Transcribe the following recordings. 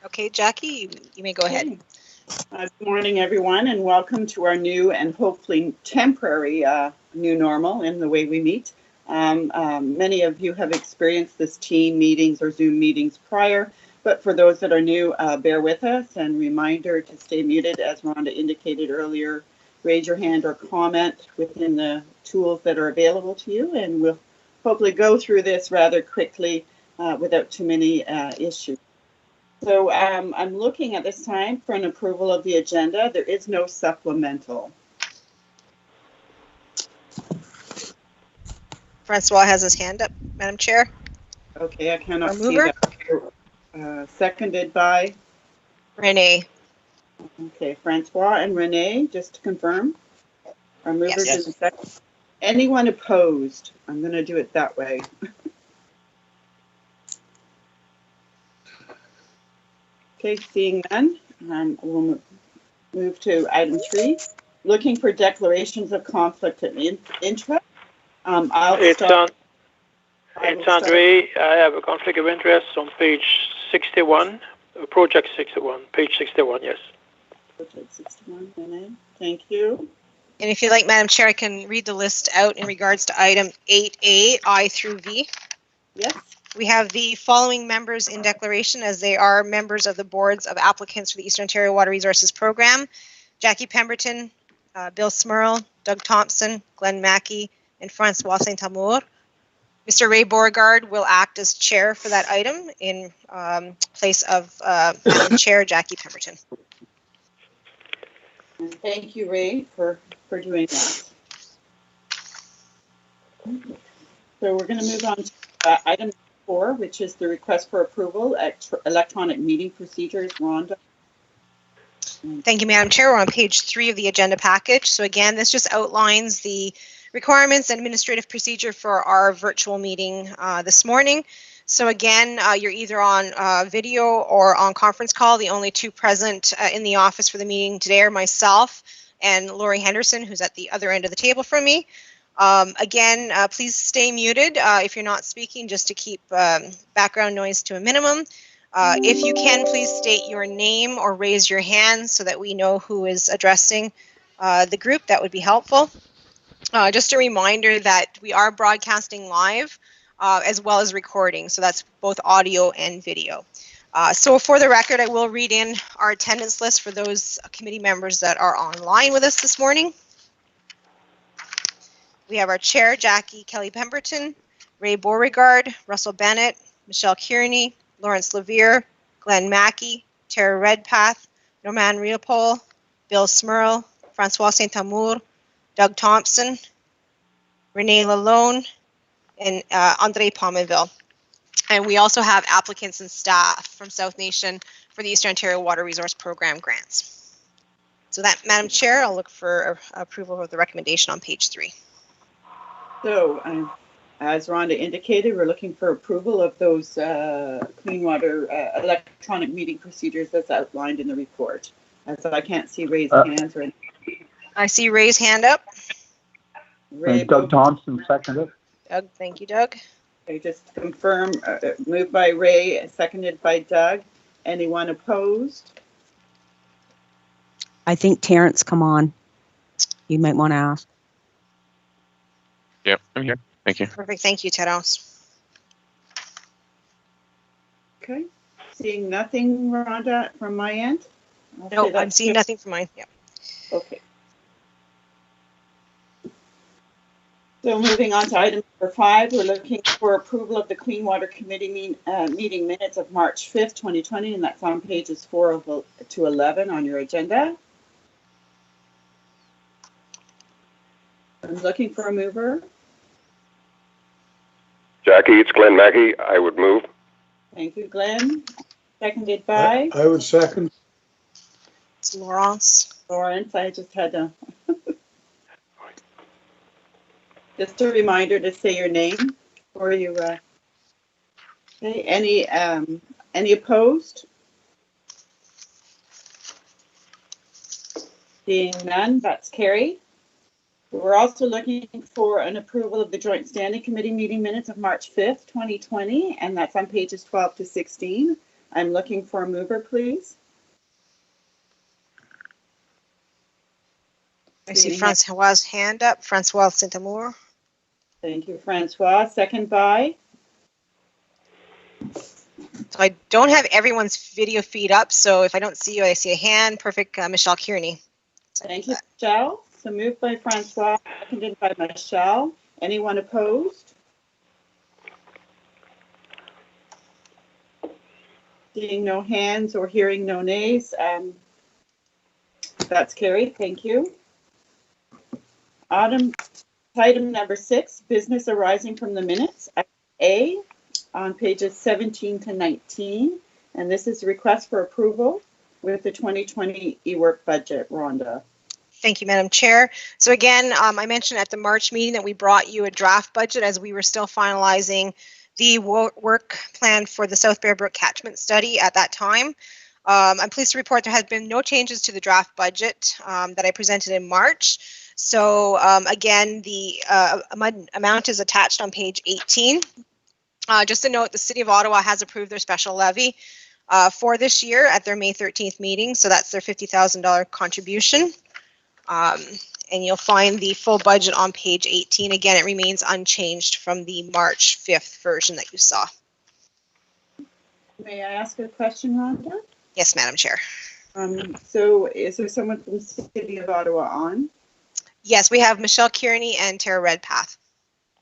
Okay, Jackie, you may go ahead. Good morning, everyone, and welcome to our new and hopefully temporary new normal in the way we meet. Many of you have experienced this team meetings or Zoom meetings prior, but for those that are new, bear with us, and reminder to stay muted, as Rhonda indicated earlier. Raise your hand or comment within the tools that are available to you, and we'll hopefully go through this rather quickly without too many issues. So I'm looking at this time for an approval of the agenda. There is no supplemental. Francois has his hand up, Madam Chair. Okay, I cannot see that. Seconded by? Renee. Okay, Francois and Renee, just to confirm. Our movers in the second. Anyone opposed? I'm going to do it that way. Okay, seeing none, we'll move to item 3. Looking for declarations of conflict of interest. It's Andre. I have a conflict of interest on page 61, project 61, page 61, yes. Project 61, Renee. Thank you. And if you like, Madam Chair, I can read the list out in regards to item 8A, I through V. Yes. We have the following members in declaration as they are members of the boards of applicants for the Eastern Ontario Water Resources Program: Jackie Pemberton, Bill Smurl, Doug Thompson, Glenn Mackey, and Francois Saint-Amour. Mr. Ray Beauregard will act as chair for that item in place of Madam Chair Jackie Pemberton. And thank you, Ray, for doing that. So we're going to move on to item 4, which is the request for approval at electronic meeting procedures. Rhonda. Thank you, Madam Chair. We're on page 3 of the agenda package. So again, this just outlines the requirements and administrative procedure for our virtual meeting this morning. So again, you're either on video or on conference call. The only two present in the office for the meeting today are myself and Lori Henderson, who's at the other end of the table from me. Again, please stay muted if you're not speaking, just to keep background noise to a minimum. If you can, please state your name or raise your hand so that we know who is addressing the group. That would be helpful. Just a reminder that we are broadcasting live as well as recording, so that's both audio and video. So for the record, I will read in our attendance list for those committee members that are online with us this morning. We have our chair, Jackie Kelly Pemberton, Ray Beauregard, Russell Bennett, Michelle Kearney, Lawrence Levere, Glenn Mackey, Tara Redpath, Norman Riopol, Bill Smurl, Francois Saint-Amour, Doug Thompson, Renee Lalone, and Andre Palmaville. And we also have applicants and staff from South Nation for the Eastern Ontario Water Resource Program grants. So that, Madam Chair, I'll look for approval of the recommendation on page 3. So, as Rhonda indicated, we're looking for approval of those clean water electronic meeting procedures that's outlined in the report. As I can't see raised hands or anything. I see Ray's hand up. Ray, Doug Thompson seconded. Doug, thank you, Doug. Okay, just to confirm, moved by Ray, seconded by Doug. Anyone opposed? I think Terrence, come on. You might want to ask. Yep, I'm here. Thank you. Perfect. Thank you, Terrence. Okay. Seeing nothing, Rhonda, from my end? No, I'm seeing nothing from mine. Yeah. Okay. So moving on to item number 5, we're looking for approval of the Clean Water Committee meeting minutes of March 5th, 2020, and that's on pages 4 to 11 on your agenda. I'm looking for a mover. Jackie, it's Glenn Mackey. I would move. Thank you, Glenn. Seconded by? I would second. It's Lawrence. Lawrence, I just had to. Just a reminder to say your name before you. Okay. Any opposed? Seeing none, that's carried. We're also looking for an approval of the Joint Standing Committee meeting minutes of March 5th, 2020, and that's on pages 12 to 16. I'm looking for a mover, please. I see Francois' hand up. Francois Saint-Amour. Thank you, Francois. Second by? So I don't have everyone's video feed up, so if I don't see you, I see a hand. Perfect, Michelle Kearney. Thank you, Michelle. So moved by Francois, seconded by Michelle. Anyone opposed? Seeing no hands or hearing no nays, that's carried. Thank you. Item number 6, business arising from the minutes. A, on pages 17 to 19, and this is a request for approval with the 2020 eWork budget. Rhonda. Thank you, Madam Chair. So again, I mentioned at the March meeting that we brought you a draft budget as we were still finalizing the work plan for the South Bear Brook catchment study at that time. I'm pleased to report there has been no changes to the draft budget that I presented in March. So again, the amount is attached on page 18. Just a note, the City of Ottawa has approved their special levy for this year at their May 13th meeting. So that's their $50,000 contribution. And you'll find the full budget on page 18. Again, it remains unchanged from the March 5th version that you saw. May I ask a question, Rhonda? Yes, Madam Chair. So is there someone from the City of Ottawa on? Yes, we have Michelle Kearney and Tara Redpath.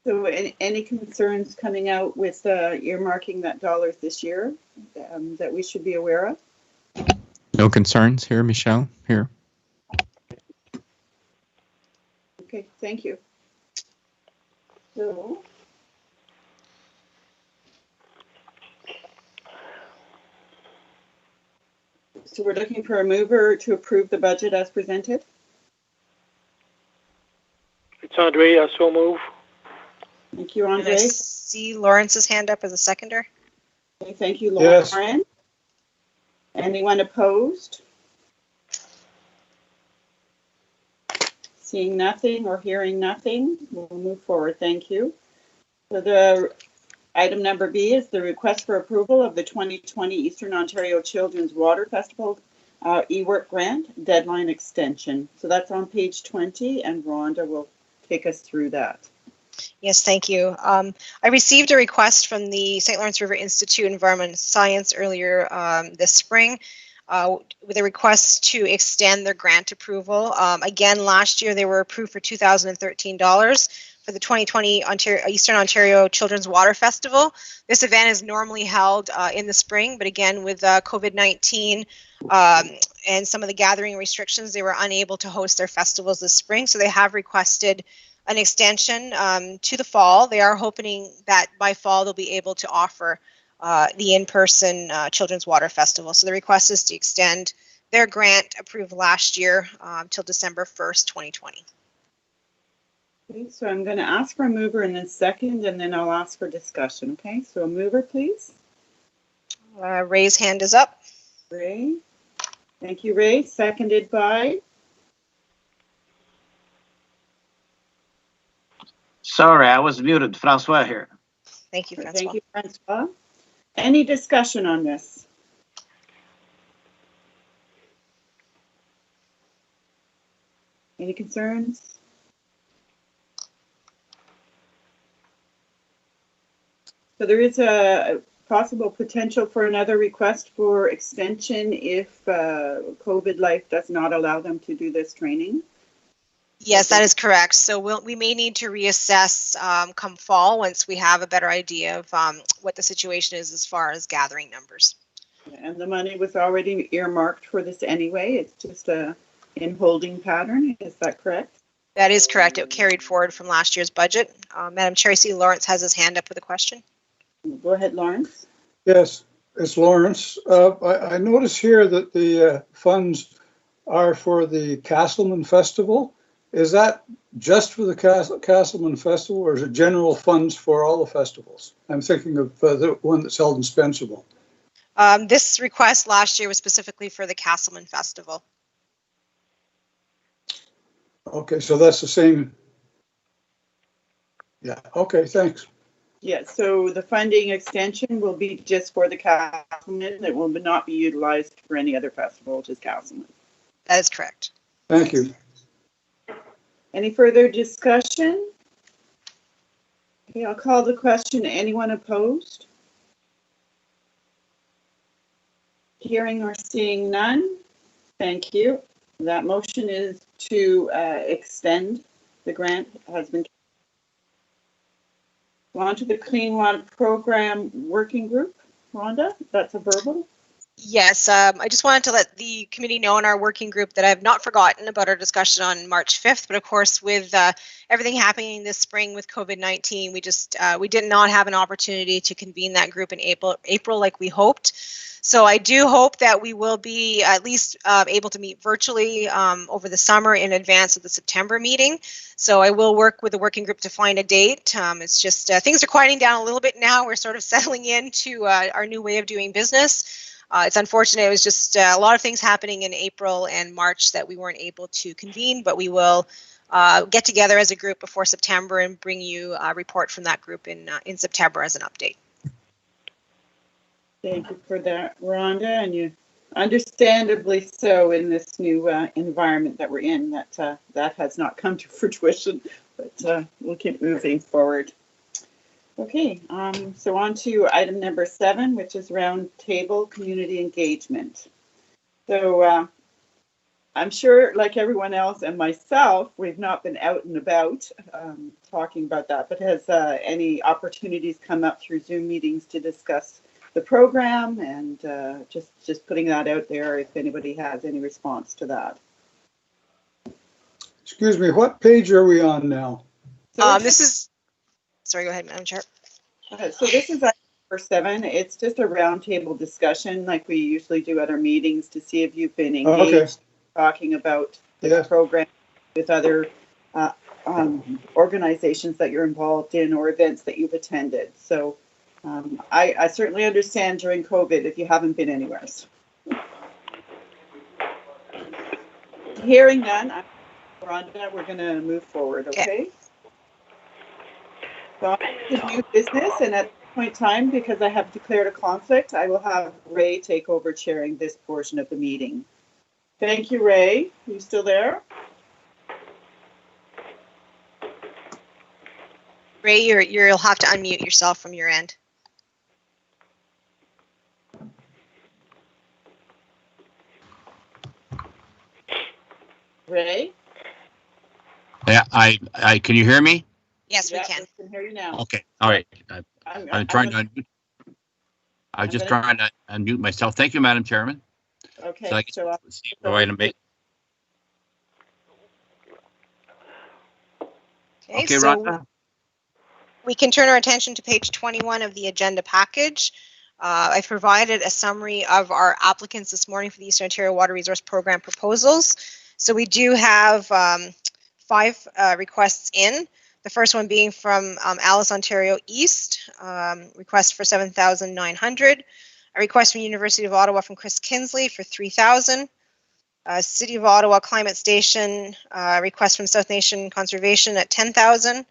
So any concerns coming out with earmarking that dollars this year that we should be aware of? No concerns here, Michelle, here. Okay, thank you. So we're looking for a mover to approve the budget as presented. It's Andre, I so move. Thank you, And Andre. I see Lawrence's hand up as a seconder. Okay, thank you, Yes. Lauren. Anyone opposed? Seeing nothing or hearing nothing, we'll move forward. Thank you. So the item number B is the request for approval of the 2020 Eastern Ontario Children's Water Festival eWork grant deadline extension. So that's on page 20, and Rhonda will take us through that. Yes, thank you. I received a request from the St. Lawrence River Institute of Environmental Science earlier this spring with a request to extend their grant approval. Again, last year they were approved for $2,013 for the 2020 Eastern Ontario Children's Water Festival. This event is normally held in the spring, but again, with COVID-19 and some of the gathering restrictions, they were unable to host their festivals this spring. So they have requested an extension to the fall. They are hoping that by fall they'll be able to offer the in-person Children's Water Festival. So the request is to extend their grant approved last year till December 1st, 2020. Okay, so I'm going to ask for a mover and then second, and then I'll ask for discussion. Okay, so a mover, please. Ray's hand is up. Ray. Thank you, Ray. Seconded by? Sorry, I was muted. Francois here. Thank you, Francois. Thank you, Francois. Any discussion on this? Any concerns? So there is a possible potential for another request for extension if COVID life does not allow them to do this training. Yes, that is correct. So we may need to reassess come fall once we have a better idea of what the situation is as far as gathering numbers. And the money was already earmarked for this anyway. It's just a in holding pattern. Is that correct? That is correct. It carried forward from last year's budget. Madam Chair, I see Lawrence has his hand up with a question. Go ahead, Lawrence. Yes, it's Lawrence. I notice here that the funds are for the Castleman Festival. Is that just for the Castleman Festival, or is it general funds for all the festivals? I'm thinking of the one that's held in Spencerville. This request last year was specifically for the Castleman Festival. Okay, so that's the same. Yeah, okay, thanks. Yeah, so the funding extension will be just for the Castleman. It will not be utilized for any other festival, just Castleman. That is correct. Thank you. Any further discussion? Okay, I'll call the question. Anyone opposed? Hearing or seeing none? Thank you. That motion is to extend the grant. Has been on to the Clean Water Program Working Group. Rhonda, that's a verbal. Yes, I just wanted to let the committee know in our working group that I have not forgotten about our discussion on March 5th, but of course with everything happening this spring with COVID-19, we did not have an opportunity to convene that group in April like we hoped. So I do hope that we will be at least able to meet virtually over the summer in advance of the September meeting. So I will work with the working group to find a date. It's just things are quieting down a little bit now. We're sort of settling into our new way of doing business. It's unfortunate. It was just a lot of things happening in April and March that we weren't able to convene, but we will get together as a group before September and bring you a report from that group in September as an update. Thank you for that, Rhonda, and you understandably so in this new environment that we're in, that has not come to fruition, but we'll keep moving forward. Okay, so on to item number 7, which is roundtable community engagement. So I'm sure, like everyone else and myself, we've not been out and about talking about that, but has any opportunities come up through Zoom meetings to discuss the program, and just putting that out there if anybody has any response to that. Excuse me, what page are we on now? So sorry, go ahead, Madam Chair. So this is item number 7. It's just a roundtable discussion like we usually do at our meetings to see if you've been engaged talking about the program with other organizations that you're involved in or events that you've attended. So I certainly understand during COVID if you haven't been anywhere. Hearing none, Rhonda, we're going to move forward, okay? So I'm new business, and at this point in time, because I have declared a conflict, I will have Ray take over chairing this portion of the meeting. Thank you, Ray. Are you still there? Ray, you'll have to unmute yourself from your end. Ray? Yeah, I can you hear me? Yes, Yeah, we can. We can hear you now. Okay, all right. I'm trying to unmute. I was just trying to unmute myself. Thank you, Madam Chairman. Okay, So I can see the item 8. Okay, so Rhonda. we can turn our attention to page 21 of the agenda package. I've provided a summary of our applicants this morning for the Eastern Ontario Water Resource Program proposals. So we do have 5 requests in. The first one being from Alice Ontario East, request for $7,900. A request from University of Ottawa from Chris Kinsley for $3,000. City of Ottawa Climate Station, request from South Nation Conservation at $10,000.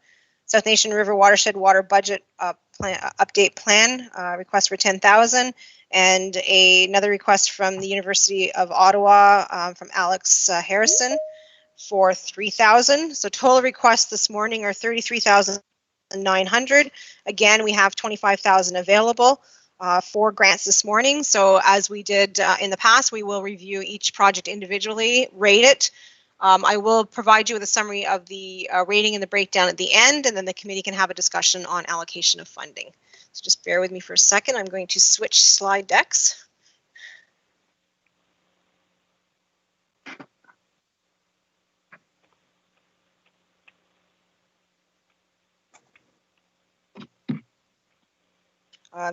South Nation River Watershed Water Budget Update Plan, request for $10,000. And another request from the University of Ottawa from Alex Harrison for $3,000. So total requests this morning are $33,900. Again, we have $25,000 available for grants this morning. So as we did in the past, we will review each project individually, rate it. I will provide you with a summary of the rating and the breakdown at the end, and then the committee can have a discussion on allocation of funding. So just bear with me for a second. I'm going to switch slide decks.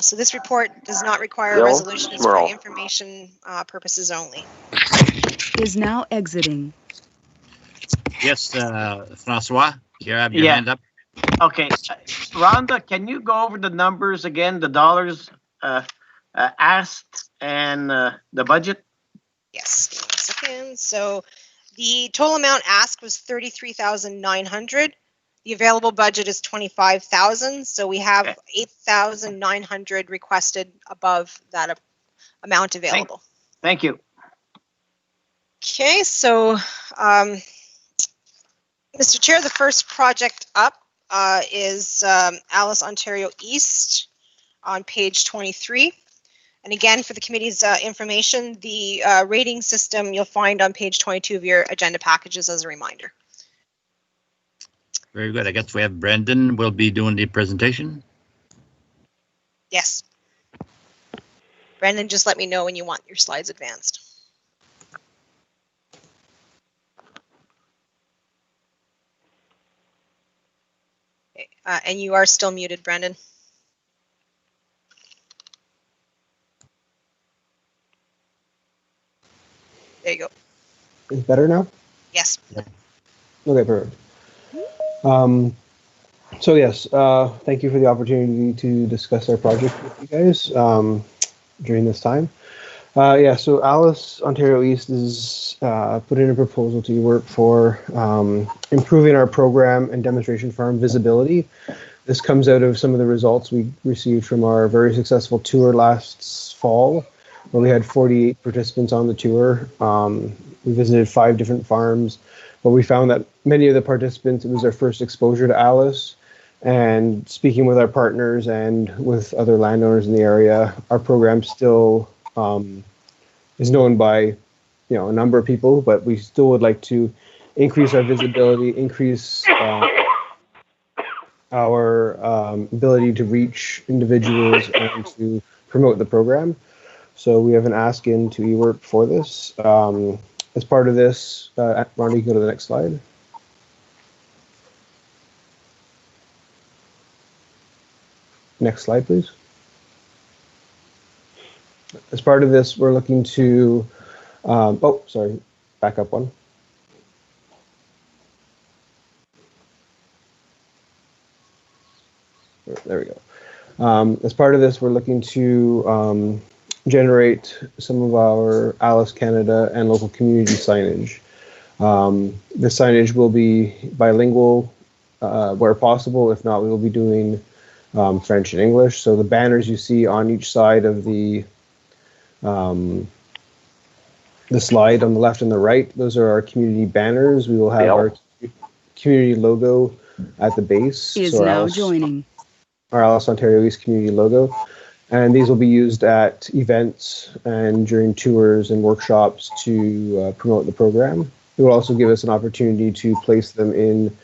So this report does not require a resolution. It's for information purposes only. Is now exiting. Yes, Francois, you have your hand up. Okay, Rhonda, can you go over the numbers again, the dollars asked and the budget? Yes, give me a second. So the total amount asked was $33,900. The available budget is 25,000, so we have 8,900 requested above that amount available. Thank you. Okay, so Mr. Chair, the first project up is Alice, Ontario East on page 23. And again, for the committee's information, the rating system you'll find on page 22 of your agenda packages as a reminder. Very good. I guess we have Brendan will be doing the presentation. Yes. Brendan, just let me know when you want your slides advanced. Okay, and you are still muted, Brendan. There you go. Is it better now? Yes. Okay, perfect. So yes, thank you for the opportunity to discuss our project with you guys during this time. So Alice, Ontario East is put in a proposal to work for improving our program and demonstration farm visibility. This comes out of some of the results we received from our very successful tour last fall, where we had 48 participants on the tour. We visited 5 different farms, but we found that many of the participants, it was their first exposure to Alice. And speaking with our partners and with other landowners in the area, our program still is known by, a number of people, but we still would like to increase our visibility, increase our ability to reach individuals and to promote the program. So we have an ask in to eWork for this. As part of this, Ronnie, you can go to the next slide. Next slide, please. As part of this, we're looking to, back up one. There we go. As part of this, we're looking to generate some of our Alice Canada and local community signage. The signage will be bilingual where possible. If not, we will be doing French and English. So the banners you see on each side of the slide on the left and the right, those are our community banners. We will have our community logo at the base. Is so now joining. Our Alice Ontario East community logo. And these will be used at events and during tours and workshops to promote the program. It will also give us an opportunity to place them in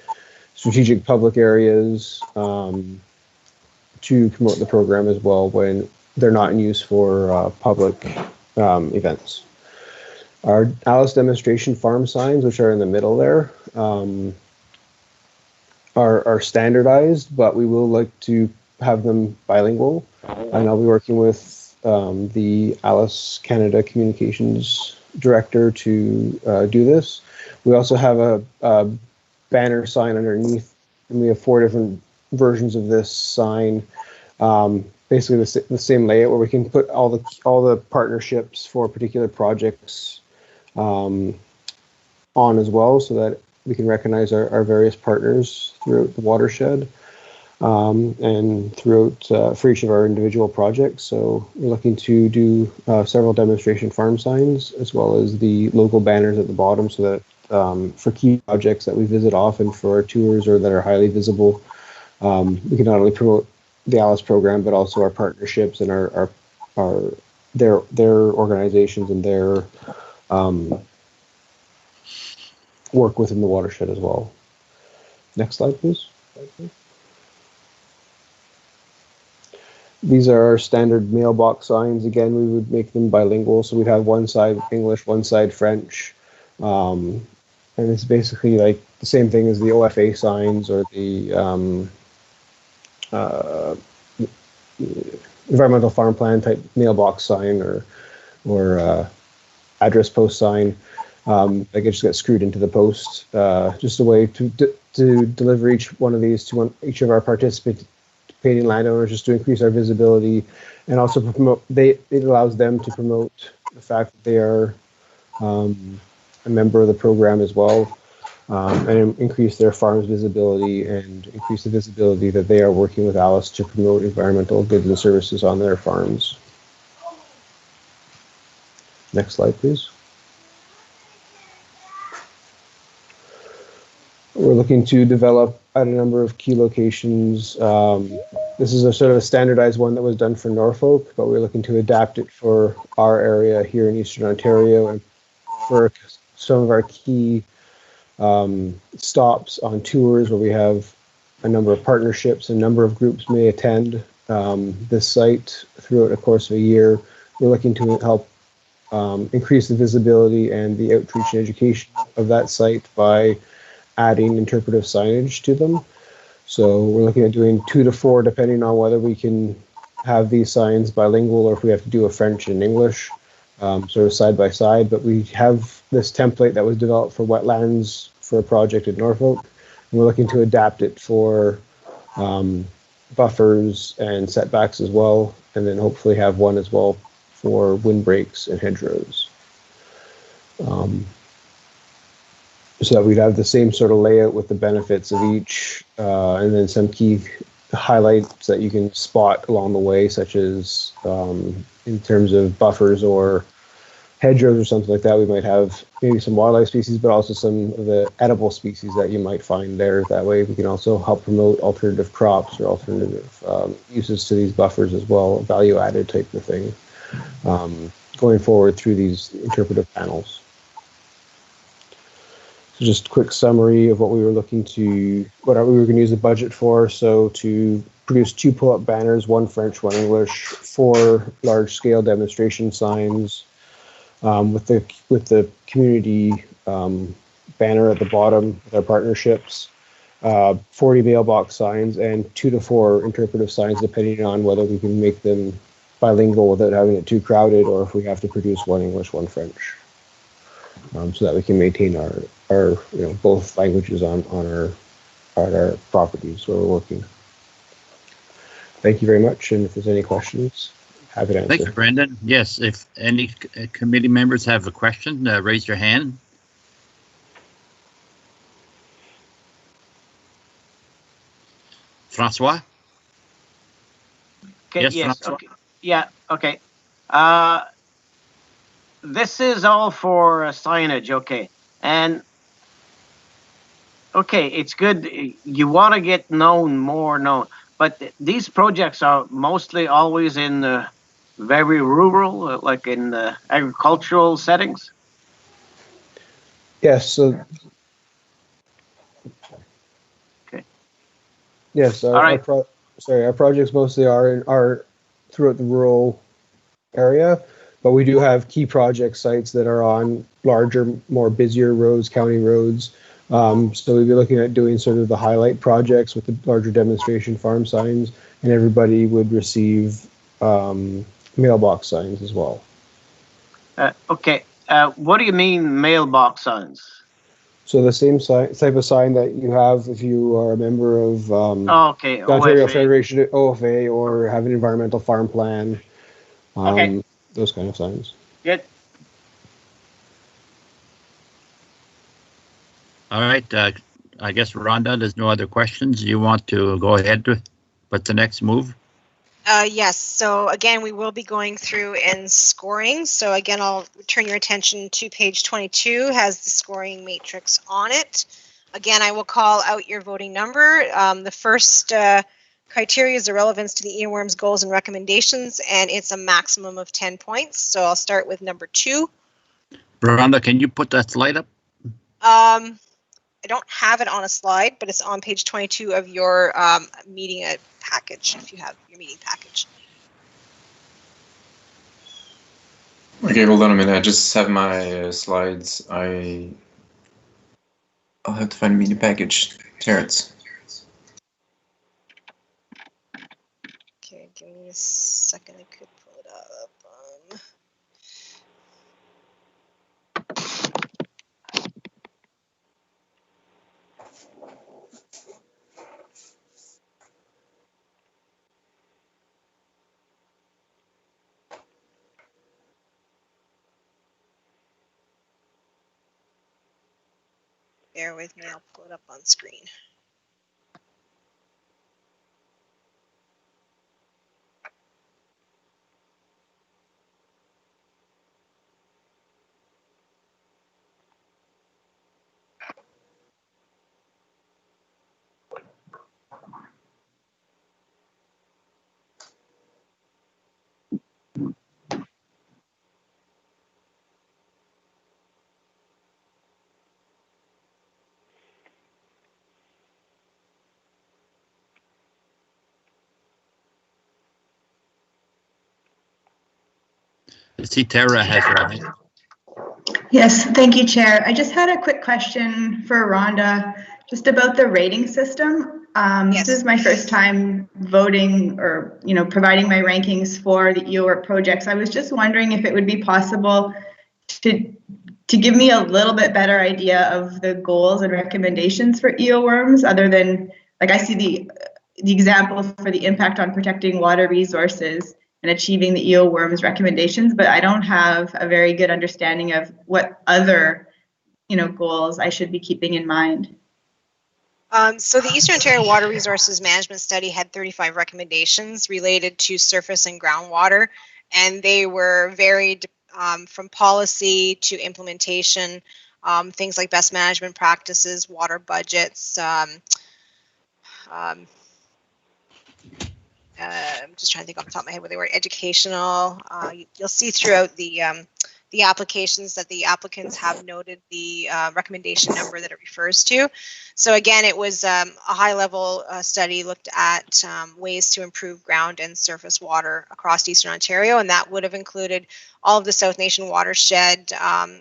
strategic public areas to promote the program as well when they're not in use for public events. Our Alice demonstration farm signs, which are in the middle there, are standardized, but we will like to have them bilingual. And I'll be working with the Alice Canada Communications Director to do this. We also have a banner sign underneath, and we have 4 different versions of this sign. Basically the same layout where we can put all the partnerships for particular projects on as well, so that we can recognize our various partners throughout the watershed. And throughout for each of our individual projects. So we're looking to do several demonstration farm signs, as well as the local banners at the bottom, so that for key projects that we visit often for our tours or that are highly visible, we can not only promote the Alice program, but also our partnerships and their organizations and their work within the watershed as well. Next slide, please. These are our standard mailbox signs. Again, we would make them bilingual, so we'd have one side English, one side French. And it's basically like the same thing as the OFA signs or the environmental farm plan type mailbox sign or address post sign. Like it just gets screwed into the post. Just a way to deliver each one of these to each of our participating landowners, just to increase our visibility, and also promote. It allows them to promote the fact that they are a member of the program as well. and increase their farm's visibility and increase the visibility that they are working with Alice to promote environmental goods and services on their farms. Next slide, please. We're looking to develop at a number of key locations. This is a sort of a standardized one that was done for Norfolk, but we're looking to adapt it for our area here in Eastern Ontario and for some of our key stops on tours where we have a number of partnerships. A number of groups may attend this site throughout the course of a year. We're looking to help increase the visibility and the outreach and education of that site by adding interpretive signage to them. So we're looking at doing 2 to 4, depending on whether we can have these signs bilingual or if we have to do a French and English, sort of side by side. But we have this template that was developed for wetlands for a project in Norfolk, and we're looking to adapt it for buffers and setbacks as well, and then hopefully have one as well for windbreaks and hedgerows. So that we'd have the same sort of layout with the benefits of each, and then some key highlights that you can spot along the way, such as in terms of buffers or hedgerows or something like that. We might have maybe some wildlife species, but also some of the edible species that you might find there. That way we can also help promote alternative crops or alternative uses to these buffers as well, value added type of thing, going forward through these interpretive panels. So just a quick summary of what we were looking to, what we were going to use the budget for. So to produce 2 pull-up banners, 1 French, 1 English, 4 large-scale demonstration signs with the community banner at the bottom with our partnerships, 40 mailbox signs, and 2 to 4 interpretive signs, depending on whether we can make them bilingual without having it too crowded, or if we have to produce 1 English, 1 French. So that we can maintain our both languages on our properties where we're working. Thank you very much, and if there's any questions, happy to answer. Thank you, Brendan. Yes, if any committee members have a question, raise your hand. Francois? Okay, Yes, yes, Francois? okay. Yeah, okay. This is all for signage, okay. And okay, it's good. You want to get more known, but these projects are mostly always in very rural, like in agricultural settings. Yes. So. Okay. Yes. All right. Our projects mostly are throughout the rural area, but we do have key project sites that are on larger, more busier roads, county roads. So we'd be looking at doing sort of the highlight projects with the larger demonstration farm signs, and everybody would receive mailbox signs as well. Okay. What do you mean mailbox signs? So the same type of sign that you have if you are a member of okay, the Ontario OFA. Federation, OFA, or have an environmental farm plan. Okay. Those kind of signs. Good. All right. I guess, Rhonda, there's no other questions. You want to go ahead with what's the next move? Yes. So again, we will be going through and scoring. So again, I'll turn your attention to page 22, has the scoring matrix on it. Again, I will call out your voting number. The first criteria is the relevance to the earworms goals and recommendations, and it's a maximum of 10 points. So I'll start with number 2. Rhonda, can you put that slide up? I don't have it on a slide, but it's on page 22 of your meeting package, if you have your meeting package. Okay, hold on a minute. I just have my slides. I'll have to find a meeting package. Terrence. Okay, give me a second. I could pull it up. Bear with me, I'll pull it up on screen. I see Tara has her hand. Yes, thank you, Chair. I just had a quick question for Rhonda, just about the rating system. Yes. This is my first time voting or, providing my rankings for the EO work projects. I was just wondering if it would be possible to give me a little bit better idea of the goals and recommendations for EO worms, other than, like, I see the example for the impact on protecting water resources and achieving the EO worms recommendations, but I don't have a very good understanding of what other, goals I should be keeping in mind. So the Eastern Ontario Water Resources Management Study had 35 recommendations related to surface and groundwater, and they were varied from policy to implementation, things like best management practices, water budgets, I'm just trying to think off the top of my head where they were. Educational. You'll see throughout the applications that the applicants have noted the recommendation number that it refers to. So again, it was a high-level study, looked at ways to improve ground and surface water across Eastern Ontario, and that would have included all of the South Nation watershed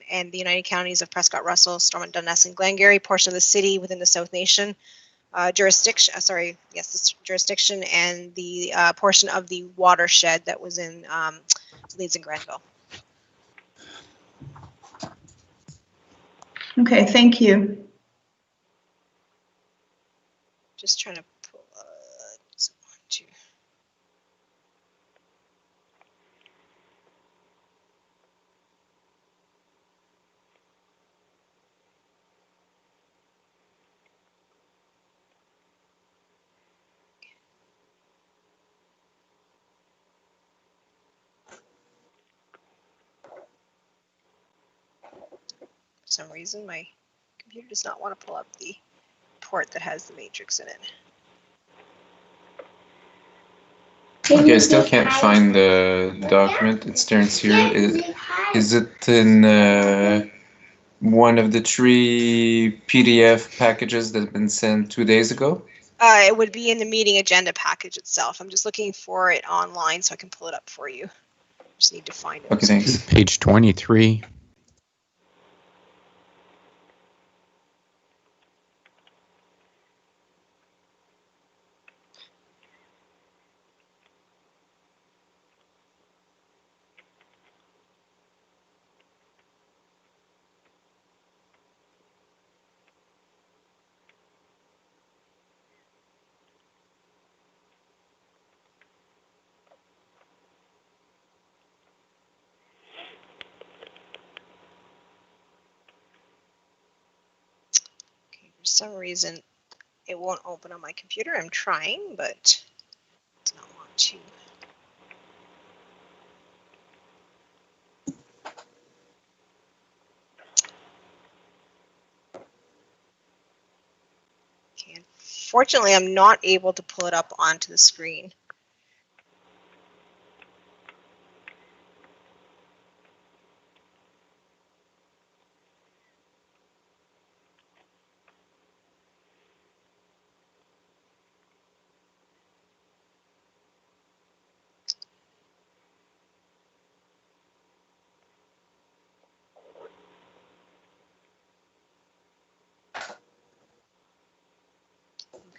and the United Counties of Prescott, Russell, Stormont, Dundas, and Glengarry, portion of the city within the South Nation jurisdiction, this jurisdiction, and the portion of the watershed that was in Leeds and Grenville. Okay, thank you. Just trying to pull two. For some reason, my computer does not want to pull up the port that has the matrix in it. Okay, I still can't find the document. It starts here. Is it in one of the 3 PDF packages that have been sent 2 days ago? It would be in the meeting agenda package itself. I'm just looking for it online so I can pull it up for you. Just need to find it. Okay, thanks. Page 23. For some reason, it won't open on my computer. I'm trying, but it does not want to. Okay, unfortunately, I'm not able to pull it up onto the screen.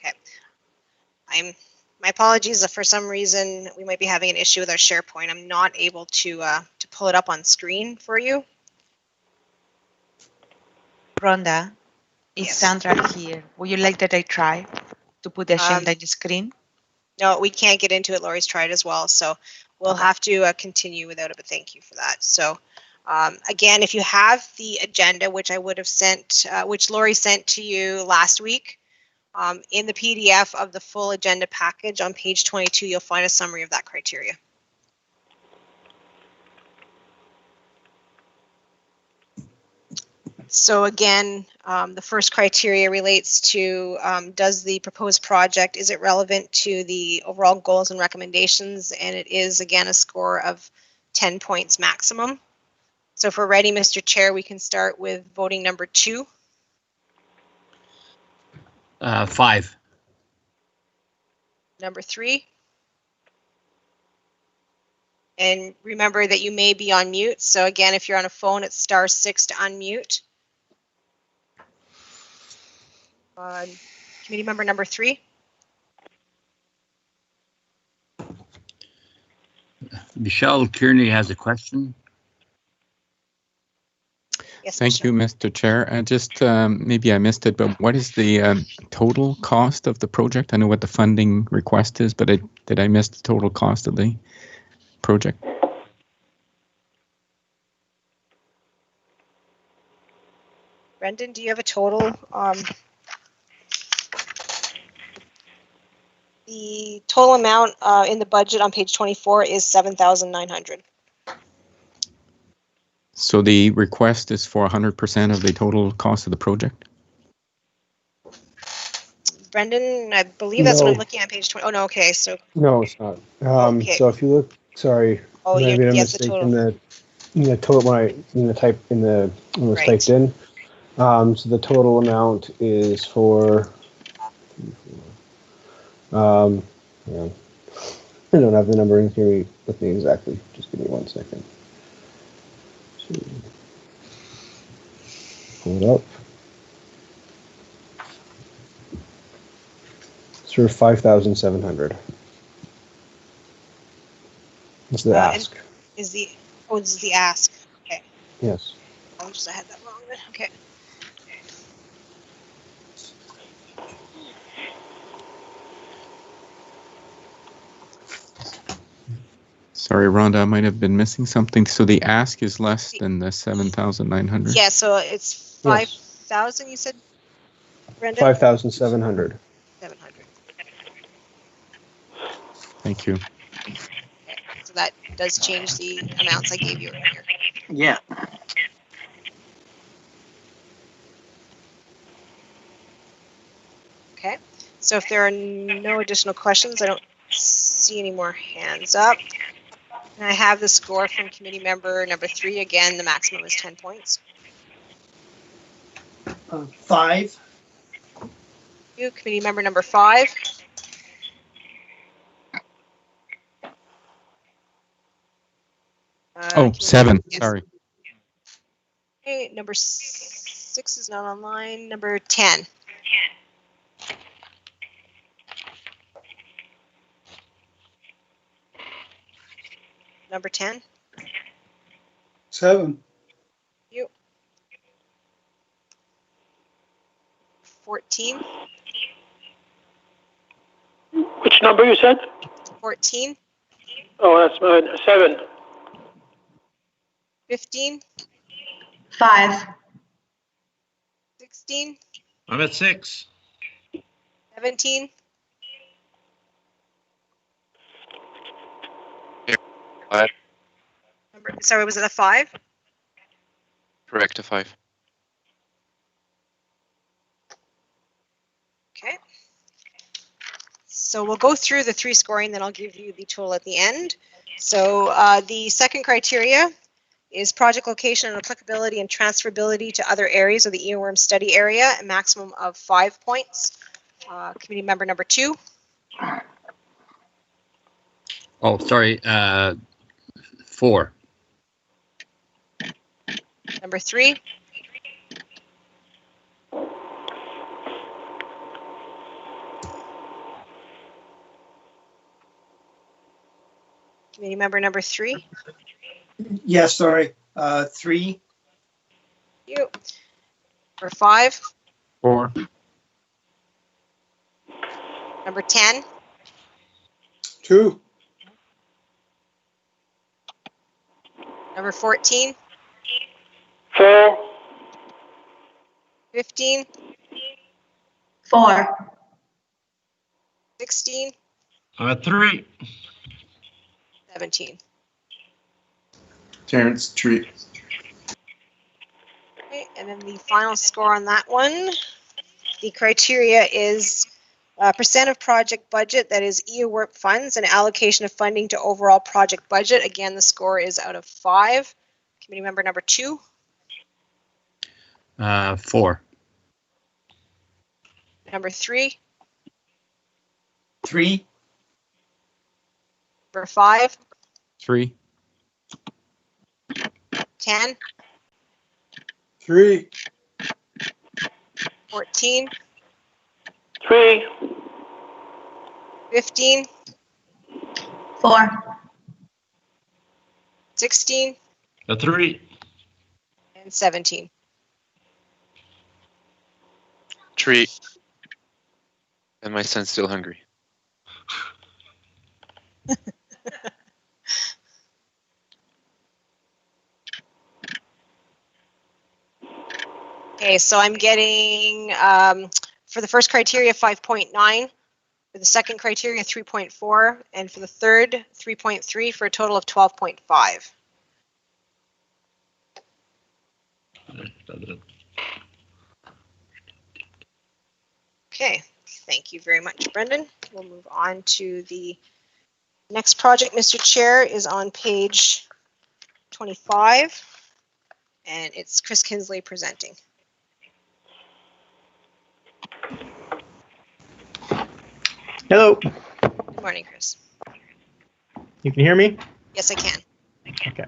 Okay. My apologies if for some reason we might be having an issue with our SharePoint. I'm not able to pull it up on screen for you. Rhonda, it's Yes. Sandra here. Would you like that I try to put the agenda on the screen? No, we can't get into it. Lori's tried as well, so we'll have to continue without it, but thank you for that. So Again, if you have the agenda, which I would have sent, which Lori sent to you last week, in the PDF of the full agenda package on page 22, you'll find a summary of that criteria. So again, the first criteria relates to, does the proposed project, is it relevant to the overall goals and recommendations? And it is, again, a score of 10 points maximum. So if we're ready, Mr. Chair, we can start with voting number 2. 5. Number 3. And remember that you may be on mute. So again, if you're on a phone, it's *6 to unmute. Committee member number 3. Michelle Kearney has a question. Yes, Thank you, Mr. Chair. Just maybe I missed it, but what is the total cost of the project? I know what the funding request is, but did I miss the total cost of the project? Brendan, do you have a total? The total amount in the budget on page 24 is $7,900. So the request is for 100% of the total cost of the project? Brendan, I believe that's what I'm looking at page 20. Oh, no, okay, so. No, it's not. Okay. So if you look, sorry, Oh, I made a yes, mistake the in the total when was typed in. So the total amount is for. Yeah. I don't have the number in here with me exactly. Just give me 1 second. Pull it up. It's for 5,700. It's the ask. Is the this is the ask? Okay. Yes. I had that wrong. Okay. Sorry, Rhonda, I might have been missing something. So the ask is less than the 7,900? Yeah, so it's 5,000, you said, Brendan? 5,700. 700. Thank you. Okay. So that does change the amounts I gave you earlier. Yeah. Okay. So if there are no additional questions, I don't see any more hands up. And I have the score from committee member number 3. Again, the maximum is 10 points. 5. You, committee member number 5. Oh, 7. Yes. Sorry. Okay, number 6 is not online. Number 10. Number 10. 7. You. 14. Which number you said? 14. Oh, that's mine. 7. 15. 5. 16. I'm at 6. 17. 5. Sorry, was it a 5? Correct, a 5. Okay. So we'll go through the 3 scoring, then I'll give you the total at the end. So the second criteria is project location and applicability and transferability to other areas of the earworm study area, a maximum of 5 points. Committee member number 2. Oh, sorry. 4. Number 3. Committee member number 3. Yes, sorry. 3. You. Number 5. 4. Number 10. 2. Number 14. 4, 15, 4. 16, 3. 17. Terrence, tree. Okay, and then the final score on that one. The criteria is percent of project budget, that is EOWRP funds, and allocation of funding to overall project budget. Again, the score is out of 5. Committee member number 2. 4. Number 3. 3. Number 5. 3. 10. 3. 14. 3, 15. 4. 16. 3. And 17. Tree. And my son's still hungry. Okay, so I'm getting for the first criteria 5.9, for the second criteria 3.4, and for the third 3.3 for a total of 12.5. Okay, thank you very much, Brendan. We'll move on to the next project, Mr. Chair, is on page 25, and it's Chris Kinsley presenting. Hello. Good morning, Chris. You can hear me? Yes, I can. Okay.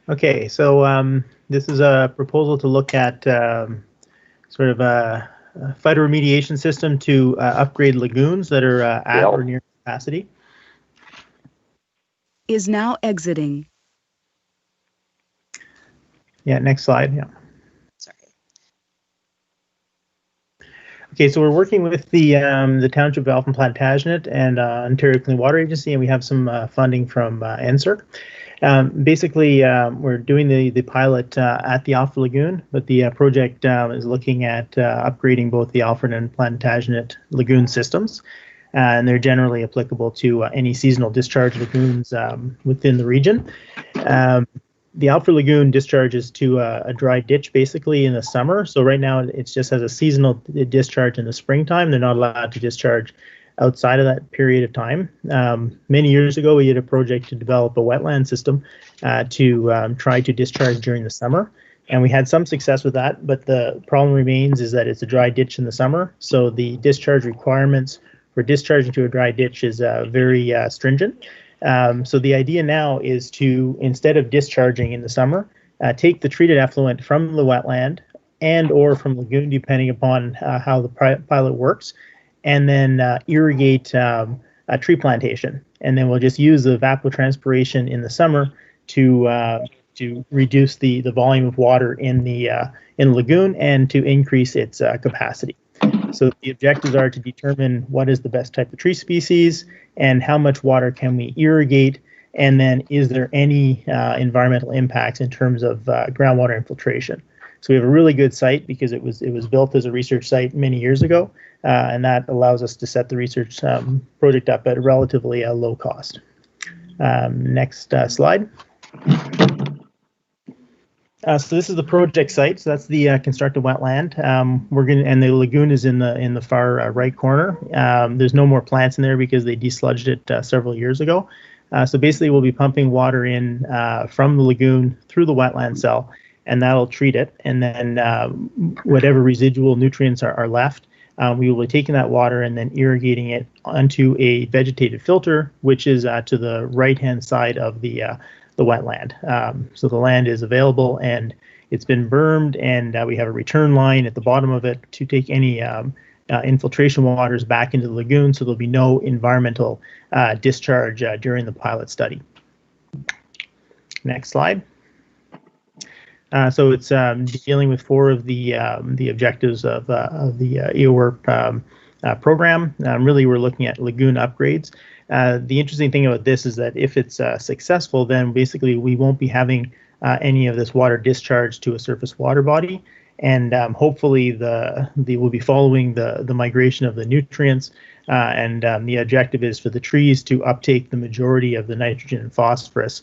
Okay, so this is a proposal to look at sort of a phytoremediation system to upgrade lagoons that are at or near capacity. Is now exiting. Yeah, next slide. Yeah. Sorry. Okay, so we're working with the Township of Alphen Plantagenet and Ontario Clean Water Agency, and we have some funding from NSERC. Basically, we're doing the pilot at the Alpha Lagoon, but the project is looking at upgrading both the Alfred and Plantagenet lagoon systems, and they're generally applicable to any seasonal discharge lagoons within the region. The Alfred Lagoon discharges to a dry ditch basically in the summer. So right now it just has a seasonal discharge in the springtime. They're not allowed to discharge outside of that period of time. Many years ago, we did a project to develop a wetland system to try to discharge during the summer. And we had some success with that, but the problem remains is that it's a dry ditch in the summer. So the discharge requirements for discharging to a dry ditch is very stringent. So the idea now is to, instead of discharging in the summer, take the treated effluent from the wetland and or from lagoon, depending upon how the pilot works, and then irrigate a tree plantation. And then we'll just use the evapotranspiration in the summer to reduce the volume of water in the lagoon and to increase its capacity. So the objectives are to determine what is the best type of tree species and how much water can we irrigate, and then is there any environmental impacts in terms of groundwater infiltration. So we have a really good site because it was built as a research site many years ago, and that allows us to set the research project up at a relatively low cost. Next slide. So this is the project site. So that's the constructed wetland. And the lagoon is in the far right corner. There's no more plants in there because they desludged it several years ago. So basically, we'll be pumping water in from the lagoon through the wetland cell, and that'll treat it. And then whatever residual nutrients are left, we will be taking that water and then irrigating it onto a vegetated filter, which is to the right-hand side of the wetland. So the land is available and it's been bermed, and we have a return line at the bottom of it to take any infiltration waters back into the lagoon, so there'll be no environmental discharge during the pilot study. Next slide. So it's dealing with 4 of the objectives of the EOWRP program. Really, we're looking at lagoon upgrades. The interesting thing about this is that if it's successful, then basically we won't be having any of this water discharged to a surface water body, and hopefully we'll be following the migration of the nutrients, and the objective is for the trees to uptake the majority of the nitrogen and phosphorus.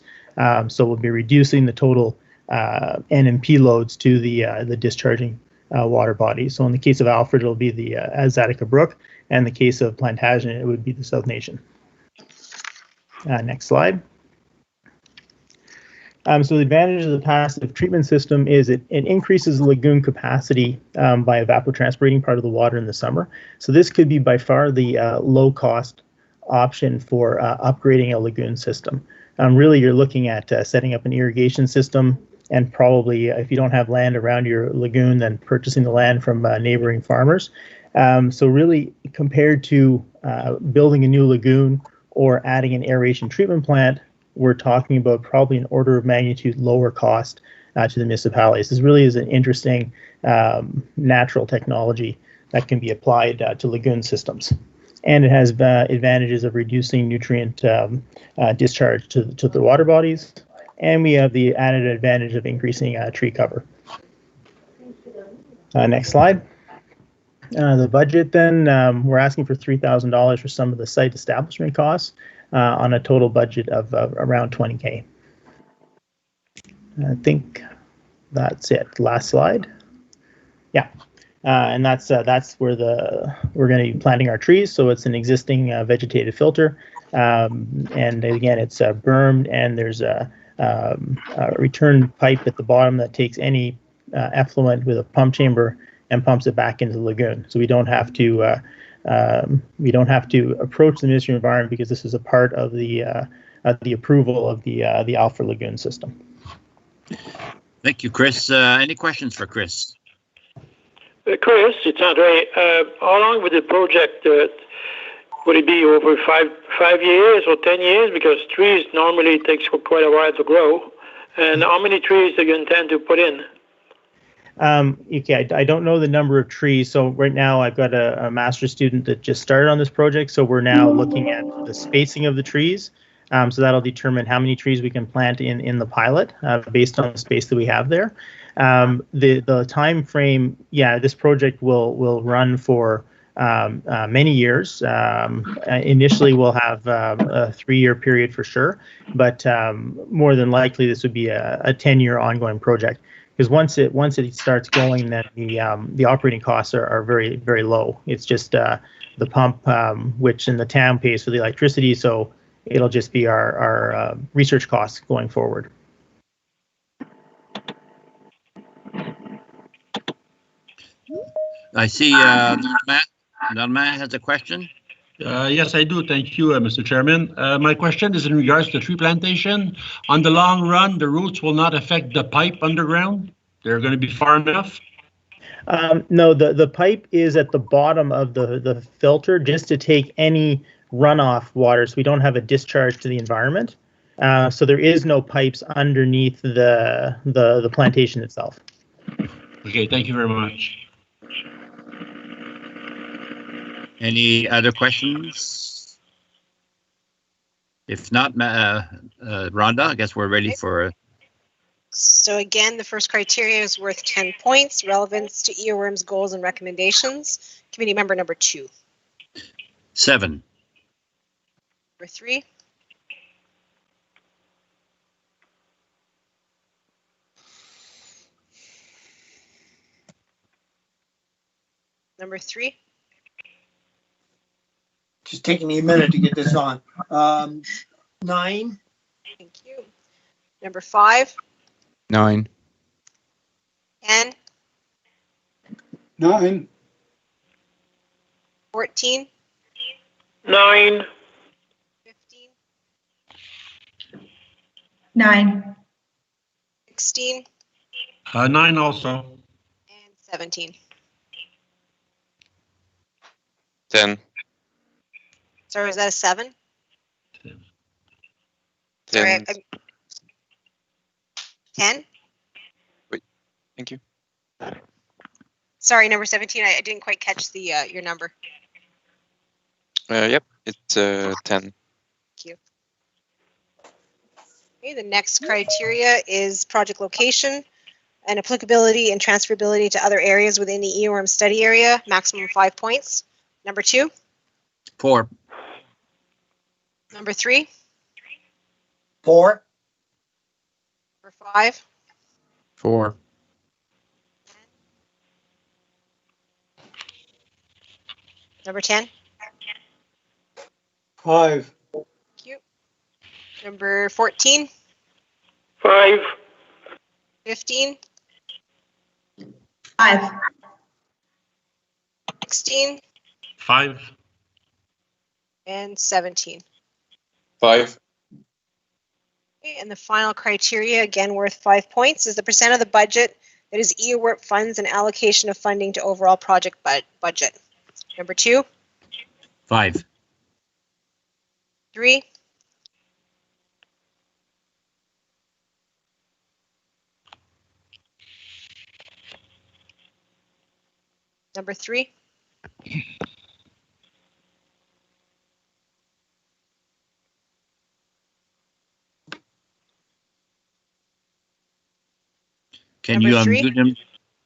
So we'll be reducing the total NMP loads to the discharging water bodies. So in the case of Alfred, it'll be the Azatica Brook, and in the case of Plantation, it would be the South Nation. Next slide. So the advantage of the passive treatment system is it increases the lagoon capacity by evapotranspirating part of the water in the summer. So this could be by far the low-cost option for upgrading a lagoon system. Really, you're looking at setting up an irrigation system, and probably, if you don't have land around your lagoon, then purchasing the land from neighboring farmers. So really, compared to building a new lagoon or adding an aeration treatment plant, we're talking about probably an order of magnitude lower cost to the municipalities. This really is an interesting natural technology that can be applied to lagoon systems. And it has advantages of reducing nutrient discharge to the water bodies. And we have the added advantage of increasing tree cover. Next slide. The budget then, we're asking for $3,000 for some of the site establishment costs on a total budget of around $20K. I think that's it. Last slide. Yeah. And that's where we're going to be planting our trees. So it's an existing vegetative filter. And again, it's bermed, and there's a return pipe at the bottom that takes any effluent with a pump chamber and pumps it back into the lagoon. So we don't have to approach the Ministry of Environment, because this is a part of the approval of the Alpha Lagoon system. Thank you, Chris. Any questions for Chris? Chris, it's Andre. How long would the project, would it be over 5 years or 10 years? Because trees normally takes quite a while to grow. And how many trees do you intend to put in? Okay, I don't know the number of trees. So right now I've got a master's student that just started on this project. So we're now looking at the spacing of the trees. So that'll determine how many trees we can plant in the pilot based on the space that we have there. The time frame, yeah, this project will run for many years. Initially, we'll have a 3-year period for sure, but more than likely this would be a 10-year ongoing project. Because once it starts going, then the operating costs are very, very low. It's just the pump, which in the town pays for the electricity, so it'll just be our research costs going forward. I see Matt has a question. Yes, I do. Thank you, Mr. Chairman. My question is in regards to tree plantation. On the long run, the roots will not affect the pipe underground? They're going to be far enough? No, the pipe is at the bottom of the filter just to take any runoff water, so we don't have a discharge to the environment. So there is no pipes underneath the plantation itself. Okay, thank you very much. Any other questions? If not, Rhonda, I guess we're ready for. So again, the first criteria is worth 10 points, relevance to earworms, goals, and recommendations. Committee member number 2. 7. Number 3. Number 3. Just taking me a minute to get this on. 9. Thank you. Number 5. 9. 10. 9. 14. 9. 15. 9. 16. 9 also. And 17. 10. Sorry, was that a 7? 10. Sorry, 10? Wait, thank you. Sorry, number 17. I didn't quite catch the your number. Yep, it's 10. Okay, the next criteria is project location and applicability and transferability to other areas within the EORM study area, maximum 5 points. Number 2. 4. Number 3. 4. Number 5. 4. Number 10. 5. Thank you. Number 14. 5. 15. 5. 16. 5. And 17. 5. Okay, and the final criteria, again worth 5 points, is the percent of the budget that is EOWRP funds and allocation of funding to overall project budget. Number 2. 5. 3. 3. Can Number you 3? unmute him?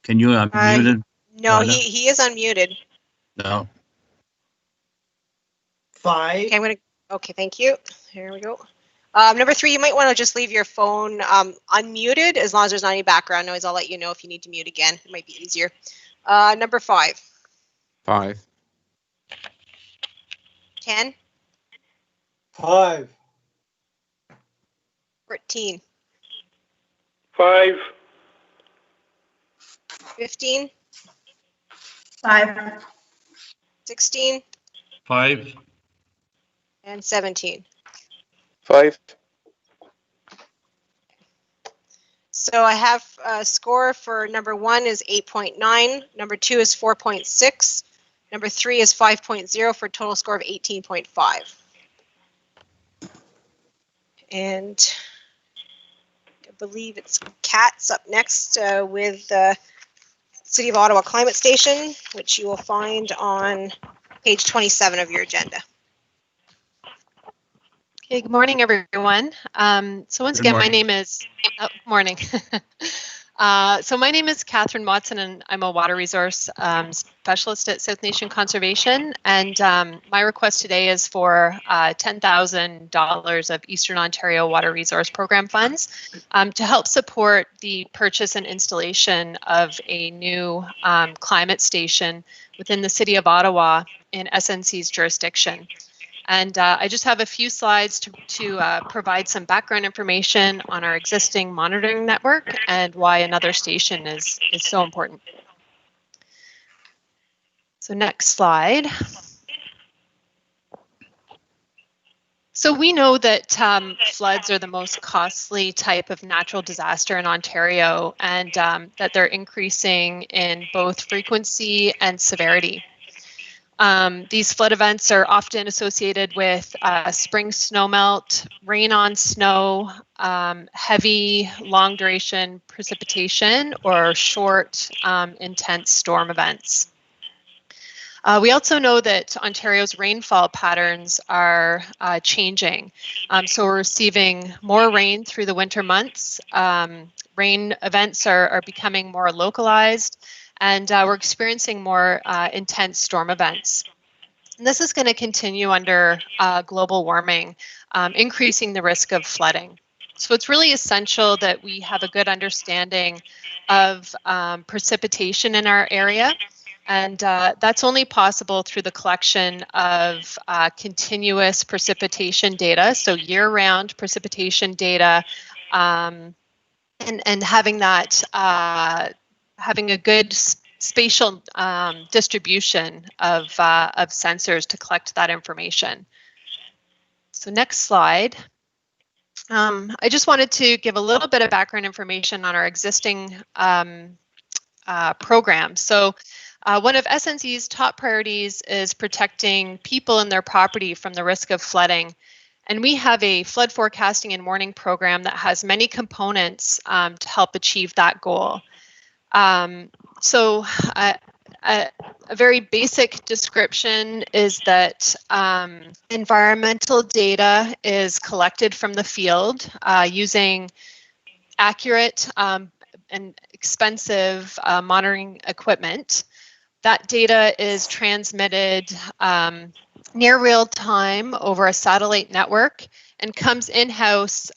Can you unmute him? No, Rhonda? he is unmuted. No. 5. Okay, okay, thank you. Here we go. Number 3, you might want to just leave your phone unmuted as long as there's not any background noise. I'll let you know if you need to mute again. It might be easier. Number 5. 5. 10. 5. 14. 5. 15. 5. 16. 5. And 17. 5. So I have a score for number 1 is 8.9, number 2 is 4.6, number 3 is 5.0 for a total score of 18.5. And I believe it's Kat's up next with the City of Ottawa Climate Station, which you will find on page 27 of your agenda. Okay, good morning, everyone. So once again, my name is, morning. So my name is Catherine Watson, and I'm a water resource specialist at South Nation Conservation. And my request today is for $10,000 of Eastern Ontario Water Resource Program funds to help support the purchase and installation of a new climate station within the City of Ottawa in SNC's jurisdiction. And I just have a few slides to provide some background information on our existing monitoring network and why another station is so important. So next slide. So we know that floods are the most costly type of natural disaster in Ontario, and that they're increasing in both frequency and severity. These flood events are often associated with spring snowmelt, rain on snow, heavy, long duration precipitation, or short, intense storm events. We also know that Ontario's rainfall patterns are changing. So we're receiving more rain through the winter months. Rain events are becoming more localized, and we're experiencing more intense storm events. And this is going to continue under global warming, increasing the risk of flooding. So it's really essential that we have a good understanding of precipitation in our area. And that's only possible through the collection of continuous precipitation data, so year-round precipitation data, and having that having a good spatial distribution of sensors to collect that information. So next slide. I just wanted to give a little bit of background information on our existing program. So one of SNC's top priorities is protecting people and their property from the risk of flooding. And we have a flood forecasting and warning program that has many components to help achieve that goal. a very basic description is that environmental data is collected from the field using accurate and expensive monitoring equipment. That data is transmitted near real time over a satellite network and comes in-house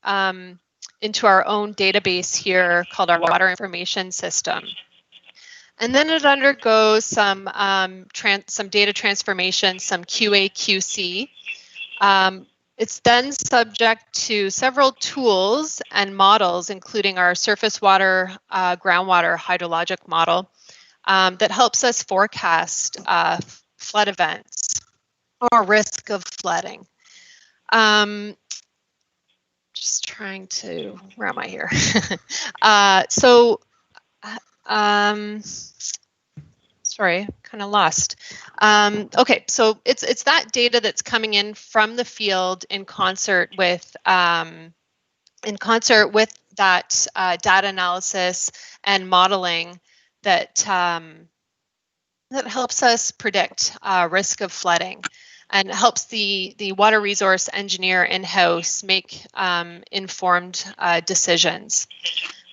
into our own database here called our Water Information System. And then it undergoes some data transformation, some QA/QC. It's then subject to several tools and models, including our surface water, groundwater hydrologic model, that helps us forecast flood events or risk of flooding. Just trying to, where am I here? Sorry, kind of lost. Okay, so it's that data that's coming in from the field in concert with that data analysis and modeling that that helps us predict risk of flooding and helps the water resource engineer in-house make informed decisions.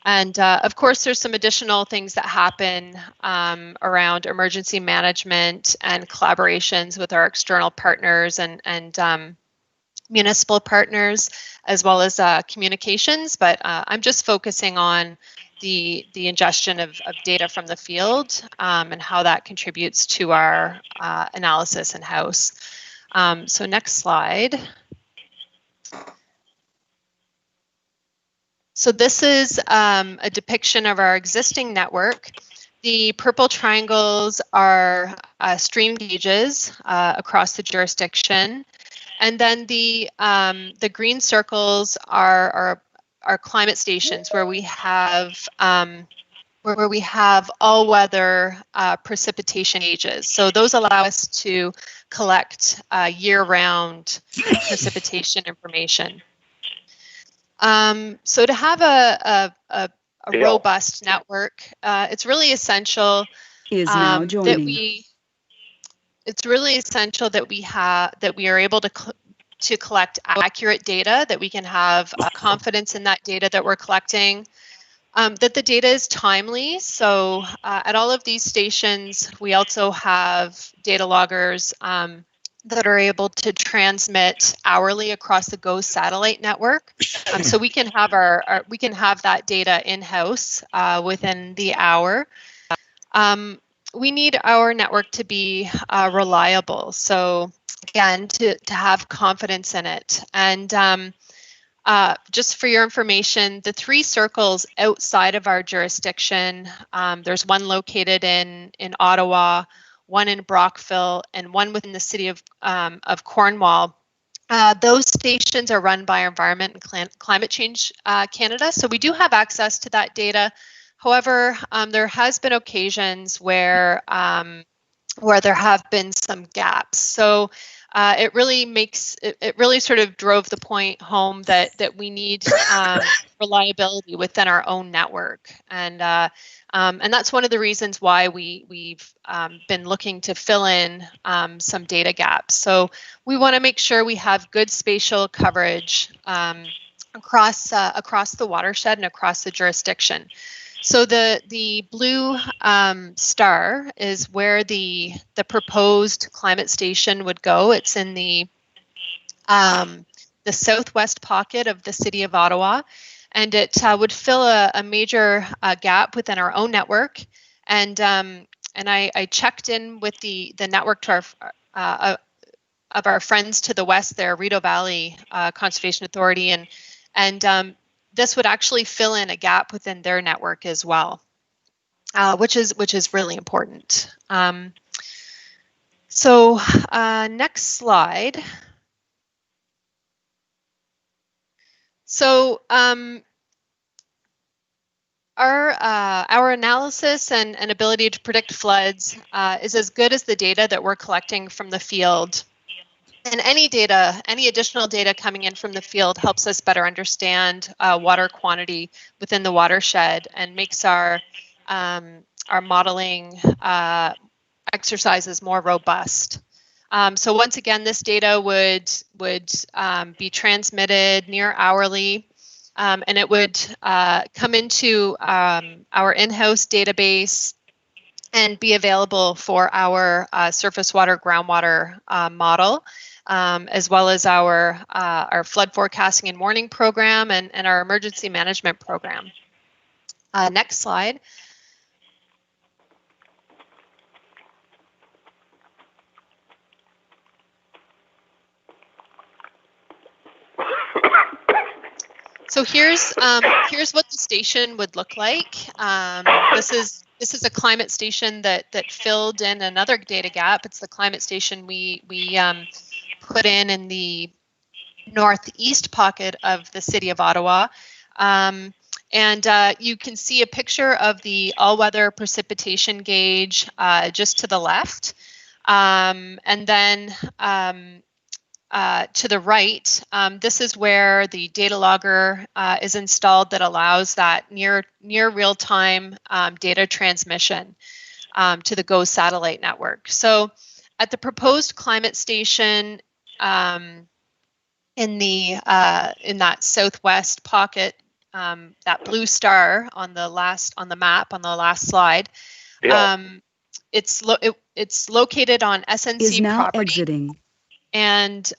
And of course, there's some additional things that happen around emergency management and collaborations with our external partners and municipal partners, as well as communications. But I'm just focusing on the ingestion of data from the field and how that contributes to our analysis in-house. So next slide. So this is a depiction of our existing network. The purple triangles are stream gauges across the jurisdiction, and then the green circles are climate stations where we have all-weather precipitation gauges. So those allow us to collect year-round precipitation information. So to have a robust network, it's really essential it's really essential that we are able to collect accurate data, that we can have confidence in that data that we're collecting, that the data is timely. So at all of these stations, we also have data loggers that are able to transmit hourly across the GO satellite network, so we can have we can have that data in-house within the hour. We need our network to be reliable, so again, to have confidence in it. And just for your information, the 3 circles outside of our jurisdiction, there's one located in Ottawa, one in Brockville, and one within the city of Cornwall. Those stations are run by Environment and Climate Change Canada, so we do have access to that data. However, there has been occasions where there have been some gaps. So it really sort of drove the point home that we need reliability within our own network, and that's one of the reasons why we've been looking to fill in some data gaps. So we want to make sure we have good spatial coverage across the watershed and across the jurisdiction. So the blue star is where the proposed climate station would go. It's in the southwest pocket of the city of Ottawa, and it would fill a major gap within our own network. And I checked in with the network to of our friends to the west there, Rideau Valley Conservation Authority, and this would actually fill in a gap within their network as well, which is really important. So next slide. So our analysis and ability to predict floods is as good as the data that we're collecting from the field. And any additional data coming in from the field helps us better understand water quantity within the watershed and makes our modeling exercises more robust. So once again, this data would be transmitted near hourly, and it would come into our in-house database and be available for our surface water groundwater model, as well as our flood forecasting and warning program and our emergency management program. Next slide. So here's what the station would look like. This is a climate station that filled in another data gap. It's the climate station we put in the northeast pocket of the city of Ottawa. And you can see a picture of the all-weather precipitation gauge just to the left. And then to the right, this is where the data logger is installed that allows that near real-time data transmission to the GO satellite network. So at the proposed climate station in that southwest pocket, that blue star on the map on the last slide, it's located on SNC Is now property. exiting. And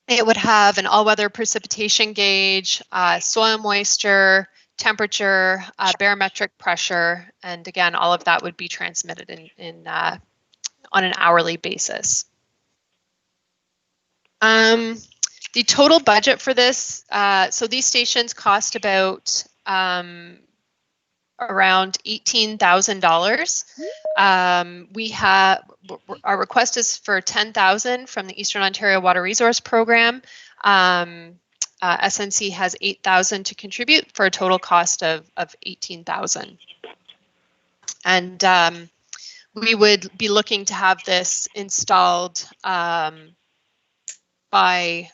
it would have an all-weather precipitation gauge, soil moisture, temperature, barometric pressure, and again, all of that would be transmitted on an hourly basis. The total budget for this, so these stations cost about around $18,000. We have our request is for $10,000 from the Eastern Ontario Water Resource Program. SNC has $8,000 to contribute for a total cost of $18,000. And we would be looking to have this installed by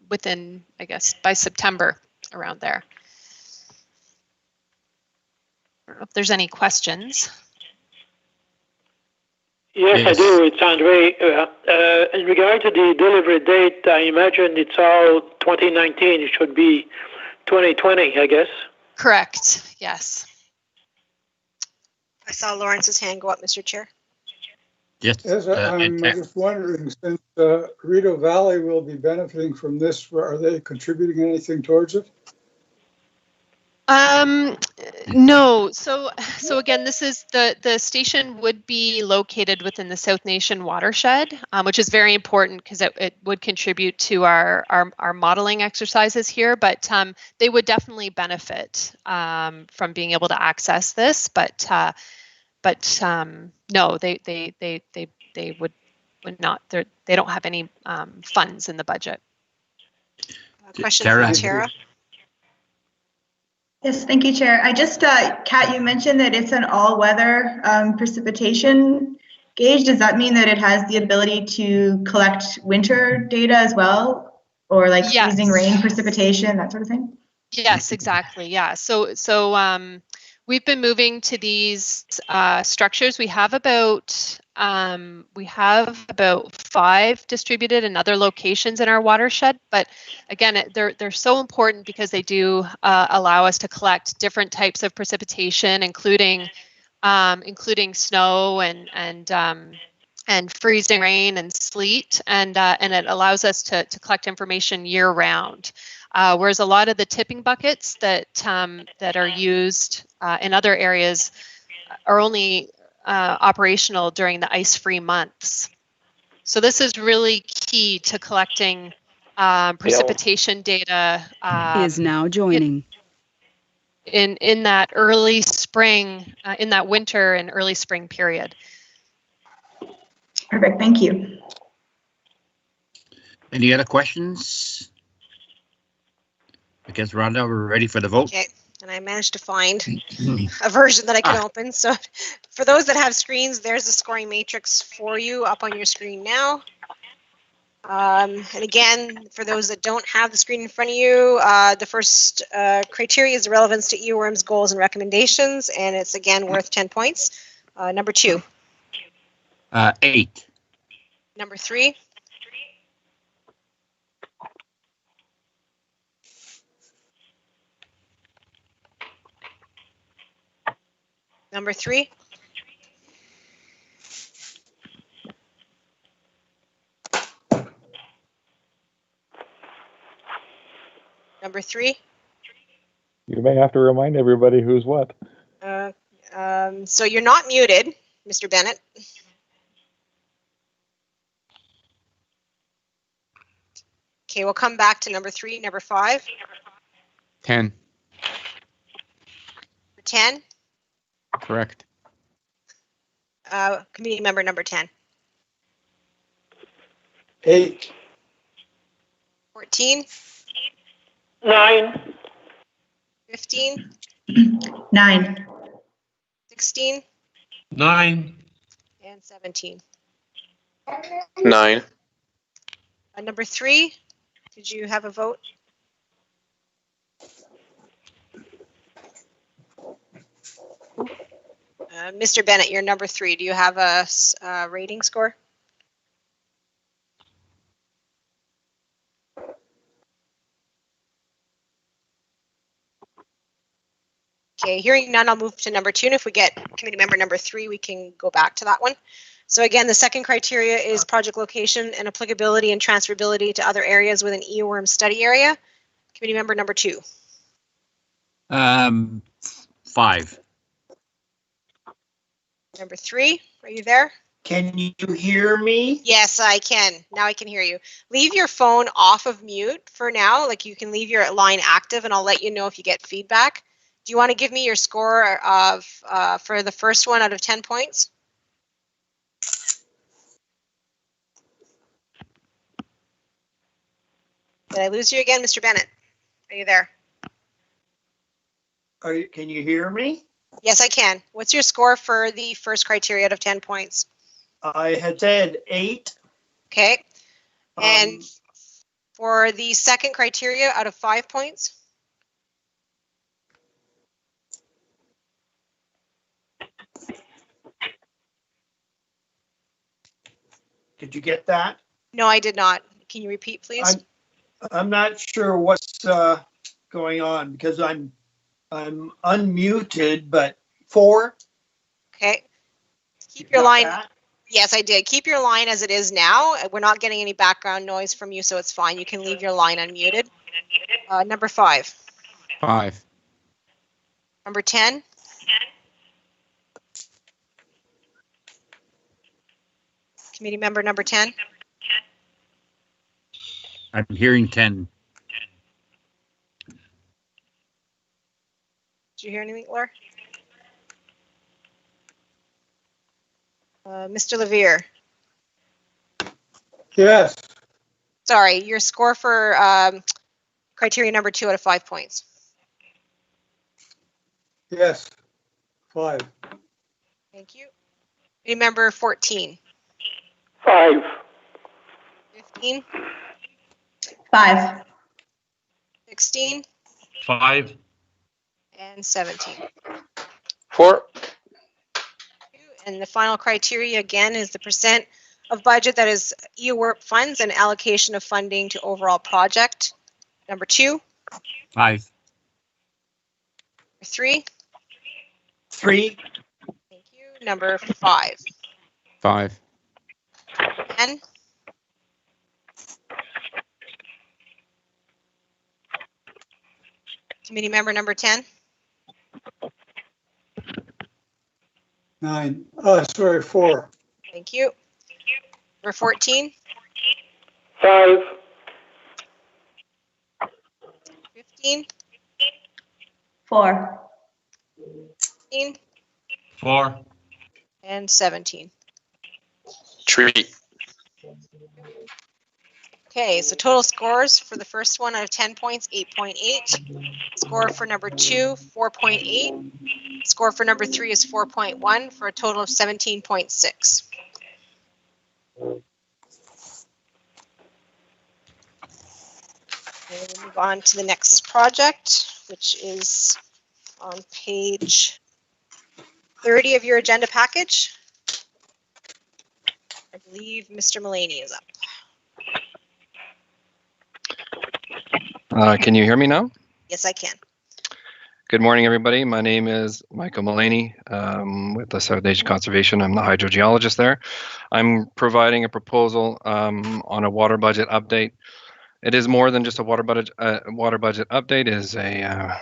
within, I guess, by September, around there. I don't know if there's any questions. Yes, I do. It's Andre. In regard to the delivery date, I imagine it's all 2019. It should be 2020, I guess. Correct. Yes. I saw Lawrence's hand go up, Mr. Chair. Yes. I'm just wondering, since Rideau Valley will be benefiting from this, are they contributing anything towards it? No. So again, this is the station would be located within the South Nation watershed, which is very important because it would contribute to our modeling exercises here. But they would definitely benefit from being able to access this. But no, they would not. They don't have any funds in the budget. Question for Tara. Yes, thank you, Chair. I just, Kat, you mentioned that it's an all-weather precipitation gauge. Does that mean that it has the ability to collect winter data as well? Or like freezing rain, precipitation, that sort of thing? Yes, exactly. Yeah. So we've been moving to these structures. We have about 5 distributed in other locations in our watershed. But again, they're so important because they do allow us to collect different types of precipitation, including snow and freezing rain and sleet, and it allows us to collect information year round. Whereas a lot of the tipping buckets that are used in other areas are only operational during the ice-free months. So this is really key to collecting precipitation data. Is now joining. In that early spring, in that winter and early spring period. Perfect, thank you. Any other questions? I guess, Rhonda, we're ready for the vote. Okay, and I managed to find a version that I can open. So for those that have screens, there's the scoring matrix for you up on your screen now. And again, for those that don't have the screen in front of you, the first criteria is the relevance to earworms, goals, and recommendations, and it's again worth 10 points. Number 2. 8. Number 3. Number 3. Number 3. You may have to remind everybody who's what. So you're not muted, Mr. Bennett. Okay, we'll come back to number 3. Number 5. 10. 10. Correct. Committee member number 10. 8. 14. 9. 15. 9. 16. 9. And 17. 9. Number 3. Did you have a vote? Mr. Bennett, you're number 3. Do you have a rating score? Okay, hearing none, I'll move to number 2. And if we get committee member number 3, we can go back to that one. So again, the second criteria is project location and applicability and transferability to other areas with an earworm study area. Committee member number 2. 5. Number 3, are you there? Can you hear me? Yes, I can. Now I can hear you. Leave your phone off of mute for now. Like, you can leave your line active and I'll let you know if you get feedback. Do you want to give me your score of for the first one out of 10 points? Did I lose you again, Mr. Bennett? Are you there? Can you hear me? Yes, I can. What's your score for the first criteria out of 10 points? I had said 8. Okay. And for the second criteria out of 5 points? Did you get that? No, I did not. Can you repeat, please? I'm not sure what's going on because I'm unmuted, but 4. Okay. Keep your line. Yes, I did. Keep your line as it is now. We're not getting any background noise from you, so it's fine. You can leave your line unmuted. Number 5. 5. Number 10. Committee member number 10. I'm hearing 10. Did you hear anything, Laura? Mr. Levere. Yes. Sorry, your score for criteria number 2 out of 5 points. Yes. 5. Thank you. Remember 14. 5. 15. 5. 16. 5. And 17. 4. And the final criteria again is the percent of budget that is EOWRP funds and allocation of funding to overall project. Number 2. 5. 3. 3. Thank you. Number 5. 5. 10. Committee member number 10. 9. Sorry, 4. Thank you. Number 14. 5. 15. 4. 16. 4. And 17. 3. Okay, so total scores for the first one out of 10 points, 8.8. Score for number 2, 4.8. Score for number 3 is 4.1 for a total of 17.6. We'll move on to the next project, which is on page 30 of your agenda package. I believe Mr. Mullaney is up. Can you hear me now? Yes, I can. Good morning, everybody. My name is Michael Mullaney with the South Nation Conservation. I'm the hydrogeologist there. I'm providing a proposal on a water budget update. It is more than just a water budget update. It is a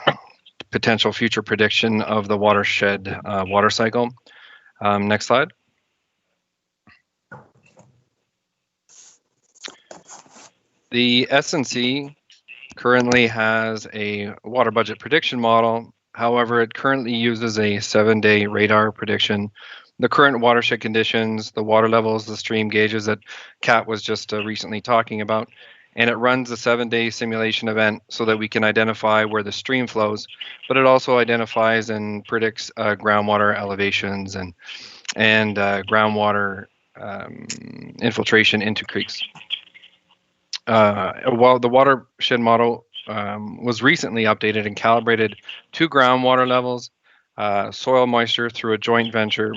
potential future prediction of the watershed water cycle. Next slide. The SNC currently has a water budget prediction model. However, it currently uses a 7-day radar prediction. The current watershed conditions, the water levels, the stream gauges that Kat was just recently talking about, and it runs a 7-day simulation event so that we can identify where the stream flows, but it also identifies and predicts groundwater elevations and groundwater infiltration into creeks. While the watershed model was recently updated and calibrated to groundwater levels, soil moisture through a joint venture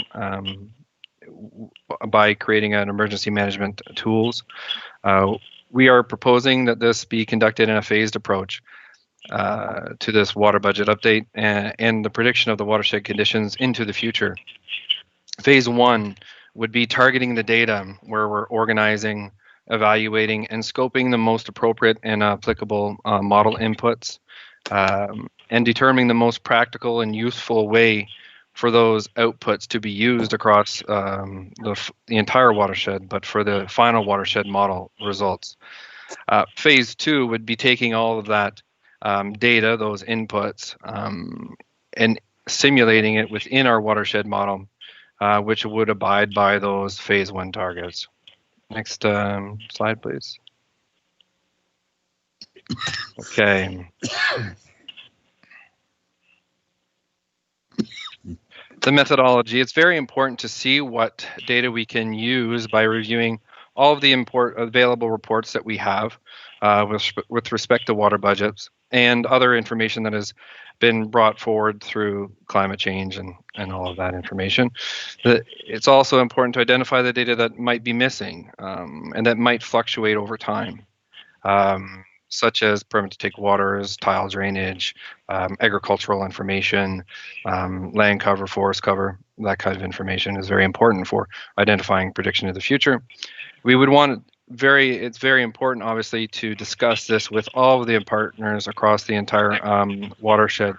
by creating an emergency management tools. We are proposing that this be conducted in a phased approach to this water budget update and the prediction of the watershed conditions into the future. Phase 1 would be targeting the data where we're organizing, evaluating, and scoping the most appropriate and applicable model inputs, and determining the most practical and useful way for those outputs to be used across the entire watershed, but for the final watershed model results. Phase 2 would be taking all of that data, those inputs, and simulating it within our watershed model, which would abide by those phase 1 targets. Next slide, please. Okay. The methodology, it's very important to see what data we can use by reviewing all of the available reports that we have with respect to water budgets and other information that has been brought forward through climate change and all of that information. It's also important to identify the data that might be missing and that might fluctuate over time, such as permit to take waters, tile drainage, agricultural information, land cover, forest cover. That kind of information is very important for identifying prediction of the future. We would want it's very important, obviously, to discuss this with all of the partners across the entire watershed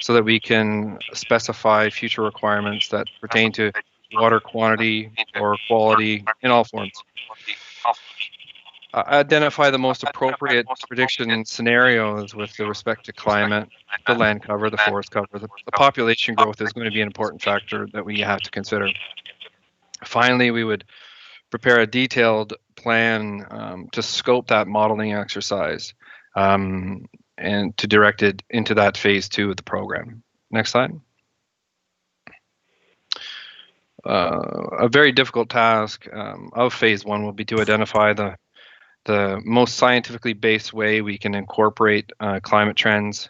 so that we can specify future requirements that pertain to water quantity or quality in all forms. Identify the most appropriate prediction scenarios with respect to climate, the land cover, the forest cover. The population growth is going to be an important factor that we have to consider. Finally, we would prepare a detailed plan to scope that modeling exercise and to direct it into that phase 2 of the program. Next slide. A very difficult task of phase 1 will be to identify the most scientifically based way we can incorporate climate trends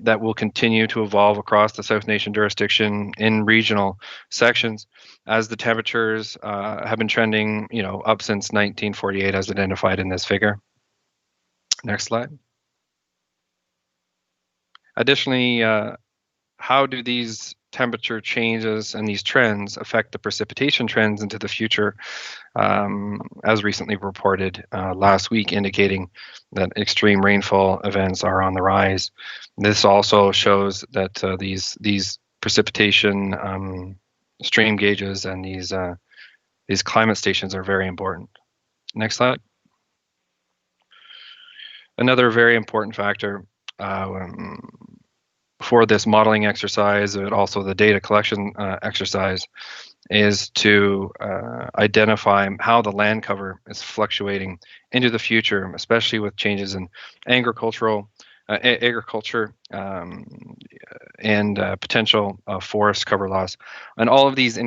that will continue to evolve across the South Nation jurisdiction in regional sections as the temperatures have been trending, up since 1948 as identified in this figure. Next slide. Additionally, how do these temperature changes and these trends affect the precipitation trends into the future, as recently reported last week, indicating that extreme rainfall events are on the rise. This also shows that these precipitation stream gauges and these climate stations are very important. Next slide. Another very important factor for this modeling exercise, and also the data collection exercise, is to identify how the land cover is fluctuating into the future, especially with changes in agriculture and potential forest cover loss. And all of this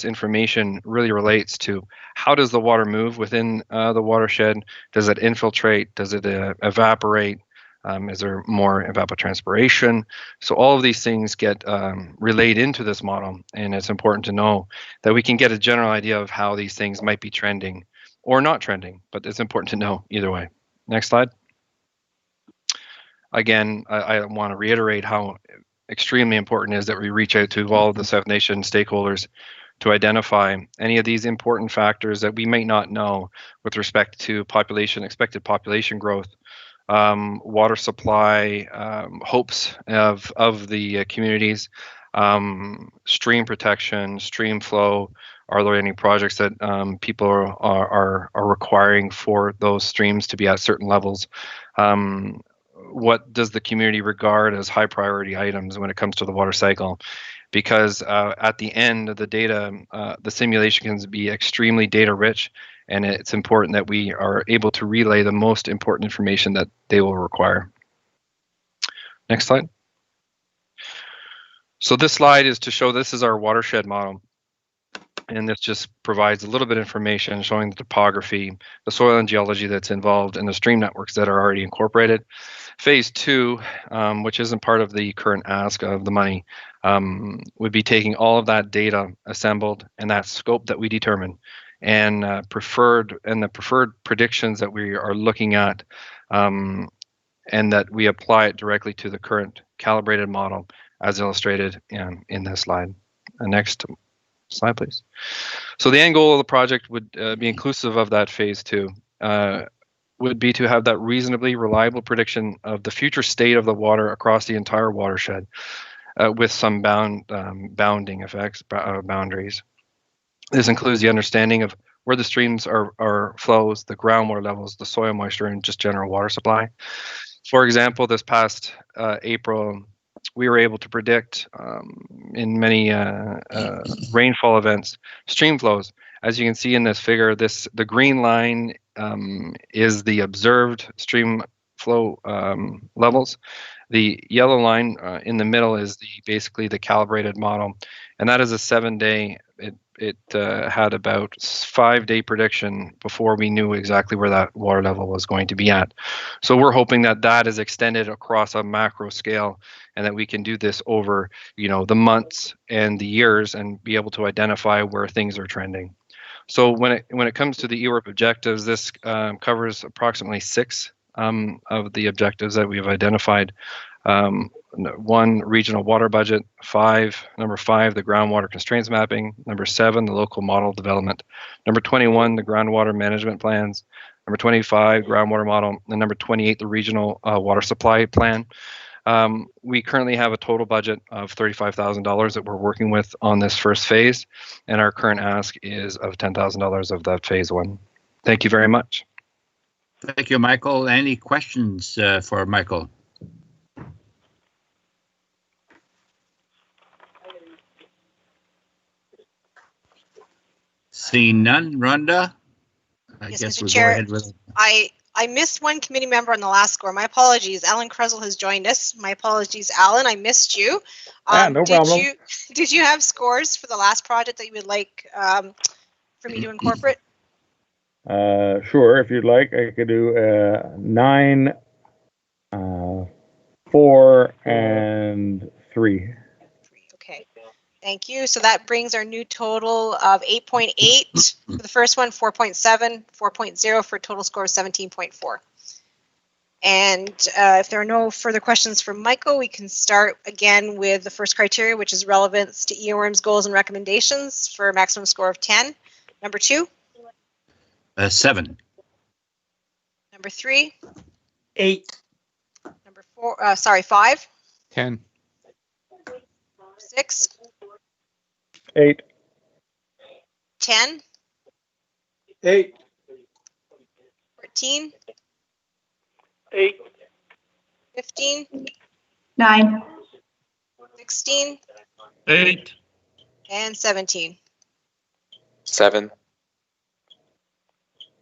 information really relates to how does the water move within the watershed? Does it infiltrate? Does it evaporate? Is there more evapotranspiration? So all of these things get relayed into this model, and it's important to know that we can get a general idea of how these things might be trending or not trending, but it's important to know either way. Next slide. Again, I want to reiterate how extremely important it is that we reach out to all of the South Nation stakeholders to identify any of these important factors that we might not know with respect to population, expected population growth, water supply, hopes of the communities, stream protection, stream flow. Are there any projects that people are requiring for those streams to be at certain levels? What does the community regard as high priority items when it comes to the water cycle? Because at the end of the data, the simulation can be extremely data rich, and it's important that we are able to relay the most important information that they will require. Next slide. So this slide is to show this is our watershed model. And this just provides a little bit of information showing the topography, the soil and geology that's involved, and the stream networks that are already incorporated. Phase 2, which isn't part of the current ask of the money, would be taking all of that data assembled and that scope that we determine, and the preferred predictions that we are looking at, and that we apply it directly to the current calibrated model as illustrated in this slide. Next slide, please. So the end goal of the project would be inclusive of that phase 2, would be to have that reasonably reliable prediction of the future state of the water across the entire watershed, with some bounding effects, boundaries. This includes the understanding of where the streams are flows, the groundwater levels, the soil moisture, and just general water supply. For example, this past April, we were able to predict in many rainfall events stream flows. As you can see in this figure, the green line is the observed stream flow levels. The yellow line in the middle is basically the calibrated model, and that is a 7-day. It had about 5-day prediction before we knew exactly where that water level was going to be at. So we're hoping that that is extended across a macro scale, and that we can do this over, the months and the years, and be able to identify where things are trending. So when it comes to the EWRP objectives, this covers approximately 6 of the objectives that we have identified. 1, regional water budget. Number 5, the groundwater constraints mapping. Number 7, the local model development. Number 21, the groundwater management plans. Number 25, groundwater model. And number 28, the regional water supply plan. We currently have a total budget of $35,000 that we're working with on this first phase, and our current ask is of $10,000 of that phase 1. Thank you very much. Thank you, Michael. Any questions for Michael? Seeing none, Rhonda? I Yes, guess Mr. we'll Chair, go ahead with it. I missed one committee member on the last score. My apologies. Alan Krezel has joined us. My apologies, Alan. I missed you. No problem. Did you have scores for the last project that you would like for me to incorporate? Sure, if you'd like, I could do 9, 4, and 3. Okay, thank you. So that brings our new total of 8.8 for the first one, 4.7, 4.0 for a total score of 17.4. And if there are no further questions for Michael, we can start again with the first criteria, which is relevance to EORM's goals and recommendations for a maximum score of 10. Number 2? 7. Number 3? 8. Number 4, 5? 10. 6? 8. 10? 8. 14? 8. 15? 9. 16? 8. And 17. 7.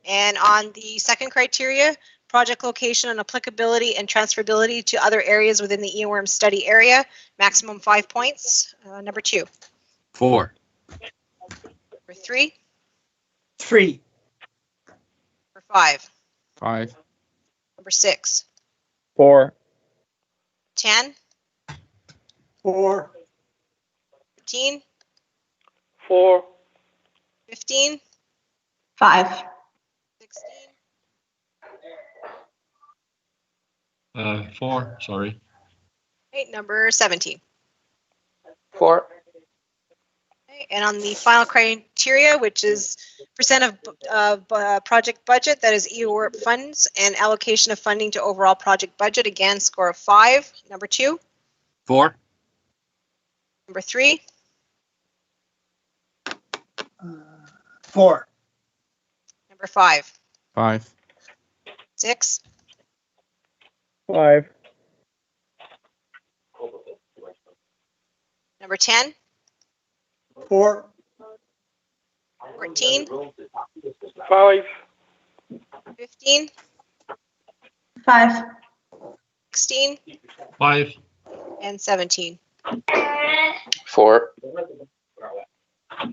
And on the second criteria, project location and applicability and transferability to other areas within the EORM study area, maximum 5 points. Number 2. 4. Number 3. 3. Number 5. 5. Number 6. 4. 10, 4. 13, 4. 15, 5. 16, 4, sorry. okay, number 17. 4. Okay, and on the final criteria, which is percent of project budget, that is EORP funds, and allocation of funding to overall project budget, again, score of 5. Number 2. 4. Number 3. 4. Number 5. 5. 6. 5. Number 10. 4. 14. 5. 15. 5. 16. 5. And 17. 4.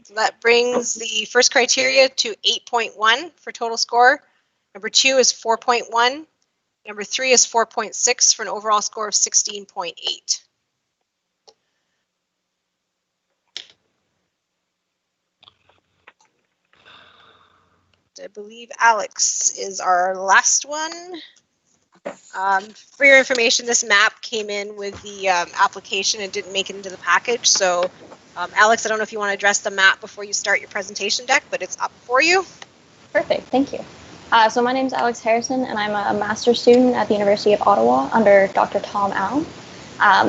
So that brings the first criteria to 8.1 for total score. Number 2 is 4.1. Number 3 is 4.6 for an overall score of 16.8. I believe Alex is our last one. For your information, this map came in with the application and didn't make it into the package. So, Alex, I don't know if you want to address the map before you start your presentation deck, but it's up for you. Perfect, thank you. So my name is Alex Harrison, and I'm a master's student at the University of Ottawa under Dr. Tom Al.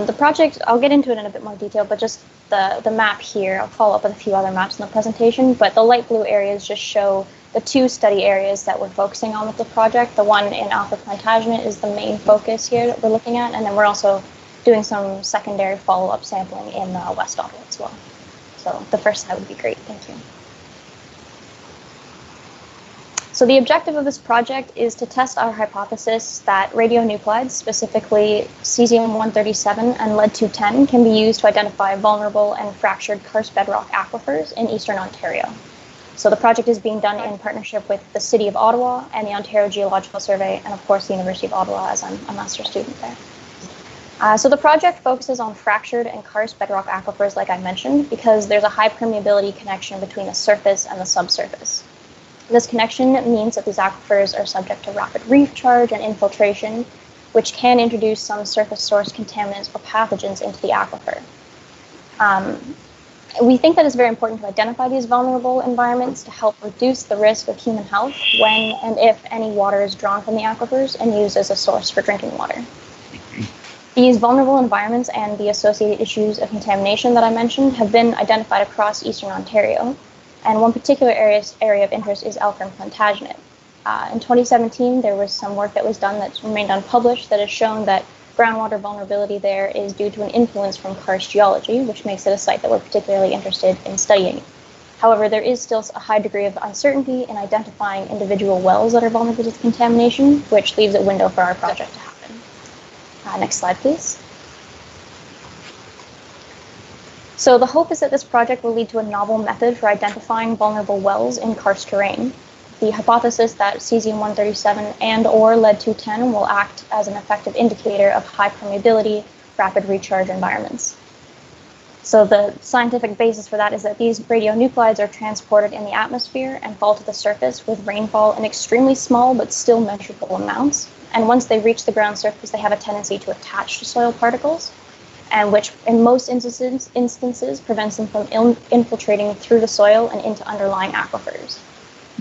The project, I'll get into it in a bit more detail, but just the map here, I'll follow up with a few other maps in the presentation, but the light blue areas just show the 2 study areas that we're focusing on with the project. The one in Alpha Plantagenet is the main focus here that we're looking at, and then we're also doing some secondary follow-up sampling in West Ottawa as well. So the first slide would be great, thank you. So the objective of this project is to test our hypothesis that radionuclides, specifically cesium-137 and lead-210, can be used to identify vulnerable and fractured karst bedrock aquifers in eastern Ontario. So the project is being done in partnership with the City of Ottawa and the Ontario Geological Survey, and of course the University of Ottawa, as I'm a master's student there. So the project focuses on fractured and karst bedrock aquifers, like I mentioned, because there's a high permeability connection between the surface and the subsurface. This connection means that these aquifers are subject to rapid reef charge and infiltration, which can introduce some surface source contaminants or pathogens into the aquifer. We think that it's very important to identify these vulnerable environments to help reduce the risk of human health when and if any water is drawn from the aquifers and used as a source for drinking water. These vulnerable environments and the associated issues of contamination that I mentioned have been identified across eastern Ontario, and one particular area of interest is Alpha Plantagenet. In 2017, there was some work that was done that's remained unpublished that has shown that groundwater vulnerability there is due to an influence from karst geology, which makes it a site that we're particularly interested in studying. However, there is still a high degree of uncertainty in identifying individual wells that are vulnerable to contamination, which leaves a window for our project to happen. Next slide, please. So the hope is that this project will lead to a novel method for identifying vulnerable wells in karst terrain. The hypothesis that cesium-137 and or lead-210 will act as an effective indicator of high permeability, rapid recharge environments. So the scientific basis for that is that these radionuclides are transported in the atmosphere and fall to the surface with rainfall in extremely small but still measurable amounts. And once they reach the ground surface, they have a tendency to attach to soil particles, and which in most instances prevents them from infiltrating through the soil and into underlying aquifers.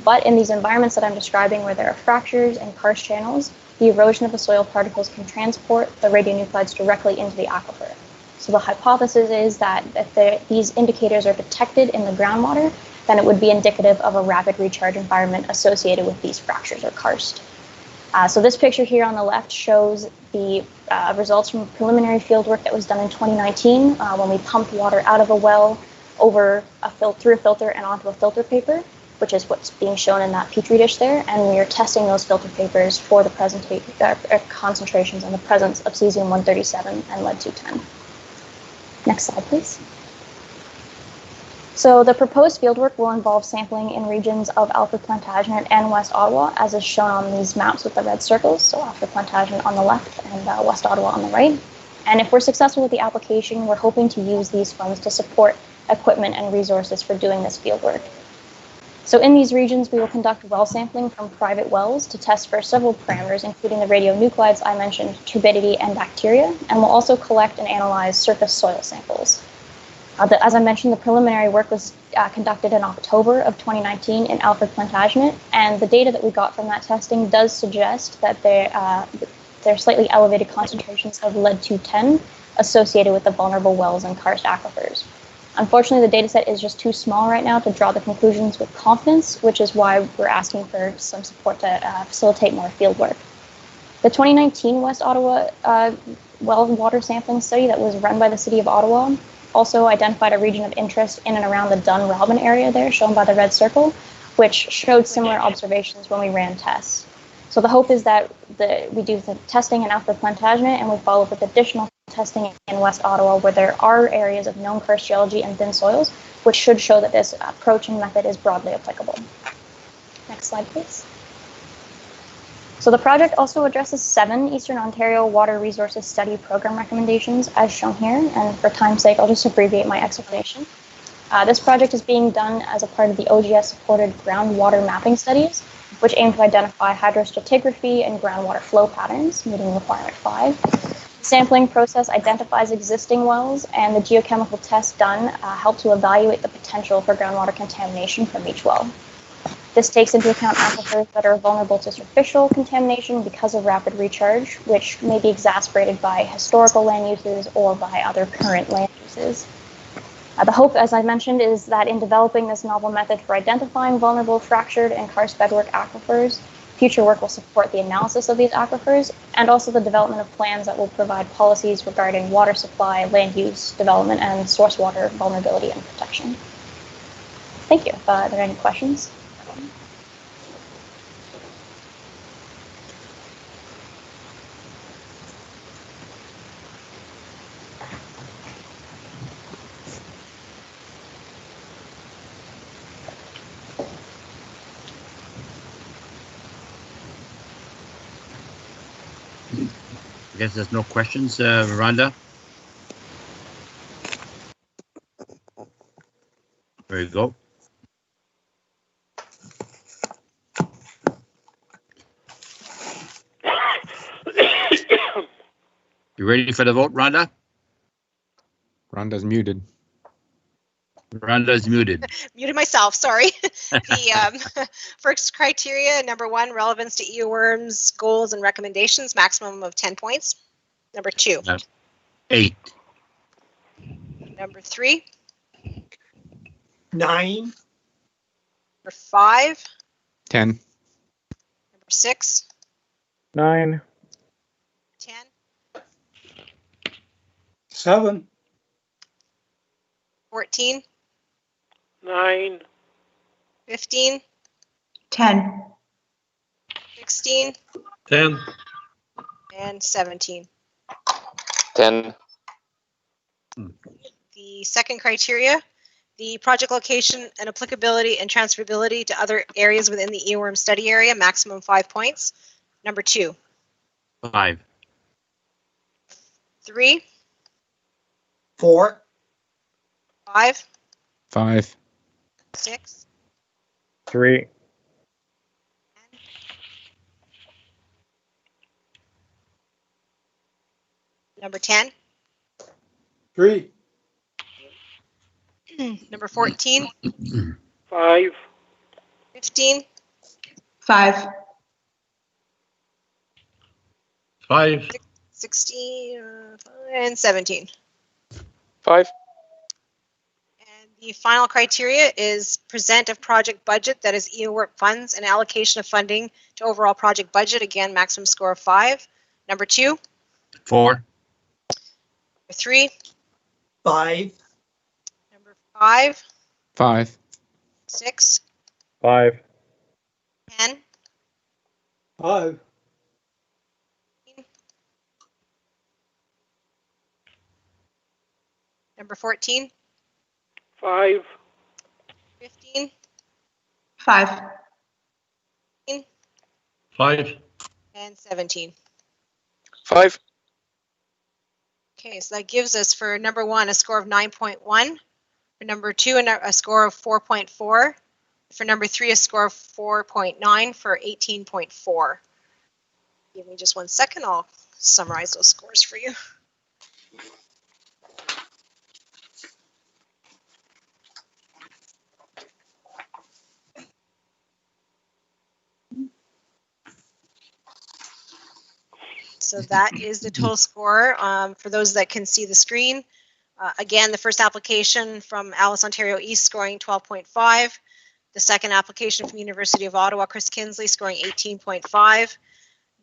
But in these environments that I'm describing where there are fractures and karst channels, the erosion of the soil particles can transport the radionuclides directly into the aquifer. So the hypothesis is that if these indicators are detected in the groundwater, then it would be indicative of a rapid recharge environment associated with these fractures or karst. So this picture here on the left shows the results from preliminary field work that was done in 2019 when we pumped water out of a well through a filter and onto a filter paper, which is what's being shown in that petri dish there, and we are testing those filter papers for the concentrations and the presence of cesium-137 and lead-210. Next slide, please. So the proposed fieldwork will involve sampling in regions of Alfred Plantagenet and West Ottawa, as is shown on these maps with the red circles. So Alfred Plantagenet on the left and West Ottawa on the right. And if we're successful with the application, we're hoping to use these funds to support equipment and resources for doing this fieldwork. So in these regions, we will conduct well sampling from private wells to test for several parameters, including the radionuclides I mentioned, turbidity, and bacteria, and we'll also collect and analyze surface soil samples. As I mentioned, the preliminary work was conducted in October of 2019 in Alfred Plantagenet, and the data that we got from that testing does suggest that there are slightly elevated concentrations of lead-210 associated with the vulnerable wells and karst aquifers. Unfortunately, the data set is just too small right now to draw the conclusions with confidence, which is why we're asking for some support to facilitate more field work. The 2019 West Ottawa well water sampling study that was run by the City of Ottawa also identified a region of interest in and around the Dunrobin area there, shown by the red circle, which showed similar observations when we ran tests. So the hope is that we do the testing in Alfred Plantagenet and we follow up with additional testing in West Ottawa where there are areas of known karst geology and thin soils, which should show that this approach and method is broadly applicable. Next slide, please. So the project also addresses 7 Eastern Ontario Water Resources Study Program recommendations, as shown here, and for time's sake, I'll just abbreviate my explanation. This project is being done as a part of the OGS-supported groundwater mapping studies, which aim to identify hydrostratigraphy and groundwater flow patterns, meeting requirement 5. The sampling process identifies existing wells, and the geochemical tests done help to evaluate the potential for groundwater contamination from each well. This takes into account aquifers that are vulnerable to superficial contamination because of rapid recharge, which may be exacerbated by historical land uses or by other current land uses. The hope, as I mentioned, is that in developing this novel method for identifying vulnerable fractured and karst bedrock aquifers, future work will support the analysis of these aquifers and also the development of plans that will provide policies regarding water supply, land use, development, and source water vulnerability and protection. Thank you. Are there any questions? I guess there's no questions, Rhonda. There you go. You ready for the vote, Rhonda? Rhonda's muted. Rhonda's muted. Muted myself, sorry. The first criteria, number 1, relevance to earworms, goals and recommendations, maximum of 10 points. Number 2. 8. Number 3. 9. Number 5. 10. Number 6. 9. 10. 7. 14. 9. 15. 10. 16. 10. And 17. 10. The second criteria, the project location and applicability and transferability to other areas within the earworm study area, maximum 5 points. Number 2. 5. 3. 4. 5. 5. 6. 3. 10. 3. Number 14. 5. 15. 5. 5. 16. And 17. 5. The final criteria is present of project budget that is earworm funds and allocation of funding to overall project budget. Again, maximum score of 5. Number 2. 4. Number 3. 5. Number 5. 5. 6. 5. 10. 5. Number 14. 5. 15, 5. 5. and 17. 5. Okay, so that gives us for number 1 a score of 9.1, for number 2 a score of 4.4, for number 3 a score of 4.9 for 18.4. Give me just 1 second, I'll summarize those scores for you. So that is the total score. For those that can see the screen, again, the first application from Alice, Ontario East scoring 12.5. The second application from University of Ottawa, Chris Kinsley, scoring 18.5.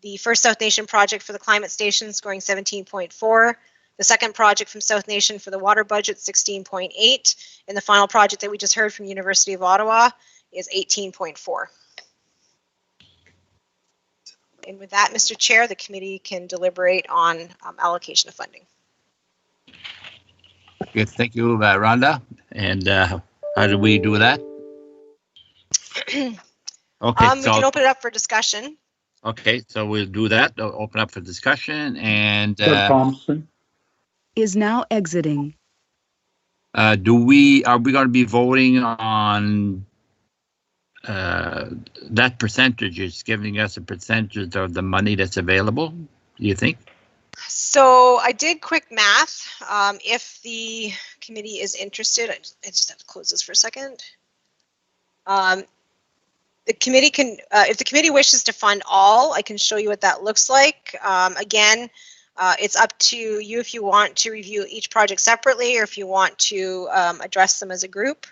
The first South Nation project for the climate station scoring 17.4. The second project from South Nation for the water budget, 16.8. And the final project that we just heard from University of Ottawa is 18.4. And with that, Mr. Chair, the committee can deliberate on allocation of funding. Good, thank you, Rhonda. And how do we do that? Okay, we can open it up for discussion. Okay, so we'll do that. I'll open up for discussion. And Thompson is now exiting. are we going to be voting on that percentage? Is giving us a percentage of the money that's available, do you think? So I did quick math. If the committee is interested, I just have to close this for a second. The committee can, if the committee wishes to fund all, I can show you what that looks like. Again, it's up to you if you want to review each project separately or if you want to address them as a group.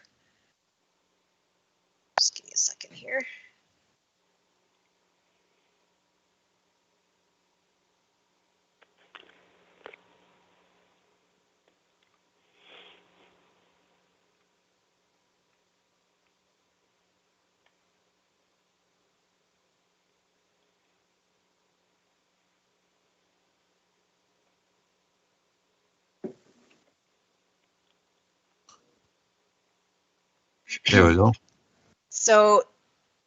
Just give me a second here. There we go. So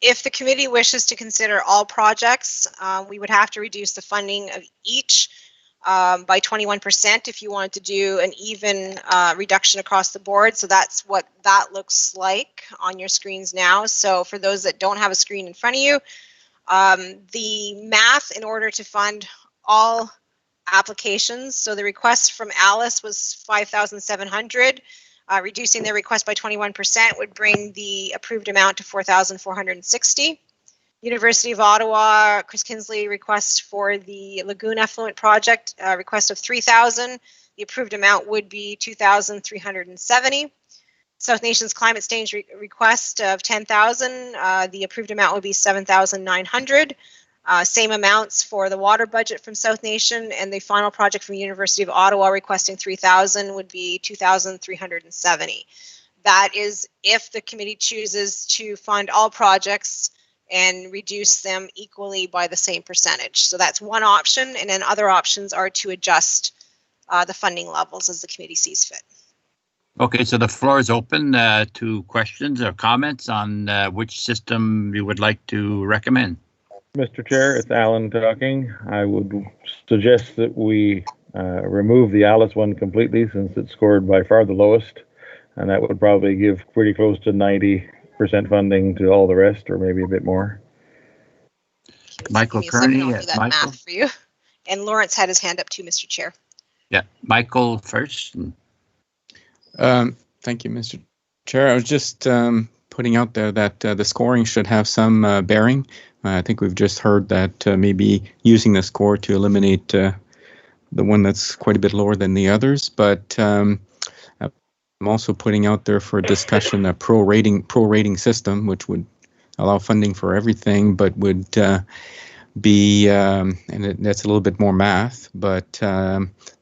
if the committee wishes to consider all projects, we would have to reduce the funding of each by 21% if you wanted to do an even reduction across the board. So that's what that looks like on your screens now. So for those that don't have a screen in front of you, the math in order to fund all applications. So the request from Alice was 5,700. Reducing their request by 21% would bring the approved amount to 4,460. University of Ottawa, Chris Kinsley requests for the Lagoon Effluent Project, request of 3,000. The approved amount would be 2,370. South Nation's Climate Change request of 10,000. The approved amount would be 7,900. Same amounts for the water budget from South Nation, and the final project from University of Ottawa requesting 3,000 would be 2,370. That is if the committee chooses to fund all projects and reduce them equally by the same percentage. So that's one option, and then other options are to adjust the funding levels as the committee sees fit. Okay, so the floor is open to questions or comments on which system you would like to recommend. Mr. Chair, it's Alan talking. I would suggest that we remove the Alice one completely since it scored by far the lowest, and that would probably give pretty close to 90% funding to all the rest, or maybe a bit more. Michael Kearney. I'll do that math for you. And Lawrence had his hand up too, Mr. Chair. Yeah, Michael first. Thank you, Mr. Chair. I was just putting out there that the scoring should have some bearing. I think we've just heard that maybe using the score to eliminate the one that's quite a bit lower than the others, but I'm also putting out there for discussion a pro rating system, which would allow funding for everything, but would be, and that's a little bit more math, but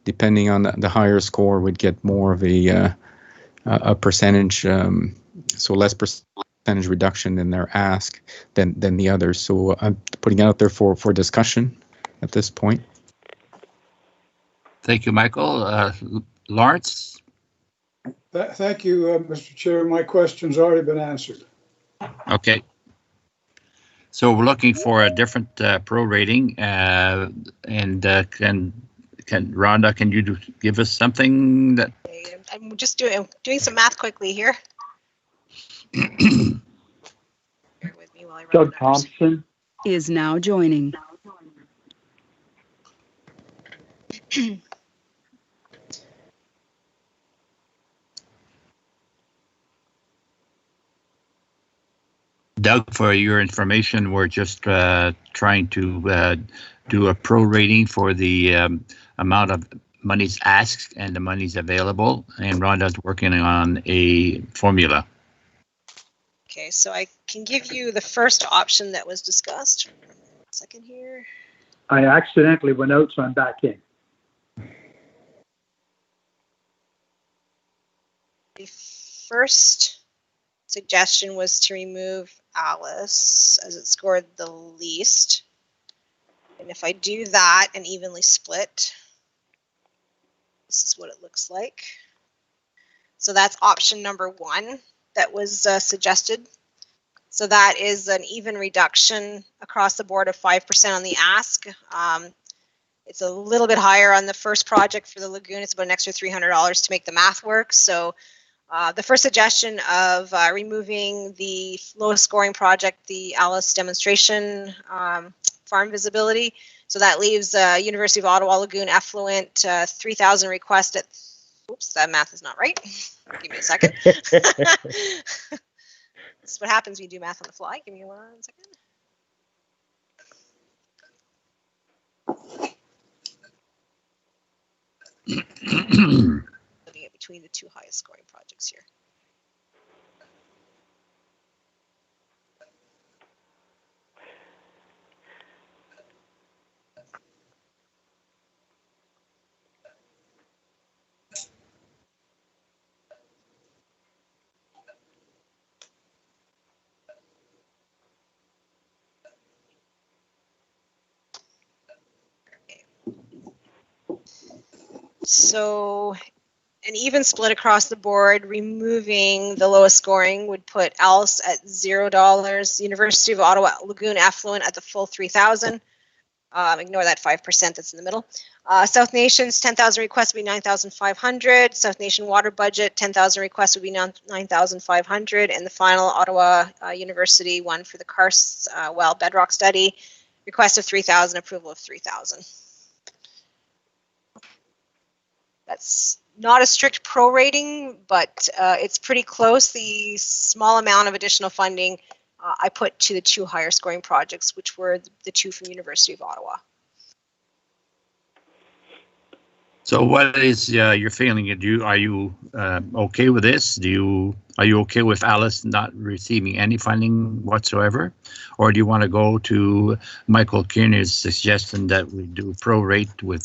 depending on the higher score would get more of a percentage, so less percentage reduction in their ask than the others. So I'm putting it out there for discussion at this point. Thank you, Michael. Lawrence? Thank you, Mr. Chair. My question's already been answered. Okay. So we're looking for a different prorating, and can Rhonda, can you give us something that? I'm just doing some math quickly here. Bear with me while I run Doug the numbers. Thompson. Is now joining. Doug, for your information, we're just trying to do a prorating for the amount of monies asked and the monies available, and Rhonda's working on a formula. Okay, so I can give you the first option that was discussed. 1 second here. I accidentally went out, so I'm back in. The first suggestion was to remove Alice as it scored the least. And if I do that and evenly split, this is what it looks like. So that's option number 1 that was suggested. So that is an even reduction across the board of 5% on the ask. It's a little bit higher on the first project for the lagoon. It's about an extra $300 to make the math work. So the first suggestion of removing the lowest scoring project, the Alice demonstration farm visibility. So that leaves University of Ottawa Lagoon effluent 3,000 request at, oops, that math is not right. Give me a second. This is what happens when you do math on the fly. Give me 1 second. Looking at between the 2 highest scoring projects here. So an even split across the board, removing the lowest scoring would put Alice at $0, University of Ottawa Lagoon effluent at the full 3,000. Ignore that 5% that's in the middle. South Nation's 10,000 requests would be 9,500. South Nation water budget 10,000 requests would be 9,500, and the final Ottawa University one for the Karst well bedrock study, request of 3,000, approval of 3,000. That's not a strict prorating, but it's pretty close. The small amount of additional funding I put to the 2 higher scoring projects, which were the 2 from University of Ottawa. So what is your feeling? Are you okay with this? Are you okay with Alice not receiving any funding whatsoever? Or do you want to go to Michael Kearney's suggestion that we do prorate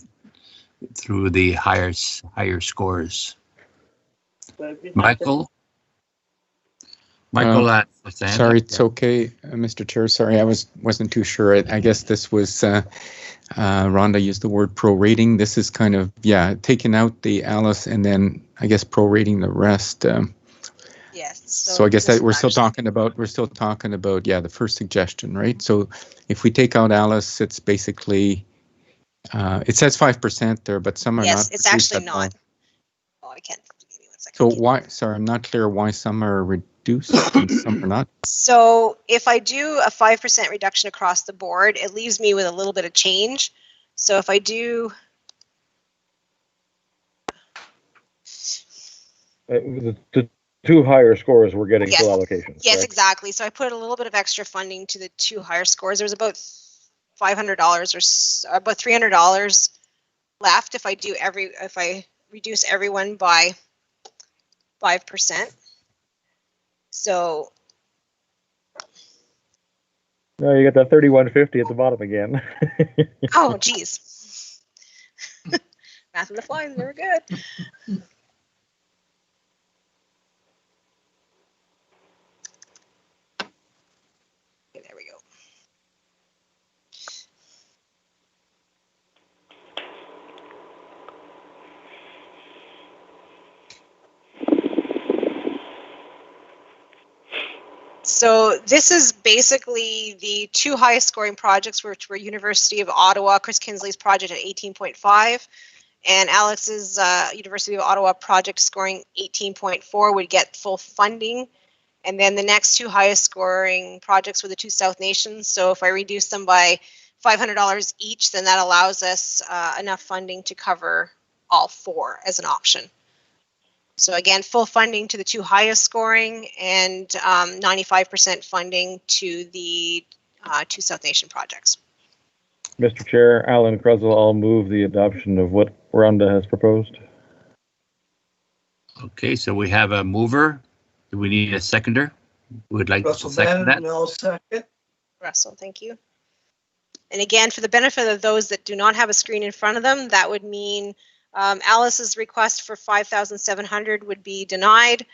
through the higher scores? Michael? Sorry, it's okay, Mr. Chair. Sorry, I wasn't too sure. I guess this was Rhonda used the word prorating. This is kind of taking out the Alice and then I guess prorating the rest. Yes. So I guess that we're still talking about the first suggestion, right? So if we take out Alice, it's basically it says 5% there, but some are not. Yes, it's actually not. Oh, I can't. Give me 1 second. So why? Sorry, I'm not clear why some are reduced and some are not. So if I do a 5% reduction across the board, it leaves me with a little bit of change. So if I do. The 2 higher scores we're getting full allocations. Yes, correct? exactly. So I put a little bit of extra funding to the 2 higher scores. There was about $500 or about $300 left if I reduce everyone by 5%. So No, you got that 3150 at the bottom again. oh geez. Math on the fly is never good. Okay, there we go. So this is basically the two highest scoring projects, which were University of Ottawa, Chris Kinsley's project at 18.5, and Alex's University of Ottawa project scoring 18.4 would get full funding. And then the next two highest scoring projects were the two South Nations. So if I reduce them by $500 each, then that allows us enough funding to cover all four as an option. So again, full funding to the two highest scoring and 95% funding to the two South Nation projects. Mr. Chair, Alan Krusel, I'll move the adoption of what Rhonda has proposed. Okay, so we have a mover. Do we need a seconder? We would like Russell to second that. Bannon, I'll second. Russell, thank you. And again, for the benefit of those that do not have a screen in front of them, that would mean Alice's request for $5,700 would be denied.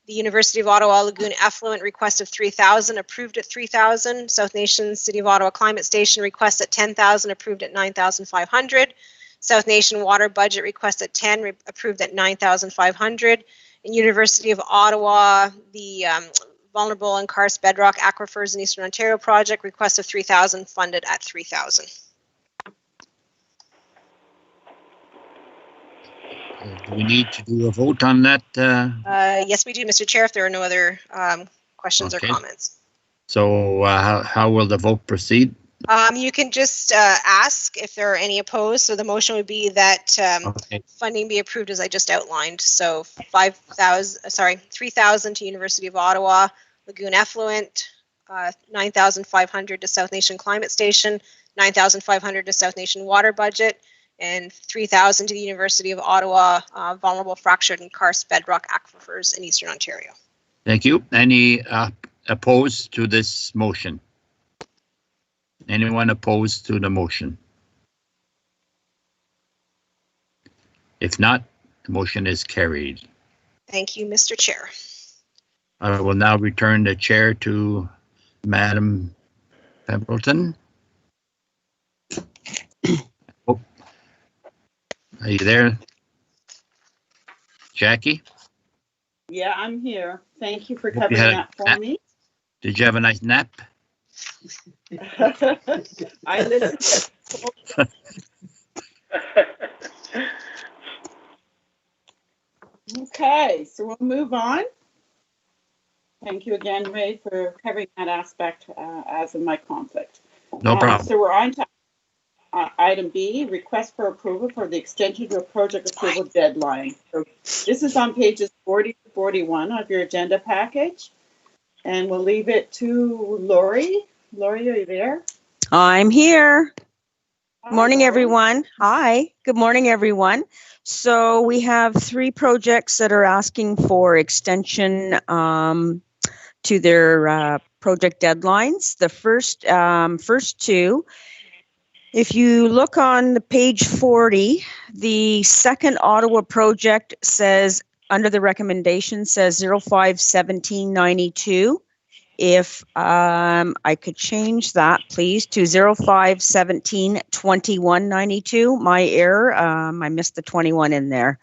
The University of Ottawa Lagoon Effluent request of $3,000 approved at $3,000. South Nation City of Ottawa Climate Station request at $10,000 approved at $9,500. South Nation Water Budget request at $10,000 approved at $9,500. And University of Ottawa, the Vulnerable and Karst Bedrock Aquifers in Eastern Ontario project request of $3,000 funded at $3,000. Do we need to do a vote on that? Yes, we do, Mr. Chair, if there are no other questions or comments. So how will the vote proceed? You can just ask if there are any opposed. So the motion would be that funding be approved as I just outlined. So $3,000 to University of Ottawa Lagoon Effluent, $9,500 to South Nation Climate Station, $9,500 to South Nation Water Budget, and $3,000 to the University of Ottawa Vulnerable Fractured and Karst Bedrock Aquifers in Eastern Ontario. Thank you. Any opposed to this motion? Anyone opposed to the motion? If not, the motion is carried. Thank you, Mr. Chair. I will now return the chair to Madam Pemberton. Oh. Are you there, Jackie? Yeah, I'm here. Thank you for covering that for me. Did you have a nice nap? I listened. Okay, so we'll move on. Thank you again, Ray, for covering that aspect as of my conflict. No problem. So we're on to item B, request for approval for the extension to a project approval deadline. So this is on pages 40 to 41 of your agenda package. And we'll leave it to Lori. Lori, are you there? I'm here. Hi, Good morning, Lori. everyone. Hi. Good morning, everyone. So we have 3 projects that are asking for extension to their project deadlines. The first 2, if you look on the page 40, the second Ottawa project says, under the recommendation, says 05-1792. If I could change that, please, to 05-17-2192. My error, I missed the 21 in there.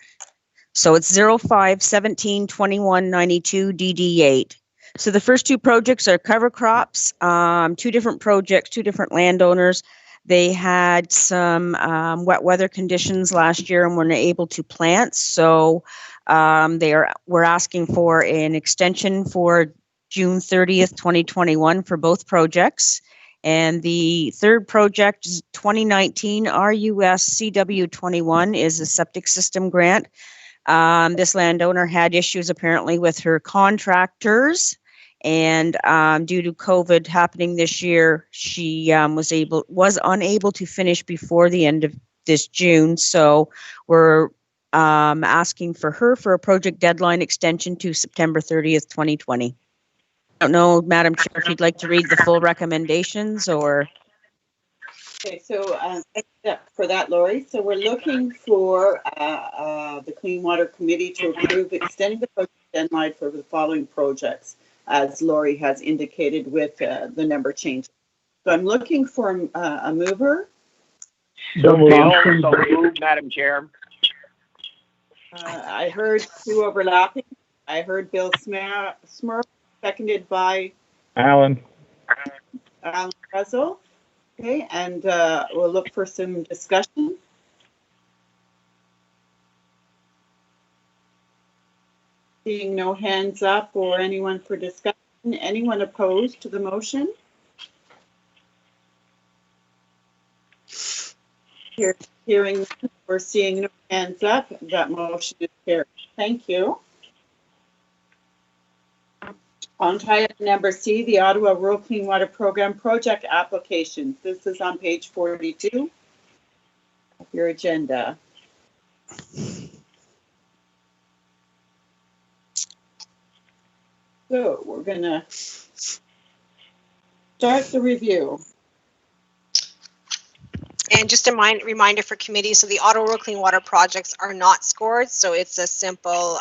So it's 05-17-2192 DD8. So the first 2 projects are cover crops, 2 different projects, 2 different landowners. They had some wet weather conditions last year and weren't able to plant. So we're asking for an extension for June 30th, 2021 for both projects. And the third project is 2019 RUS CW21 is a septic system grant. This landowner had issues apparently with her contractors, and due to COVID happening this year, she was unable to finish before the end of this June. So we're asking for her for a project deadline extension to September 30th, 2020. I don't know, Madam Chair, if you'd like to read the full recommendations or. Okay, so for that, Lori. So we're looking for the Clean Water Committee to approve extending the project deadline for the following projects, as Lori has indicated with the number change. So I'm looking for a mover. So moved, Madam Chair. I heard 2 overlapping. I heard Bill Smurf, seconded by Alan. Alan Russell. Okay, and we'll look for some discussion. Seeing no hands up or anyone for discussion. Anyone opposed to the motion? Hearing or seeing no hands up, that motion is carried. Thank you. On to item number C, the Ottawa Rural Clean Water Program project applications. This is on page 42 of your agenda. So we're going to start the review. And just a reminder for committee, so the Ottawa Rural Clean Water projects are not scored, so it's a simple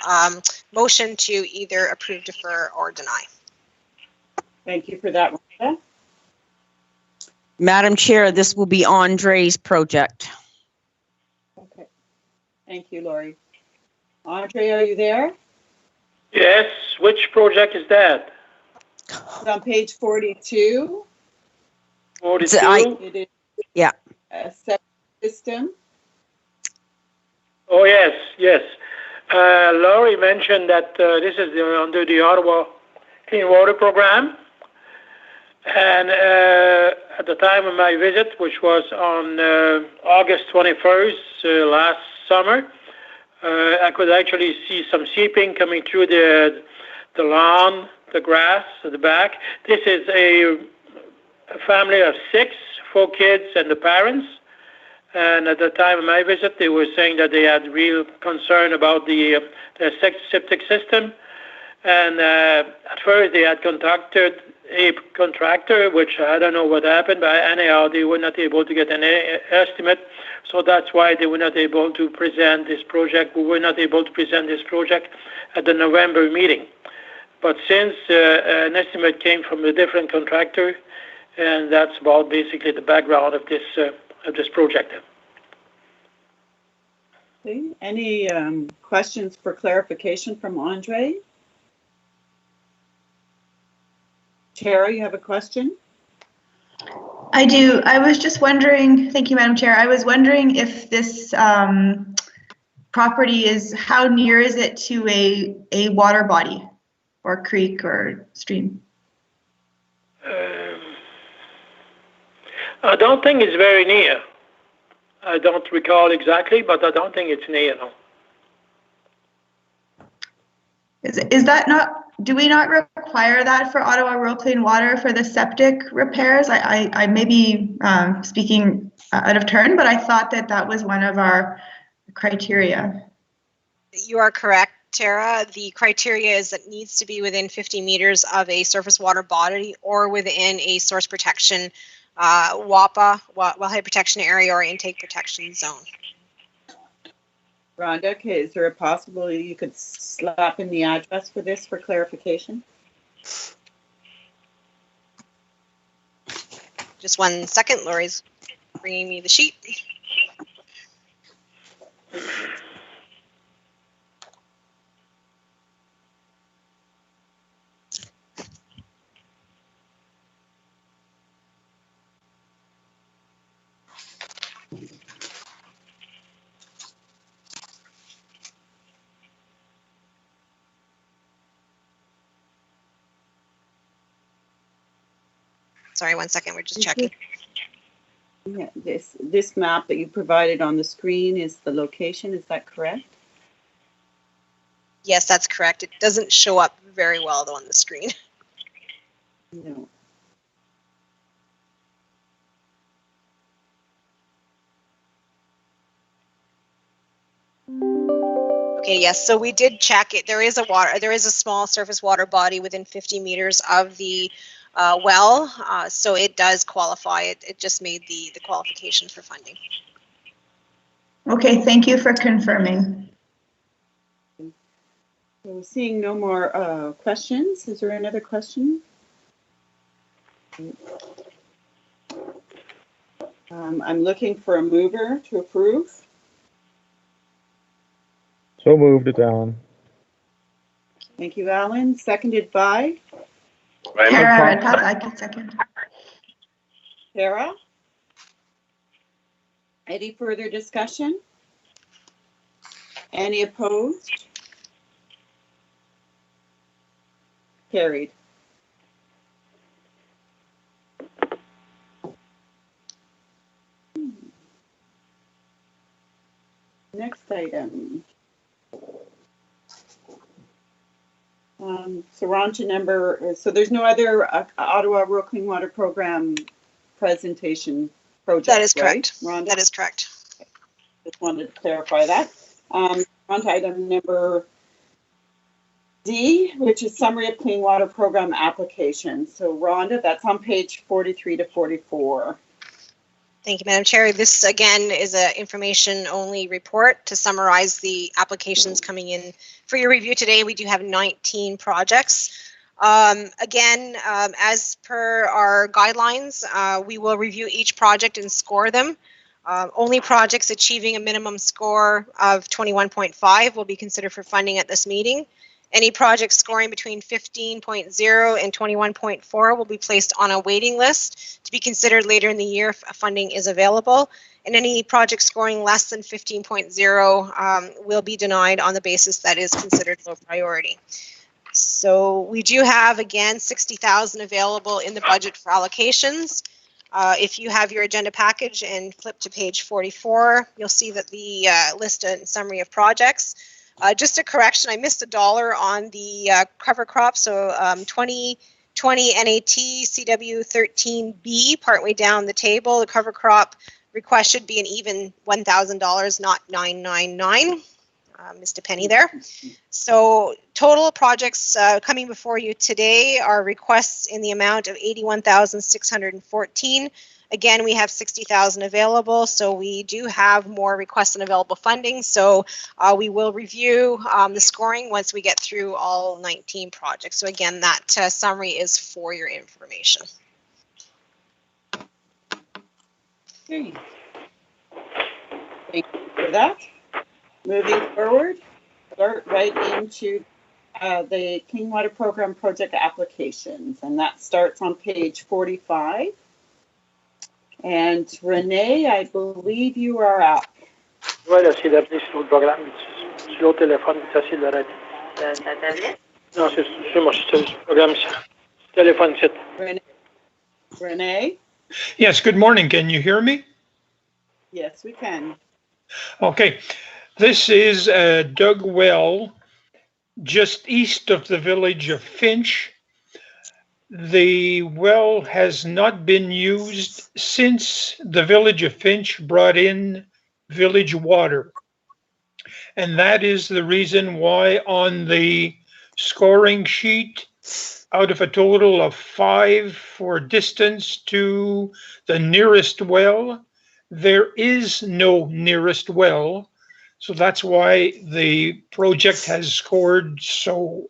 motion to either approve, defer, or deny. Thank you for that, Rhonda. Madam Chair, this will be Andre's project. Okay. Thank you, Lori. Andre, are you there? Yes. Which project is that? It's on page 42. 42? It is yeah. A septic system. Oh, yes, yes. Laurie mentioned that this is under the Ottawa Clean Water Program. And at the time of my visit, which was on August 21st last summer, I could actually see some seeping coming through the lawn, the grass at the back. This is a family of 6, 4 kids and the parents. And at the time of my visit, they were saying that they had real concern about the septic system. And at first, they had contacted a contractor, which I don't know what happened, but anyhow, they were not able to get an estimate. So that's why they were not able to present this project. We were not able to present this project at the November meeting. But since an estimate came from a different contractor, and that's about basically the background of this project. Okay. Any questions for clarification from Andre? Tara, you have a question? I do. I was just wondering, thank you, Madam Chair. I was wondering if this property how near is it to a water body or creek or stream? I don't think it's very near. I don't recall exactly, but I don't think it's near, no. Is that not, do we not require that for Ottawa Rural Clean Water for the septic repairs? I may be speaking out of turn, but I thought that was one of our criteria. You are correct, Tara. The criteria is that it needs to be within 50 meters of a surface water body or within a source protection WAPA, wellhead protection area, or intake protection zone. Rhonda, okay, is there a possibility you could slap in the address for this for clarification? Just 1 second, Lori's bringing me the sheet. Sorry, 1 second, we're just checking. Yeah, this map that you provided on the screen is the location, is that correct? Yes, that's correct. It doesn't show up very well though on the screen. No. Okay, yes, so we did check it. There is a small surface water body within 50 meters of the well, so it does qualify. It just made the qualification for funding. Okay, thank you for confirming. So seeing no more questions, is there another question? I'm looking for a mover to approve. So moved, it's Alan. Thank you, Alan. Seconded by? Kara Redpath, I can second. Kara? Any further discussion? Any opposed? Carried. Next item. So we're on to number, so there's no other Ottawa Rural Clean Water Program presentation project, That is right, correct. Rhonda? That is correct. Just wanted to clarify that. On to item number D, which is summary of Clean Water Program application. So Rhonda, that's on page 43 to 44. Thank you, Madam Chair. This again is an information only report to summarize the applications coming in for your review today. We do have 19 projects. As per our guidelines, we will review each project and score them. Only projects achieving a minimum score of 21.5 will be considered for funding at this meeting. Any projects scoring between 15.0 and 21.4 will be placed on a waiting list to be considered later in the year if funding is available. And any project scoring less than 15.0 will be denied on the basis that is considered low priority. So we do have, again, $60,000 available in the budget for allocations. If you have your agenda package and flip to page 44, you'll see that the list and summary of projects. Just a correction, I missed $1 on the cover crop. So 2020 NAT CW 13B, partway down the table, the cover crop request should be an even $1,000, not $999. Missed a penny there. So total projects coming before you today are requests in the amount of $81,614. Again, we have $60,000 available, so we do have more requests and available funding. So we will review the scoring once we get through all 19 projects. So again, that summary is for your information. Okay. Thank you for that. Moving forward, start right into the Clean Water Program project applications, and that starts on page 45. And Renee, I believe you are up. Voilà, c'est d'appeler sur le programme, sur l'autre téléphone, c'est facile d'arrêter. Ta tablette? Non, c'est moi, c'est le programme, téléphone, c'est. Renee? Yes, good morning. Can you hear me? Yes, we can. Okay. This is a dug well just east of the village of Finch. The well has not been used since the village of Finch brought in village water. And that is the reason why on the scoring sheet, out of a total of 5 for distance to the nearest well, there is no nearest well. So that's why the project has scored so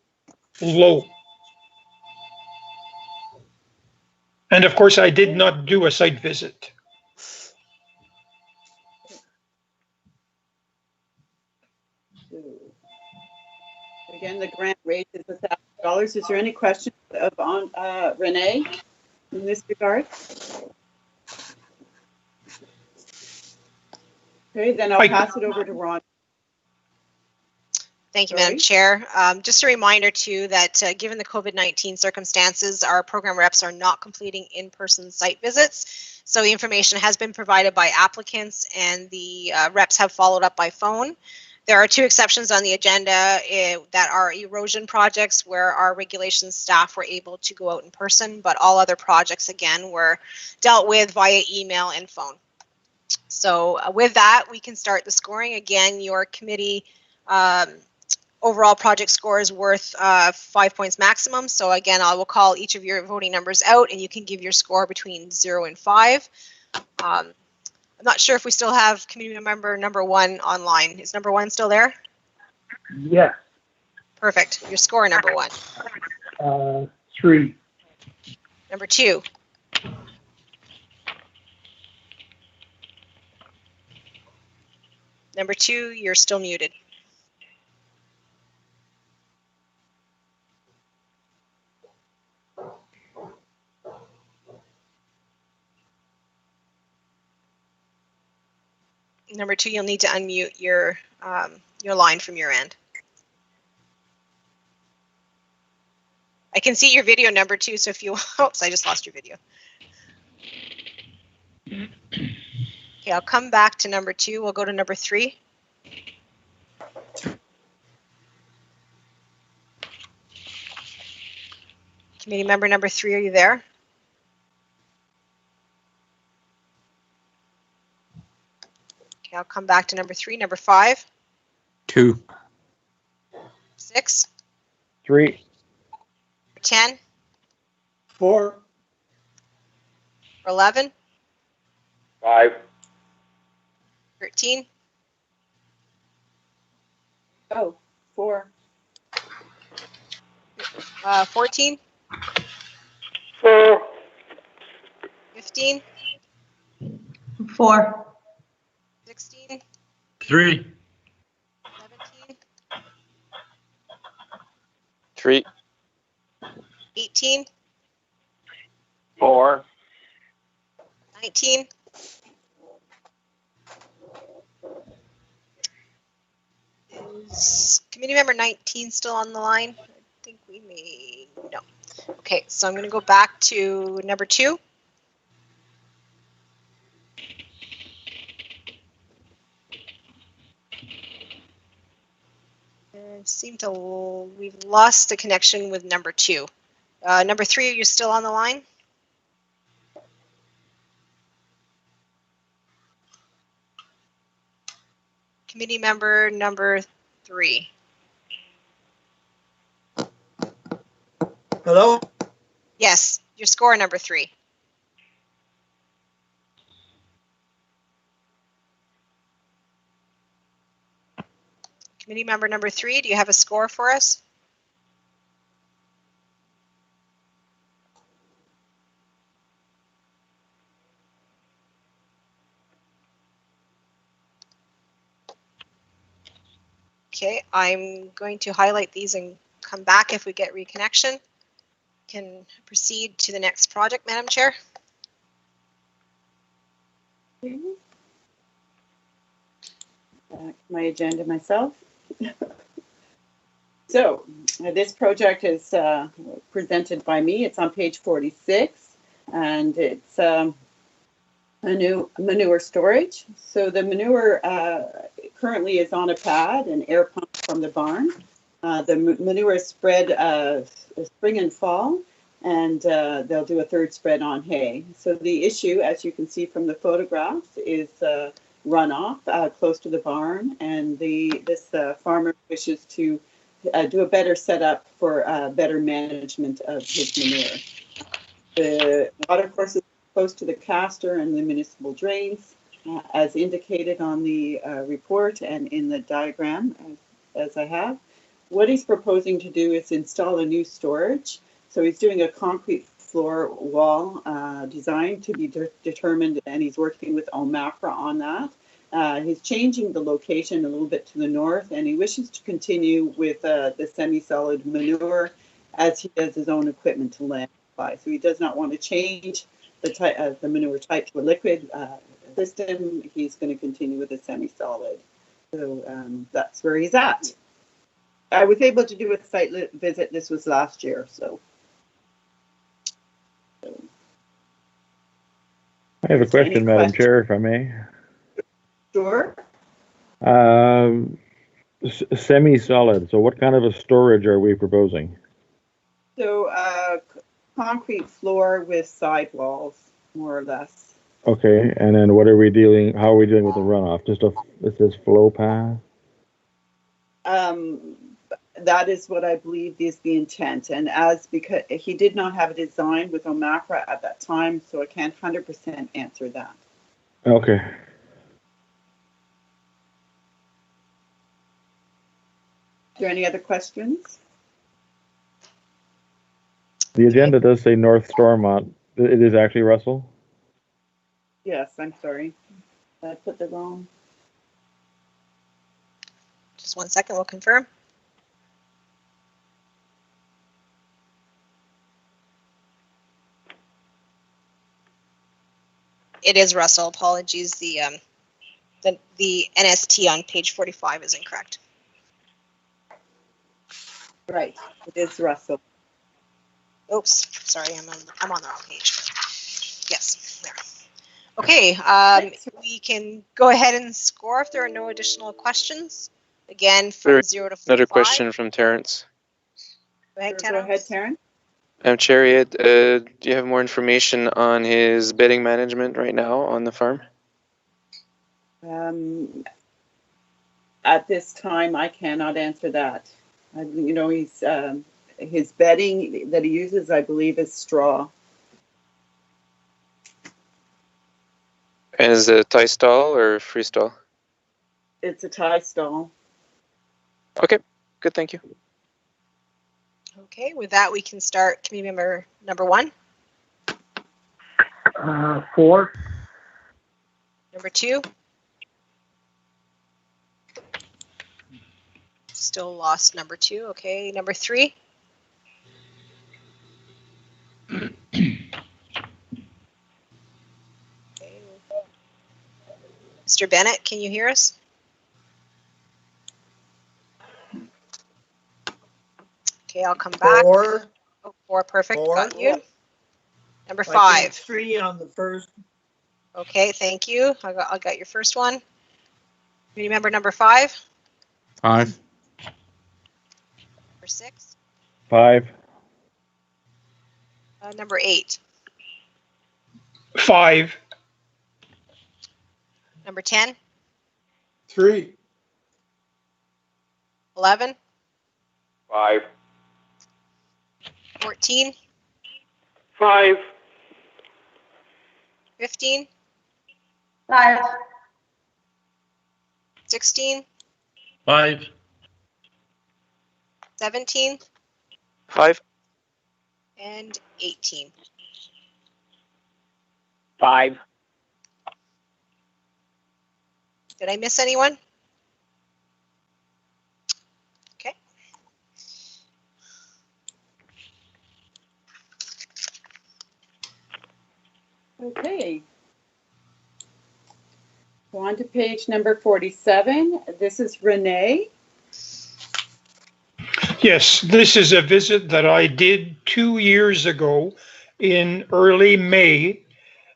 low. And of course, I did not do a site visit. Again, the grant rate is $1,000. Is there any questions on Renee in this regard? Okay, then I'll pass it over to Ron. Thank you, Madam Chair. Just a reminder, too, that given the COVID-19 circumstances, our program reps are not completing in-person site visits. So the information has been provided by applicants, and the reps have followed up by phone. There are 2 exceptions on the agenda that are erosion projects where our regulations staff were able to go out in person, but all other projects, again, were dealt with via email and phone. So with that, we can start the scoring. Again, your committee overall project score is worth 5 points maximum. So again, I will call each of your voting numbers out and you can give your score between 0 and 5. I'm not sure if we still have community member number 1 online. Is number 1 still there? Yes. Perfect. Your score, number 1. 3. Number 2. Number 2, you're still muted. Number 2, you'll need to unmute your line from your end. I can see your video, number 2, so if you, oops, I just lost your video. Okay, I'll come back to number 2. We'll go to number 3. Committee member number 3, are you there? Okay, I'll come back to number 3. Number 5. 2. 6. 3. 10. 4. 11. 5. 13. Oh, 4. 14. 4. 15. 4. 16. 3. 17. 3. 18. 4. 19. Is committee member 19 still on the line? I think we may, no. Okay, so I'm going to go back to number 2. We've lost the connection with number 2. Number 3, are you still on the line? Committee member number 3. Hello? Yes, your score number 3. Committee member number 3, do you have a score for us? Okay, I'm going to highlight these and come back if we get reconnection. Can proceed to the next project, Madam Chair. Back to my agenda myself. So this project is presented by me. It's on page 46, and it's a new manure storage. So the manure currently is on a pad and air pumped from the barn. The manure is spread spring and fall, and they'll do a third spread on hay. So the issue, as you can see from the photographs, is runoff close to the barn, and this farmer wishes to do a better setup for better management of his manure. The water course is close to the caster and the municipal drains, as indicated on the report and in the diagram as I have. What he's proposing to do is install a new storage. So he's doing a concrete floor wall design to be determined, and he's working with OMAFRA on that. He's changing the location a little bit to the north, and he wishes to continue with the semi-solid manure as he does his own equipment to land by. So he does not want to change the manure type to a liquid system. He's going to continue with a semi-solid. So that's where he's at. I was able to do a site visit. This was last year, so. I have a question, Madam Chair, if I may. Sure. Semi-solid. So what kind of a storage are we proposing? So concrete floor with sidewalls, more or less. Okay, and then what are we dealing? How are we dealing with the runoff? Just it says flow path. That is what I believe is the intent, and because he did not have a design with OMAFRA at that time, so I can't 100% answer that. Okay. Is there any other questions? The agenda does say North Stormont. It is actually Russell? Yes, I'm sorry. I put the wrong. Just 1 second, we'll confirm. It is Russell. Apologies. The the NST on page 45 is incorrect. Right, it is Russell. Oops, sorry, I'm on the wrong page. Yes, there. Okay, we can go ahead and score if there are no additional questions. Again, from 0 to 45. Another question from Terrence. Go ahead, Go ahead, Terrence. Chariot, do you have more information on his bedding management right now on the farm? At this time, I cannot answer that. You know, his bedding that he uses, I believe, is straw. And is it a tie stall or free stall? It's a tie stall. Okay, good, thank you. Okay, with that, we can start committee member number 1. 4. Number 2. Still lost number 2. Okay, number 3. Okay. Mr. Bennett, can you hear us? Okay, I'll come back. 4. Oh, 4, perfect. 4. Got you. Number I 5. think 3 on the first. Okay, thank you. I got your first one. Remember number 5? 5. Number 6. 5. Number 8. 5. Number 10. 3. 11. 5. 14. 5. 15. 5. 16. 5. 17. 5. And 18. 5. Did I miss anyone? Okay. Okay. Go on to page number 47. This is Renee. Yes, this is a visit that I did 2 years ago in early May.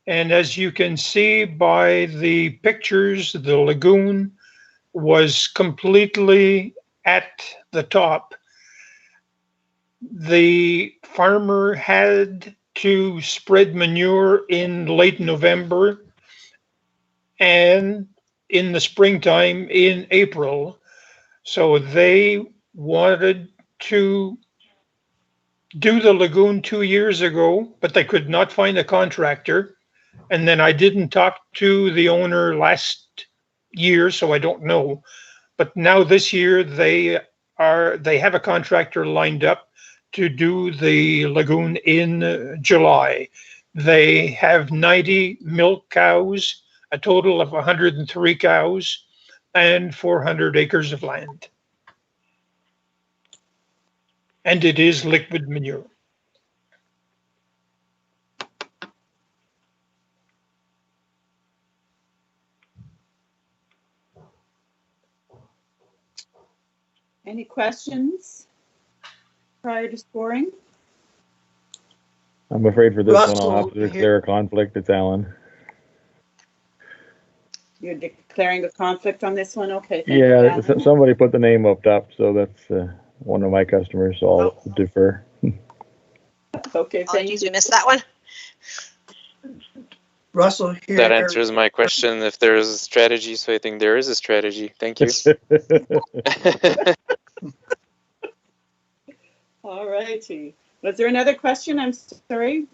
And as you can see by the pictures, the lagoon was completely at the top. The farmer had to spread manure in late November and in the springtime in April. So they wanted to do the lagoon 2 years ago, but they could not find a contractor. And then I didn't talk to the owner last year, so I don't know. But now this year they have a contractor lined up to do the lagoon in July. They have 90 milk cows, a total of 103 cows, and 400 acres of land. And it is liquid manure. Any questions prior to scoring? I'm afraid for this Russell, one I'll have to declare a conflict. It's Alan. You're declaring a conflict on this one? Okay. Yeah, somebody put the name up top, so that's one of my customers, so I'll defer. Okay, thank you. We missed that one. Russell, here. That answers my question if there is a strategy, so I think there is a strategy. Thank you. All righty. Was there another question? I'm sorry.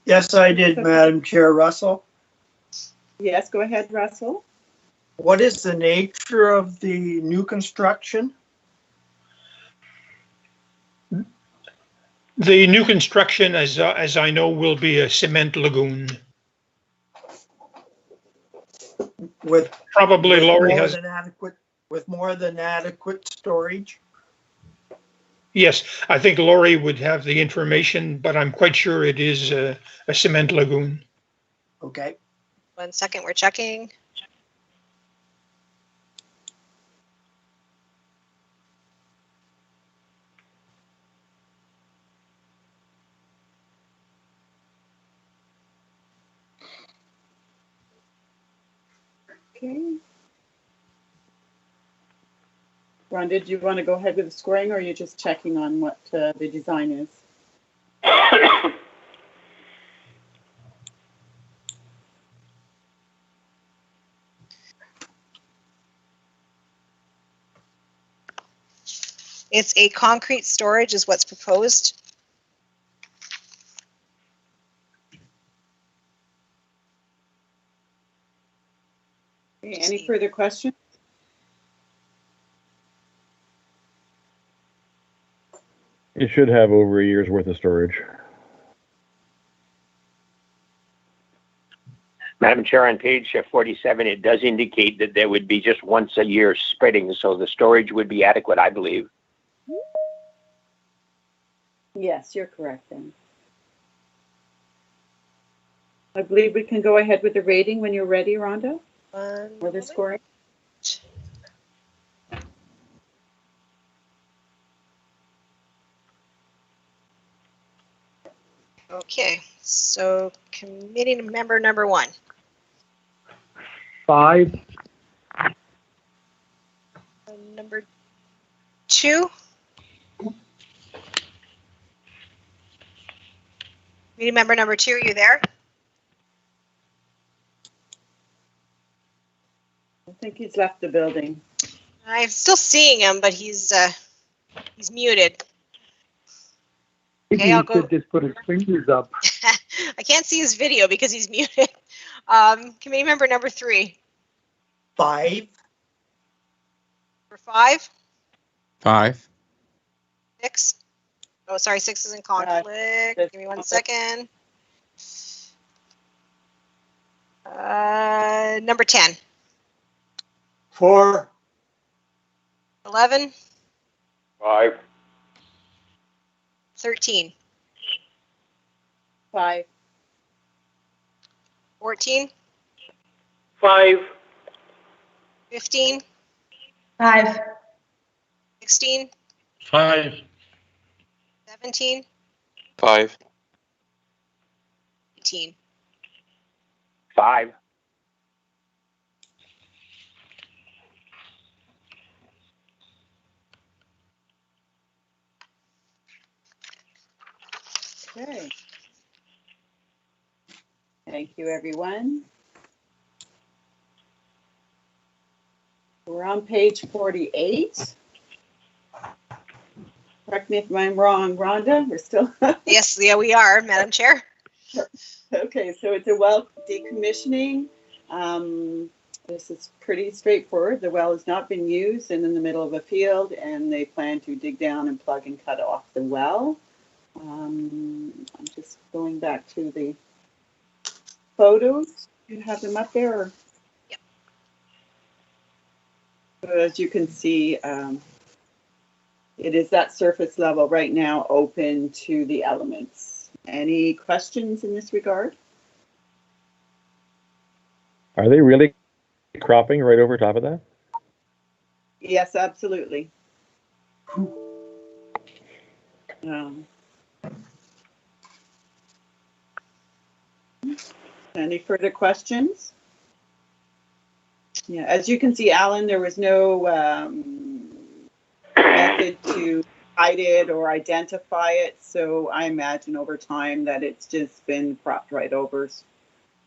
Yes, I did, Madam Chair. Russell? Yes, go ahead, Russell. What is the nature of the new construction? The new construction, as I know, will be a cement lagoon. With probably Laurie has with more than adequate storage. Yes, I think Laurie would have the information, but I'm quite sure it is a cement lagoon. Okay. 1 second, we're checking. Okay. Rhonda, do you want to go ahead with the scoring, or are you just checking on what the design is? It's a concrete storage is what's proposed. Okay, any further questions? It should have over a year's worth of storage. Madam Chair, on page 47, it does indicate that there would be just once a year spreading, so the storage would be adequate, I believe. Yes, you're correct then. I believe we can go ahead with the rating when you're ready, Rhonda, or the scoring. Okay, so committee member number 1. 5. Number 2. Committee member number 2, are you there? I think he's left the building. I'm still seeing him, but he's muted. Maybe Okay, I'll he go. could just put his fingers up. I can't see his video because he's muted. Committee member number 3. 5. Number 5. 5. 6. Oh, sorry, 6 is in conflict. Give me 1 second. Number 10. 4. 11. 5. 13. 5. 14. 5. 15. 5. 16. 5. 17. 5. 18. 5. Okay. Thank you, everyone. We're on page 48. Correct me if I'm wrong, Rhonda. We're still. Yes, yeah, we are, Madam Chair. Okay, so it's a well decommissioning. This is pretty straightforward. The well has not been used and in the middle of a field, and they plan to dig down and plug and cut off the well. I'm just going back to the photos. You have them up there? Or? Yep. So as you can see, it is that surface level right now open to the elements. Any questions in this regard? Are they really cropping right over top of that? Yes, absolutely. Any further questions? Yeah, as you can see, Alan, there was no method to hide it or identify it, so I imagine over time that it's just been propped right over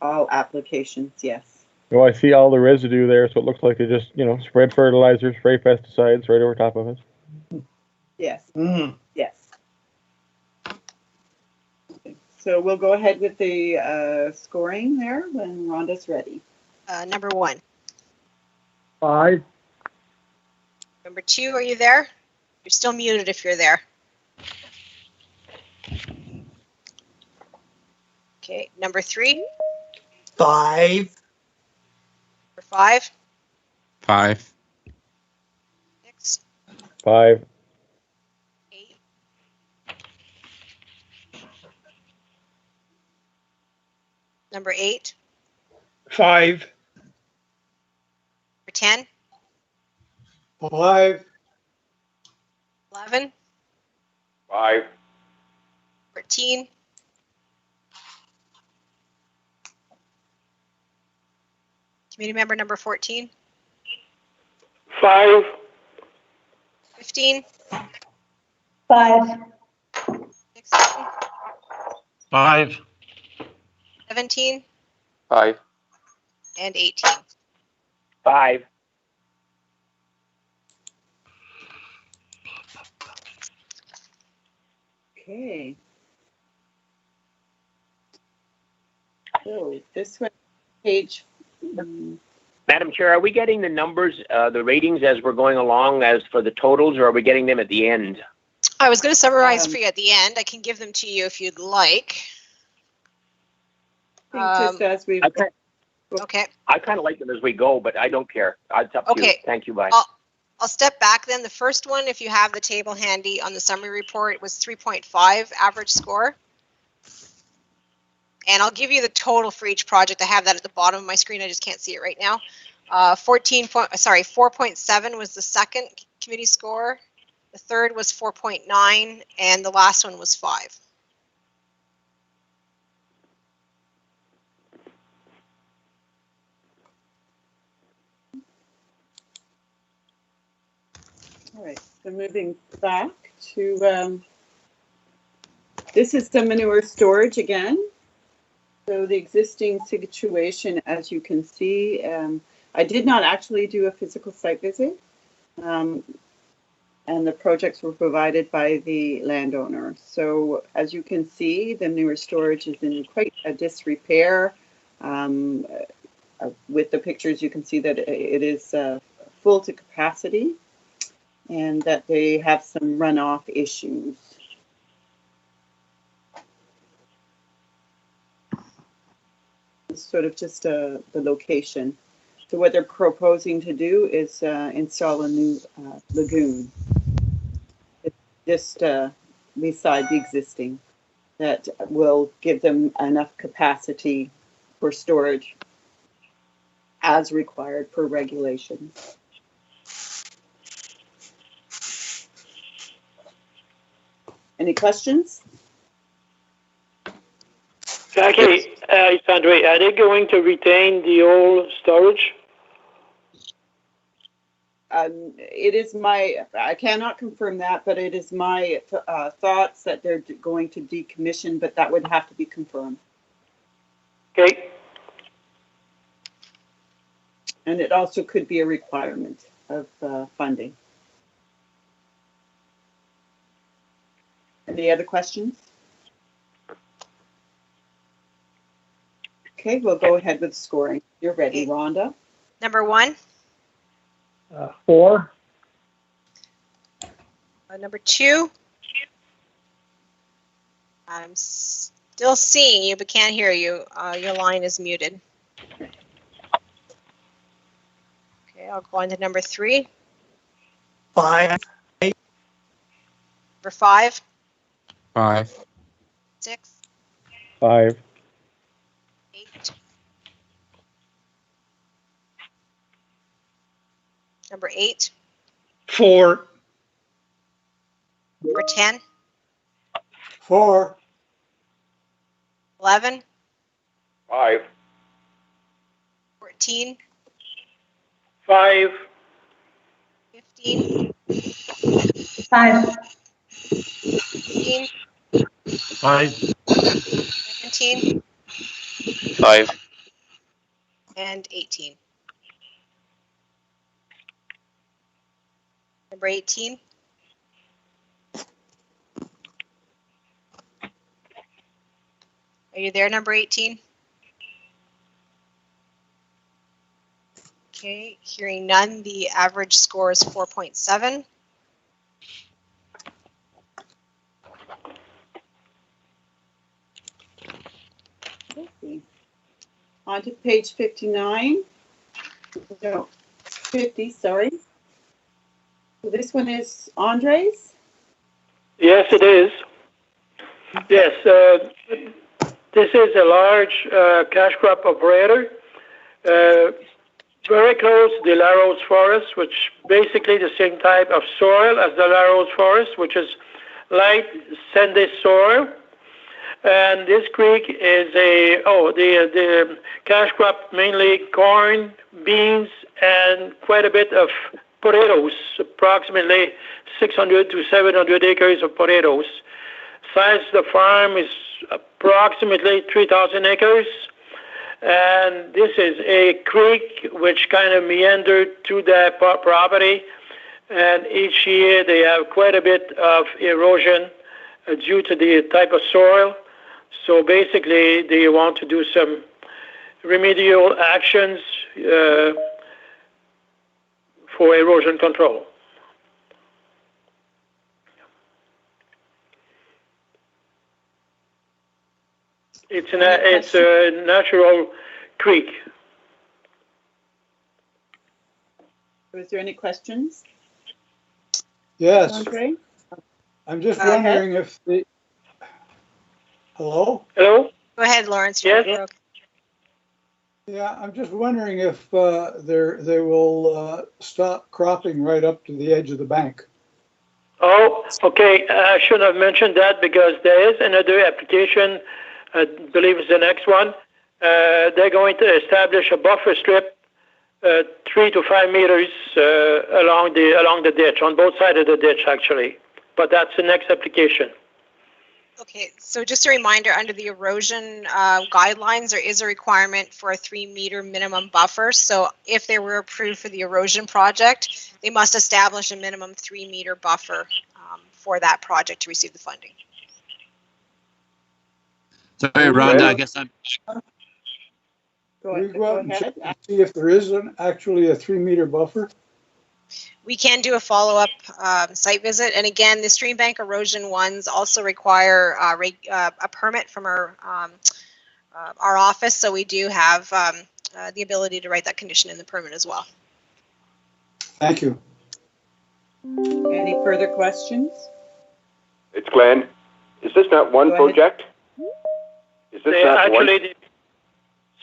all applications, yes. Well, I see all the residue there, so it looks like they just, spread fertilizer, spray pesticides right over top of it. Yes. Yes. Okay. So we'll go ahead with the scoring there when Rhonda's ready. Number 1. 5. Number 2, are you there? You're still muted if you're there. Okay, number 3. 5. Number 5. 5. 6. 5. 8. Number 8. 5. Number 10. 5. 11. 5. 14. Committee member number 14. 5. 15. 5. 16. 5. 17. 5. And 18. 5. Okay. So this one, page. Madam Chair, are we getting the numbers, the ratings as we're going along as for the totals, or are we getting them at the end? I was going to summarize for you at the end. I can give them to you if you'd like. Just as we. Okay. I kind of like them as we go, but I don't care. It's up to you. Thank you. Bye. I'll step back then. The first one, if you have the table handy on the summary report, was 3.5 average score. And I'll give you the total for each project. I have that at the bottom of my screen. I just can't see it right now. 4.7 was the second committee score. The third was 4.9, and the last one was 5. All right, so moving back to, this is the manure storage again. So the existing situation, as you can see, I did not actually do a physical site visit, and the projects were provided by the landowner. So as you can see, the manure storage is in quite a disrepair. With the pictures, you can see that it is full to capacity, and that they have some runoff issues. It's sort of just the location. So what they're proposing to do is install a new lagoon. It's just beside the existing that will give them enough capacity for storage as required per regulations. Any questions? Jackie, it's Andre. Are they going to retain the old storage? It is my, I cannot confirm that, but it is my thoughts that they're going to decommission, but that would have to be confirmed. Okay. And it also could be a requirement of funding. Any other questions? Okay, we'll go ahead with scoring. You're ready, Rhonda. Number 1. 4. Number 2. I'm still seeing you, but can't hear you. Your line is muted. Okay, I'll go on to number 3. 5. Number 5. 5. 6. 5. 8. Number 8. 4. Number 10. 4. 11. 5. 14. 5. 15. 5. 16. 5. 17. 5. And 18. Number 18. Are you there, number 18? Okay, hearing none, the average score is 4.7. On to page 59. No, 50, sorry. So this one is Andre's? Yes, it is. Yes, this is a large cash crop operator, very close to the Larose Forest, which basically the same type of soil as the Larose Forest, which is light sandy soil. And this creek is the cash crop, mainly corn, beans, and quite a bit of potatoes, approximately 600 to 700 acres of potatoes. Size of the farm is approximately 3,000 acres. And this is a creek which kind of meandered through that property. And each year they have quite a bit of erosion due to the type of soil. So basically, they want to do some remedial actions for erosion control. It's a natural creek. Was there any questions? Yes. Andre? I'm just wondering if the. Hello? Hello? Go ahead, Lawrence. Yes. Yeah, I'm just wondering if they will stop cropping right up to the edge of the bank. Oh, okay. I should have mentioned that because there is another application. I believe it's the next one. They're going to establish a buffer strip 3 to 5 meters along the ditch, on both sides of the ditch, actually. But that's the next application. Okay, so just a reminder, under the erosion guidelines, there is a requirement for a 3-meter minimum buffer. So if they were approved for the erosion project, they must establish a minimum 3-meter buffer for that project to receive the funding. Sorry, Rhonda, I guess I'm. Can we go out and check and see if there is actually a 3-meter buffer? We can do a follow-up site visit, and again, the stream bank erosion ones also require a permit from our office, so we do have the ability to write that condition in the permit as well. Thank you. Any further questions? It's Glenn. Is this not one project? Is this not actually, one?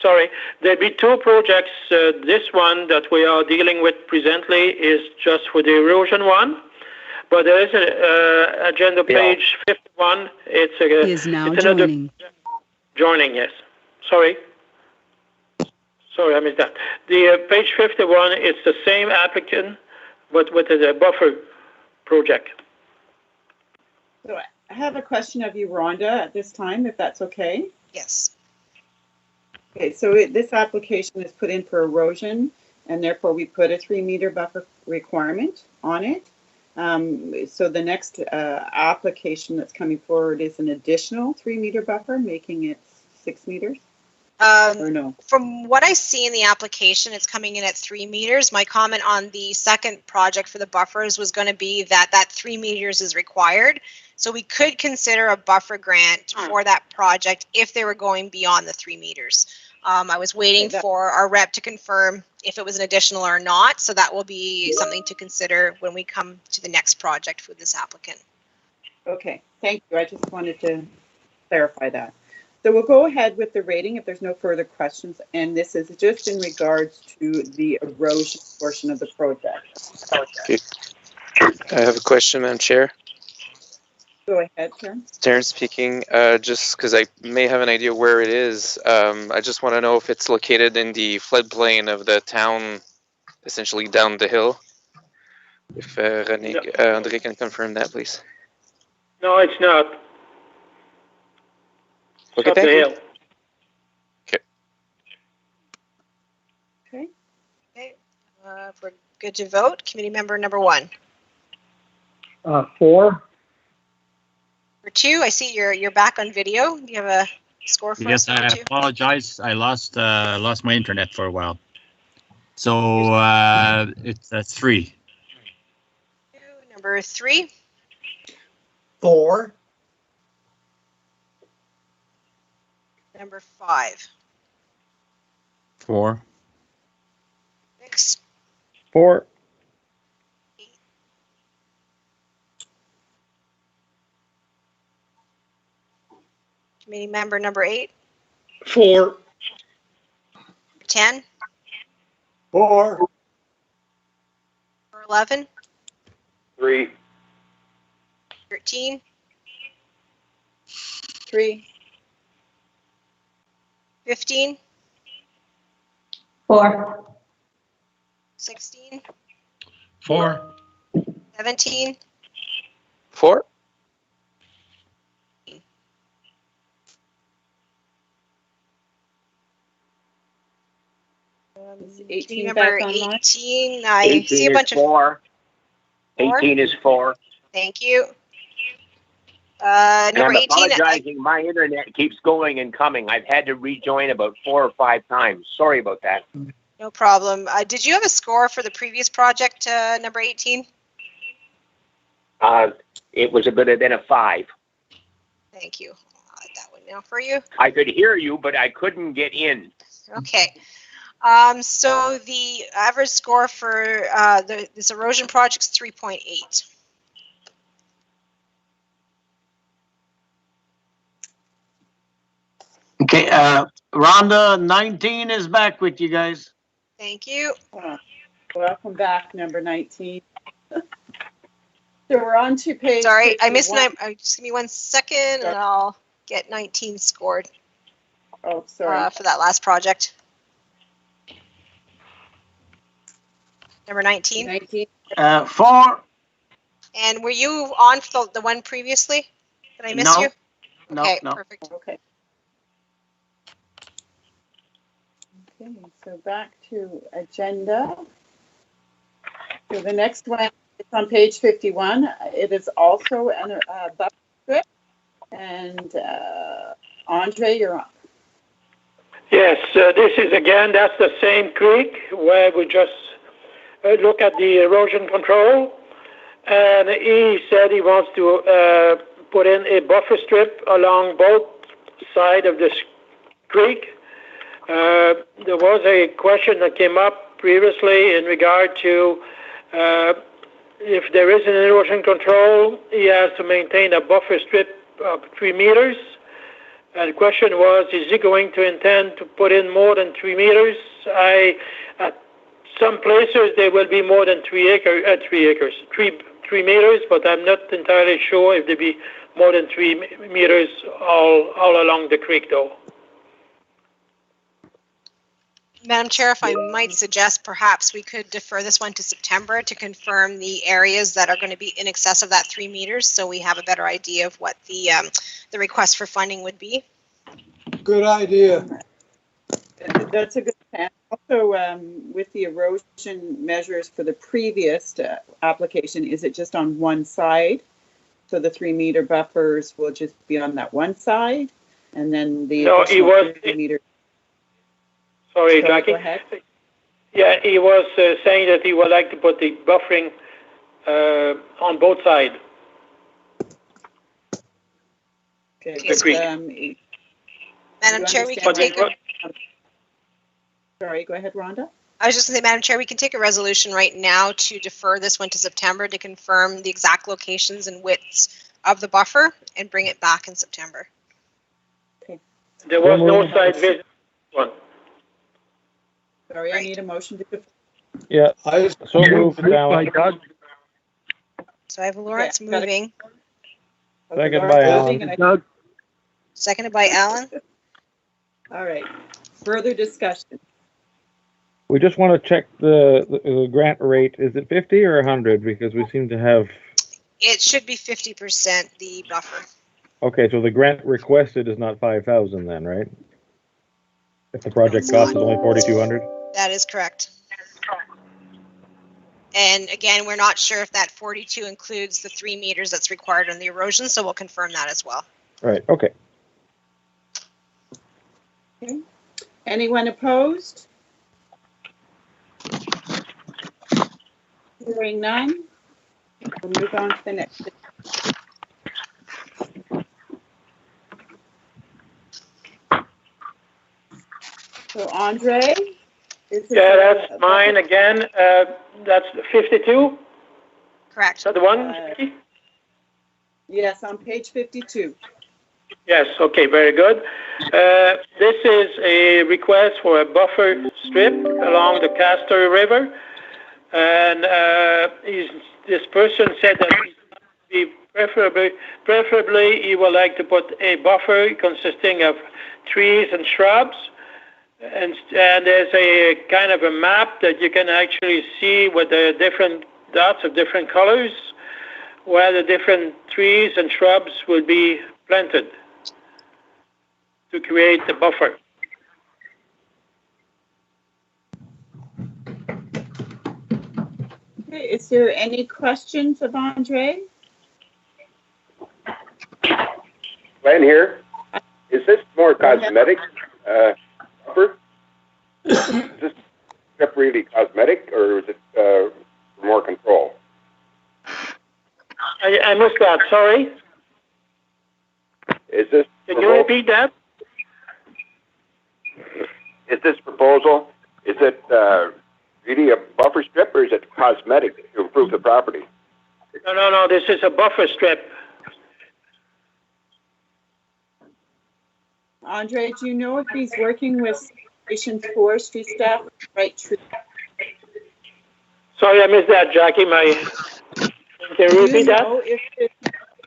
Sorry, there'll be 2 projects. This one that we are dealing with presently is just for the erosion one, but there is an agenda page 51. Is now joining. Joining, yes. Sorry, I missed that. The page 51 is the same applicant, but with a buffer project. So I have a question of you, Rhonda, at this time, if that's okay. Yes. Okay, so this application is put in for erosion, and therefore we put a 3-meter buffer requirement on it. So the next application that's coming forward is an additional 3-meter buffer, making it 6 meters. Or no? From what I see in the application, it's coming in at 3 meters. My comment on the second project for the buffers was going to be that 3 meters is required. So we could consider a buffer grant for that project if they were going beyond the 3 meters. I was waiting for our rep to confirm if it was an additional or not. So that will be something to consider when we come to the next project for this applicant. Okay, thank you. I just wanted to clarify that. So we'll go ahead with the rating if there's no further questions. And this is just in regards to the erosion portion of the project. Okay. I have a question, Madam Chair. Go ahead, Karen. Terrence speaking. Just because I may have an idea where it is, I just want to know if it's located in the floodplain of the town, essentially down the hill. If Andre can confirm that, please. No, it's not. Okay, thank you. Okay. Okay. If we're good to vote, committee member number 1. 4. Number 2, I see you're back on video. Do you have a score for us? Yes, I apologize. I lost my internet for a while. So it's 3. Number 3. 4. Number 5. 4. 6. 4. 8. Committee member number 8. 4. 10. 4. 11. 3. 13. 3. 15, 4, 16, 4, 17, 4, 18 number back online. 18. I 18 see a is bunch of 4. 4. 18 is 4. Thank you. And Number I'm 18. apologizing. My internet keeps going and coming. I've had to rejoin about 4 or 5 times. Sorry about that. No problem. Did you have a score for the previous project, number 18? It was a bit of a 5. Thank you. I'll add that one now for you. I could hear you, but I couldn't get in. Okay. So the average score for this erosion project is 3.8. Okay, Rhonda, 19 is back with you guys. Thank you. Welcome back, number 19. So we're on to page. Sorry, I missed 51. just give me 1 second and I'll get 19 scored. Oh, sorry. For that last project. Number 19. 19. 4. And were you on for the one previously? Did I miss you? No, okay, no. perfect. Okay. Okay, so back to agenda. So the next one is on page 51. It is also a buffer strip. And Andre, you're on. Yes, this is again, that's the same creek where we just look at the erosion control. And he said he wants to put in a buffer strip along both sides of this creek. There was a question that came up previously in regard to if there is an erosion control, he has to maintain a buffer strip of 3 meters. And the question was, is he going to intend to put in more than 3 meters? At some places there will be more than 3 meters, but I'm not entirely sure if there be more than 3 meters all along the creek, though. Madam Chair, if I might suggest perhaps we could defer this one to September to confirm the areas that are going to be in excess of that 3 meters, so we have a better idea of what the request for funding would be. Good idea. That's a good plan. Also, with the erosion measures for the previous application, is it just on one side? So the 3 meter buffers will just be on that one side, and then the additional 3 meter. Sorry, Jackie. Go ahead. Yeah, he was saying that he would like to put the buffering on both sides. Okay. Madam Chair, we can take a... Sorry, go ahead, Rhonda. I was just going to say, Madam Chair, we can take a resolution right now to defer this one to September to confirm the exact locations and widths of the buffer and bring it back in September. Okay. There was no site visit one. Sorry, I need a motion to defer. Yeah, I so moved Alan. So I have Lawrence moving. Second by Alan. Seconded by Alan. All right. Further discussion. We just want to check the grant rate. Is it 50 or 100? Because we seem to have. It should be 50% the buffer. Okay, so the grant requested is not 5,000 then, right? If the project cost is only 4,200. That is correct. And again, we're not sure if that 42 includes the 3 meters that's required on the erosion, so we'll confirm that as well. Right. Okay. Okay. Anyone opposed? Hearing none, we'll move on to the next. So Andre? Yeah, that's mine again. That's 52? Correct. Is that the one? Yes, on page 52. Yes, okay, very good. This is a request for a buffer strip along the Castor River. And this person said that he preferably he would like to put a buffer consisting of trees and shrubs. And there's a kind of a map that you can actually see with the different dots of different colors, where the different trees and shrubs will be planted to create the buffer. Okay, is there any questions of Andre? Glenn here. Is this more cosmetic buffer? Is this strip really cosmetic, or is it for more control? I missed that, sorry. Is this? Can you repeat that? Is this proposal, is it really a buffer strip, or is it cosmetic to improve the property? No, this is a buffer strip. Andre, do you know if he's working with Plantation forestry staff, right tree? Sorry, I missed that, Jackie. Can you repeat that?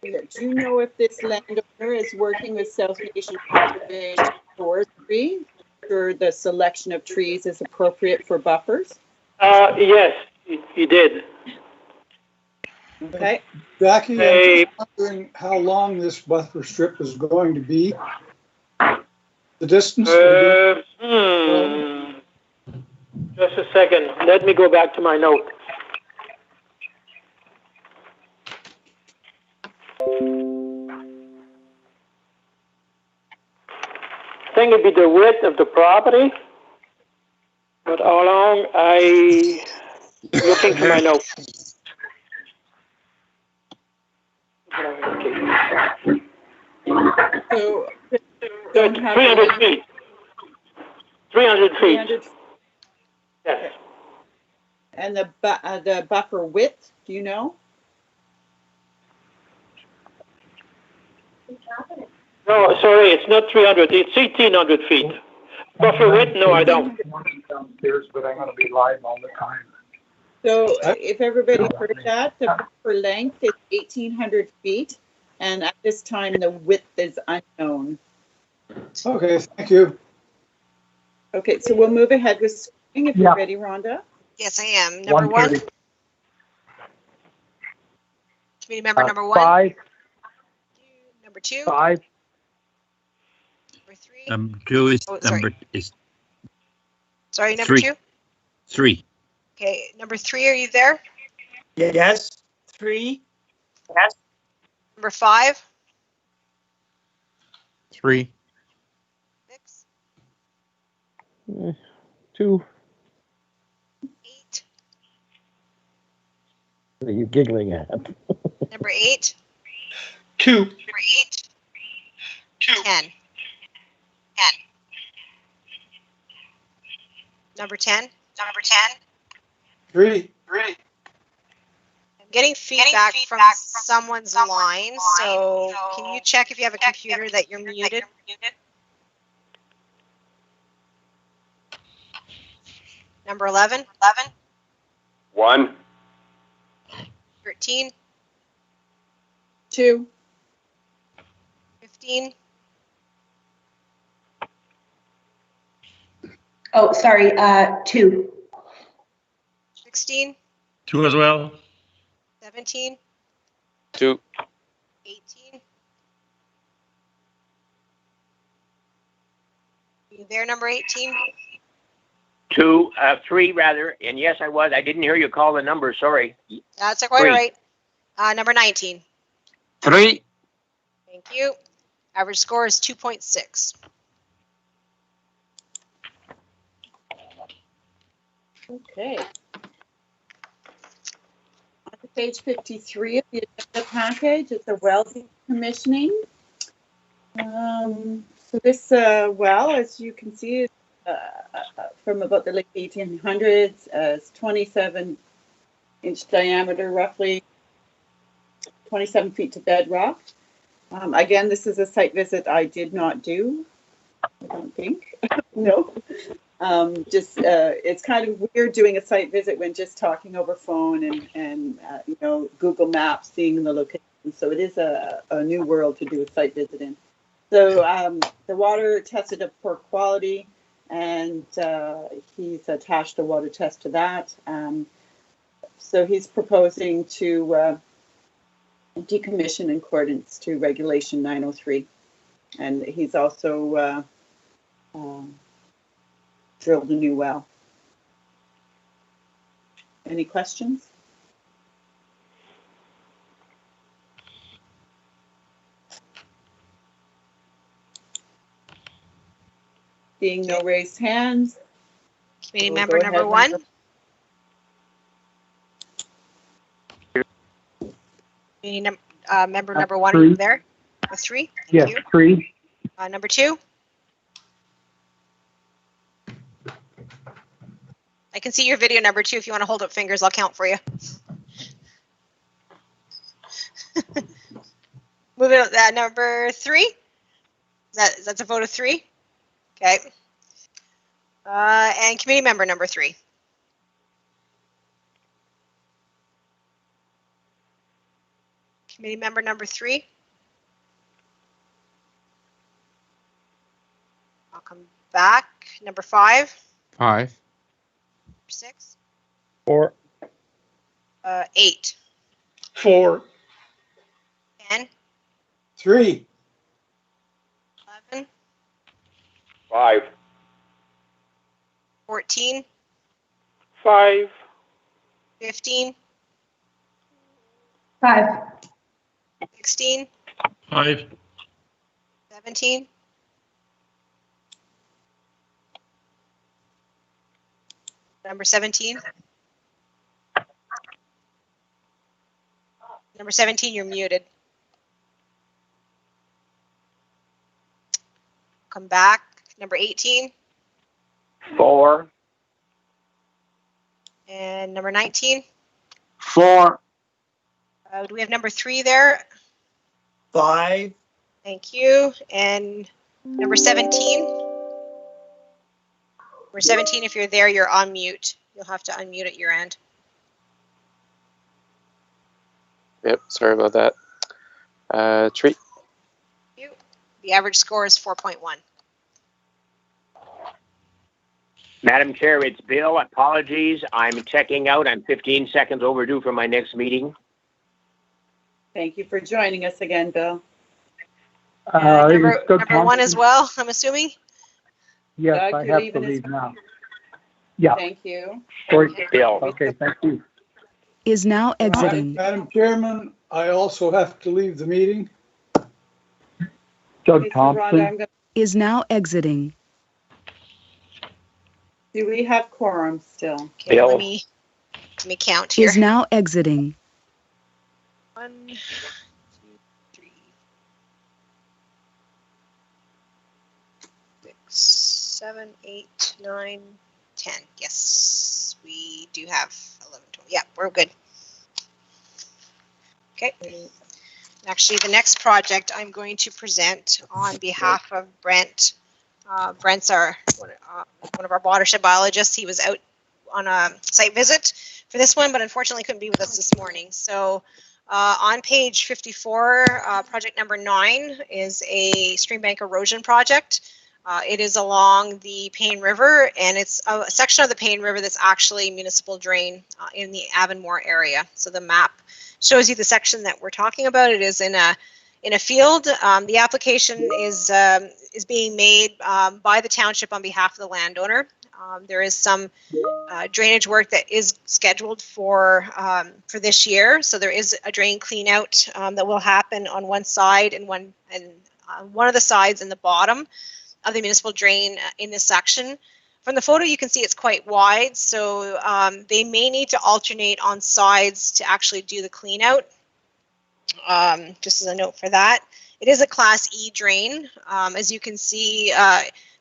Do you know if this landowner is working with South Nation Conservation Forestry for the selection of trees is appropriate for buffers? Yes, he did. Okay. Jackie, I'm just wondering how long this buffer strip is going to be. The distance? Just a second. Let me go back to my note. I think it'd be the width of the property, but how long? Looking for my note. So, 300 feet. 300 feet. Yes. And the buffer width, do you know? No, sorry, it's not 300. It's 1,800 feet. Buffer width? No, I don't. Downstairs, but I'm going to be live all the time. So if everybody heard that, the buffer length is 1,800 feet, and at this time the width is unknown. Okay, thank you. Okay, so we'll move ahead with screening if you're ready, Rhonda. Yes, I am. Number one. Committee member number one. 5. Number 2. 5. Number 3. Number 2 is Sorry, number 2. 3. Okay, number 3, are you there? Yes. 3. Yes. Number 5. 3. 6. 2. 8. What are you giggling at? Number 8. 2. Number 8. 10. 10. Number 10. Number 10. 3. I'm getting feedback from someone's line, so can you check if you have a computer that you're muted? Number 11. 1. 13. 2. 15. Oh, sorry, 2. 16. 2 as well. 17. 2. 18. You there, number 18? 3 rather, and yes, I was. I didn't hear you call the number. Sorry. That's quite right. Number 19. 3. Thank you. Average score is 2.6. Okay. On to page 53 of the agenda package, it's a well decommissioning. So this well, as you can see, is from about the late 1800s, it's 27-inch diameter, roughly 27 feet to bedrock. Again, this is a site visit I did not do, I don't think. No. It's kind of weird doing a site visit when just talking over phone and Google Maps, seeing the location. So it is a new world to do a site visit in. So the water tested of poor quality. and he's attached a water test to that. So he's proposing to decommission in accordance to Regulation 903. And he's also drilled a new well. Any questions? Being no raised hands. Committee member number one. Member number one, are you there? With three? Yes, you. 3. Number two. I can see your video number two. If you want to hold up fingers, I'll count for you. Moving on, number three. That's a vote of 3. Okay. And committee member number 3. Committee member number 3. I'll come back. Number 5. 5. 6. 4. 8. 4. 10. 3. 11. 5. 14. 5. 15. 5. 16. 5. 17. 17. Number 17, you're muted. Come back. Number 18. 4. And number 19. 4. Do we have number 3 there? 5. Thank you. And number 17. Number 17, if you're there, you're on mute. You'll have to unmute at your end. Yep, sorry about that. 3. The average score is 4.1. Madam Chair, it's Bill. Apologies. I'm checking out. I'm 15 seconds overdue for my next meeting. Thank you for joining us again, Bill. Number 1 as well, I'm assuming? Yes, Doug, I you're have to leaving leave us. now. Yeah. Thank you. Bill. Okay, thank you. Is now exiting. Madam Chairman, I also have to leave the meeting. Doug Okay, so Rhonda, Thompson. Is now exiting. do we have quorum still? Okay, Bill. let me count here. Is now exiting. 1, 2, 3, 6, 7, 8, 9, 10. Yes, we do have 11, 12. Yeah, we're good. Okay. Actually, the next project I'm going to present on behalf of Brent. Brent's one of our watershed biologists. He was out on a site visit for this one, but unfortunately couldn't be with us this morning. So on page 54, project number 9 is a stream bank erosion project. It is along the Payne River, and it's a section of the Payne River that's actually municipal drain in the Avonmore area. So the map shows you the section that we're talking about. It is in a field. The application is being made by the township on behalf of the landowner. There is some drainage work that is scheduled for this year. So there is a drain clean out that will happen on one side and one of the sides in the bottom of the municipal drain in this section. From the photo, you can see it's quite wide, so they may need to alternate on sides to actually do the clean out. Just as a note for that. It is a Class E drain. As you can see,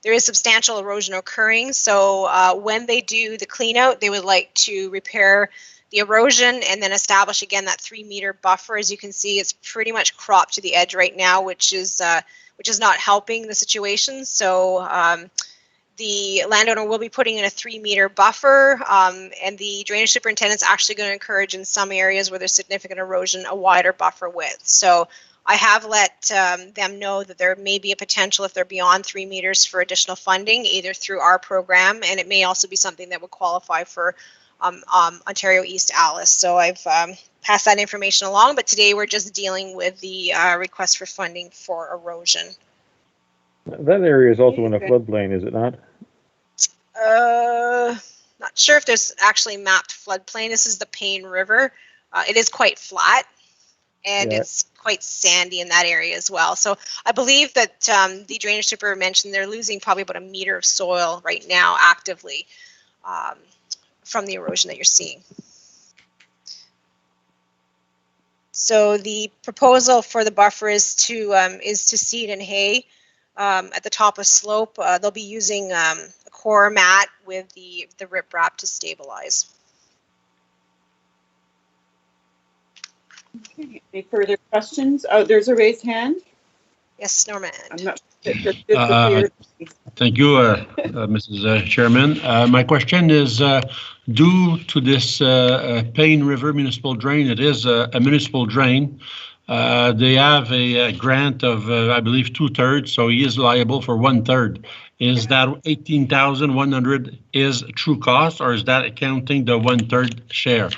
there is substantial erosion occurring, so when they do the clean out, they would like to repair the erosion and then establish again that 3-meter buffer. As you can see, it's pretty much cropped to the edge right now, which is not helping the situation. So the landowner will be putting in a 3-meter buffer, and the drainage superintendent's actually going to encourage in some areas where there's significant erosion a wider buffer width. So I have let them know that there may be a potential if they're beyond 3 meters for additional funding, either through our program, and it may also be something that would qualify for Ontario East Alice. So I've passed that information along, but today we're just dealing with the request for funding for erosion. That area is also in a floodplain, is it not? Not sure if there's actually mapped floodplain. This is the Payne River. It is quite flat, and it's quite sandy in that area as well. So I believe that the drainage super mentioned they're losing probably about 1 meter of soil right now actively from the erosion that you're seeing. So the proposal for the buffer is to seed and hay at the top of slope. They'll be using a core mat with the riprap to stabilize. Okay. Any further questions? Oh, there's a raised hand. Yes, Norman. I'm not sure. Thank you, Mrs. Chairman. My question is, due to this Payne River municipal drain, it is a municipal drain. They have a grant of, I believe, 2/3, so he is liable for 1/3. Is that 18,100 is true cost, or is that accounting the 1/3 share?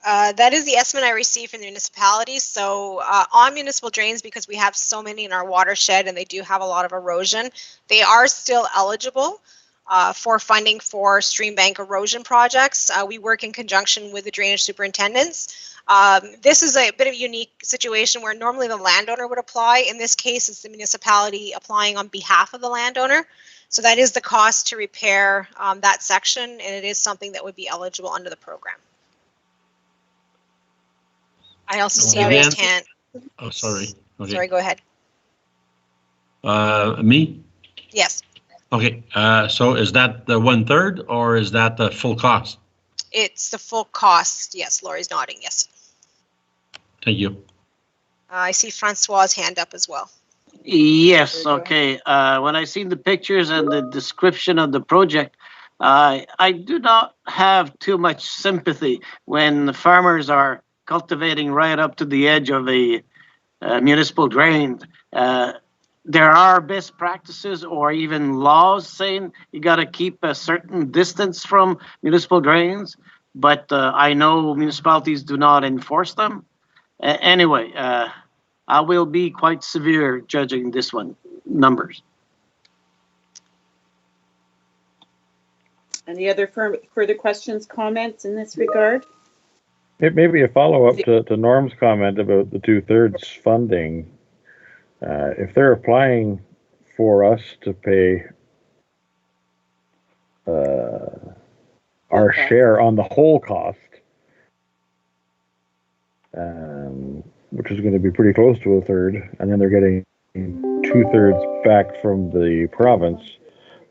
That is the estimate I received from the municipalities. So on municipal drains, because we have so many in our watershed and they do have a lot of erosion, they are still eligible for funding for stream bank erosion projects. We work in conjunction with the drainage superintendents. This is a bit of a unique situation where normally the landowner would apply. In this case, it's the municipality applying on behalf of the landowner. So that is the cost to repair that section, and it is something that would be eligible under the program. I also see a raised hand. Oh, sorry. Okay. Sorry, go ahead. Me? Yes. Okay, so is that the 1/3 or is that the full cost? It's the full cost. Yes, Laurie's nodding. Yes. Thank you. I see Francois' hand up as well. Yes, okay. When I seen the pictures and the description of the project, I do not have too much sympathy when the farmers are cultivating right up to the edge of a municipal drain. There are best practices or even laws saying you got to keep a certain distance from municipal drains, but I know municipalities do not enforce them. Anyway, I will be quite severe judging this one, numbers. Any other further questions, comments in this regard? It may be a follow-up to Norm's comment about the 2/3 funding. If they're applying for us to pay our share on the whole cost, which is going to be pretty close to 1/3, and then they're getting 2/3 back from the province,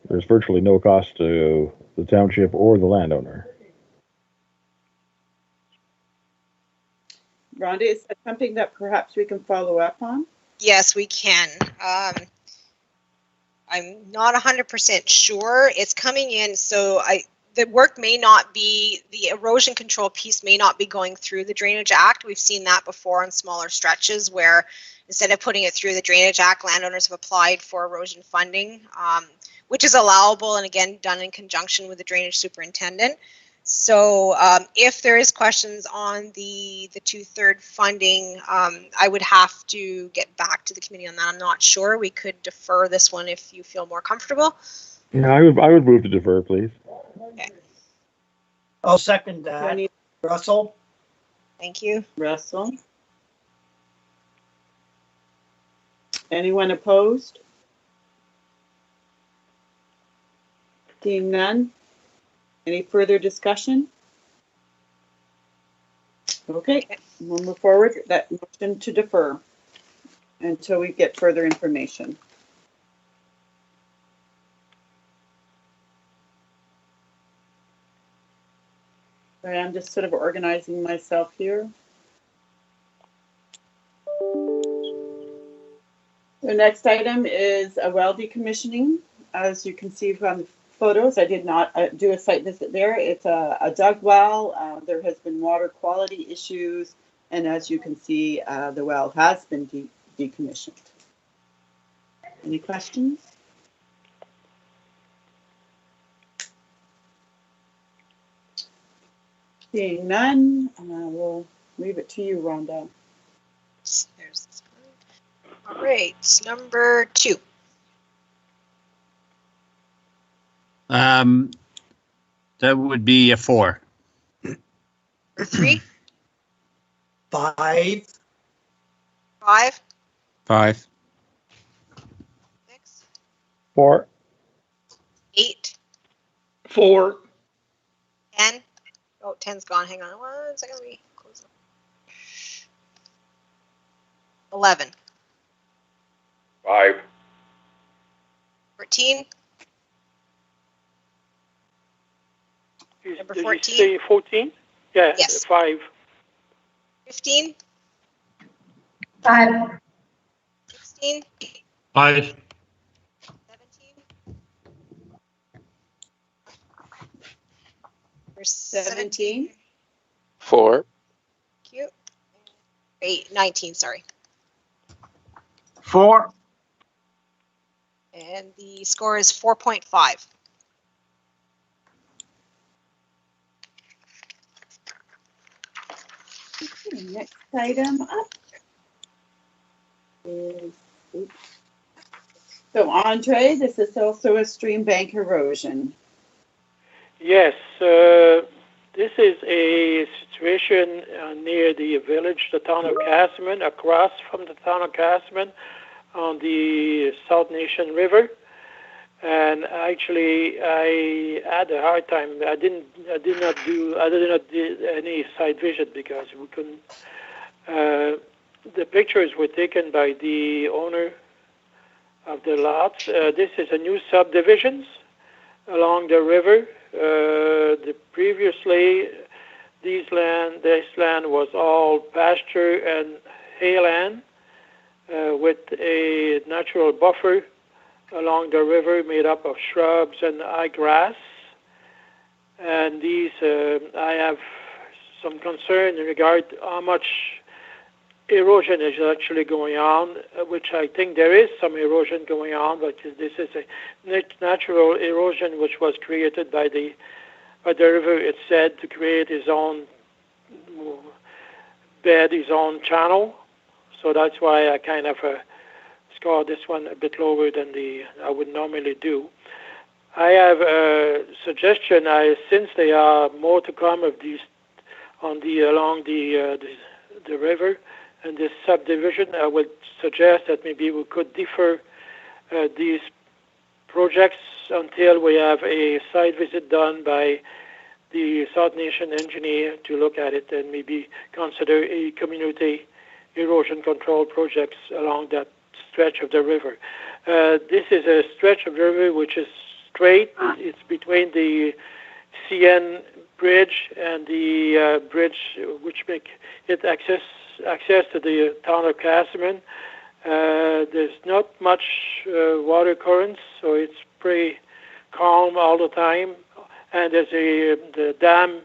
there's virtually no cost to the township or the landowner. Rhonda, is that something that perhaps we can follow up on? Yes, we can. I'm not 100% sure. It's coming in, so the work may not be, the erosion control piece may not be going through the Drainage Act. We've seen that before on smaller stretches where instead of putting it through the Drainage Act, landowners have applied for erosion funding, which is allowable and again done in conjunction with the drainage superintendent. So if there is questions on the 2/3 funding, I would have to get back to the committee on that. I'm not sure. We could defer this one if you feel more comfortable. Yeah, I would move to defer, please. Okay. I'll second that. Russell? Thank you. Russell? Anyone opposed? Seeing none? Any further discussion? Okay, we'll move forward. That motion to defer until we get further information. Sorry, I'm just sort of organizing myself here. The next item is a well decommissioning. As you can see from the photos, I did not do a site visit there. It's a dug well. There has been water quality issues And as you can see, the well has been decommissioned. Any questions? Seeing none, we'll leave it to you, Rhonda. There's this one. All right, number 2. That would be a 4. Number 3. 5. 5. 5. 6. 4. 8. 4. 10. Oh, 10's gone. Hang on 1 second. Let me close it. 11. 5. 14. Number 14. Did you say 14? Yeah, Yes. 5. 15. 5. 16. 5. 17. 17. 4. Cute. 19, sorry. 4. And the score is 4.5. Okay, next item up is, so Andre, this is also a stream bank erosion. Yes, this is a situation near the village, the town of Casselman, across from the town of Casselman on the South Nation River. And actually, I had a hard time. I did not do any site visit because we couldn't. The pictures were taken by the owner of the lots. This is a new subdivisions along the river. Previously, this land was all pasture and hay land with a natural buffer along the river made up of shrubs and high grass. And these, I have some concern in regard to how much erosion is actually going on, which I think there is some erosion going on, but this is a natural erosion which was created by the river. It's said to create its own bed, its own channel. So that's why I kind of score this one a bit lower than I would normally do. I have a suggestion. Since there are more to come of these along the river and this subdivision, I would suggest that maybe we could defer these projects until we have a site visit done by the South Nation engineer to look at it and maybe consider a community erosion control projects along that stretch of the river. This is a stretch of the river which is straight. It's between the CN bridge and the bridge which make it access to the town of Casselman. There's not much water currents, so it's pretty calm all the time. And there's the dam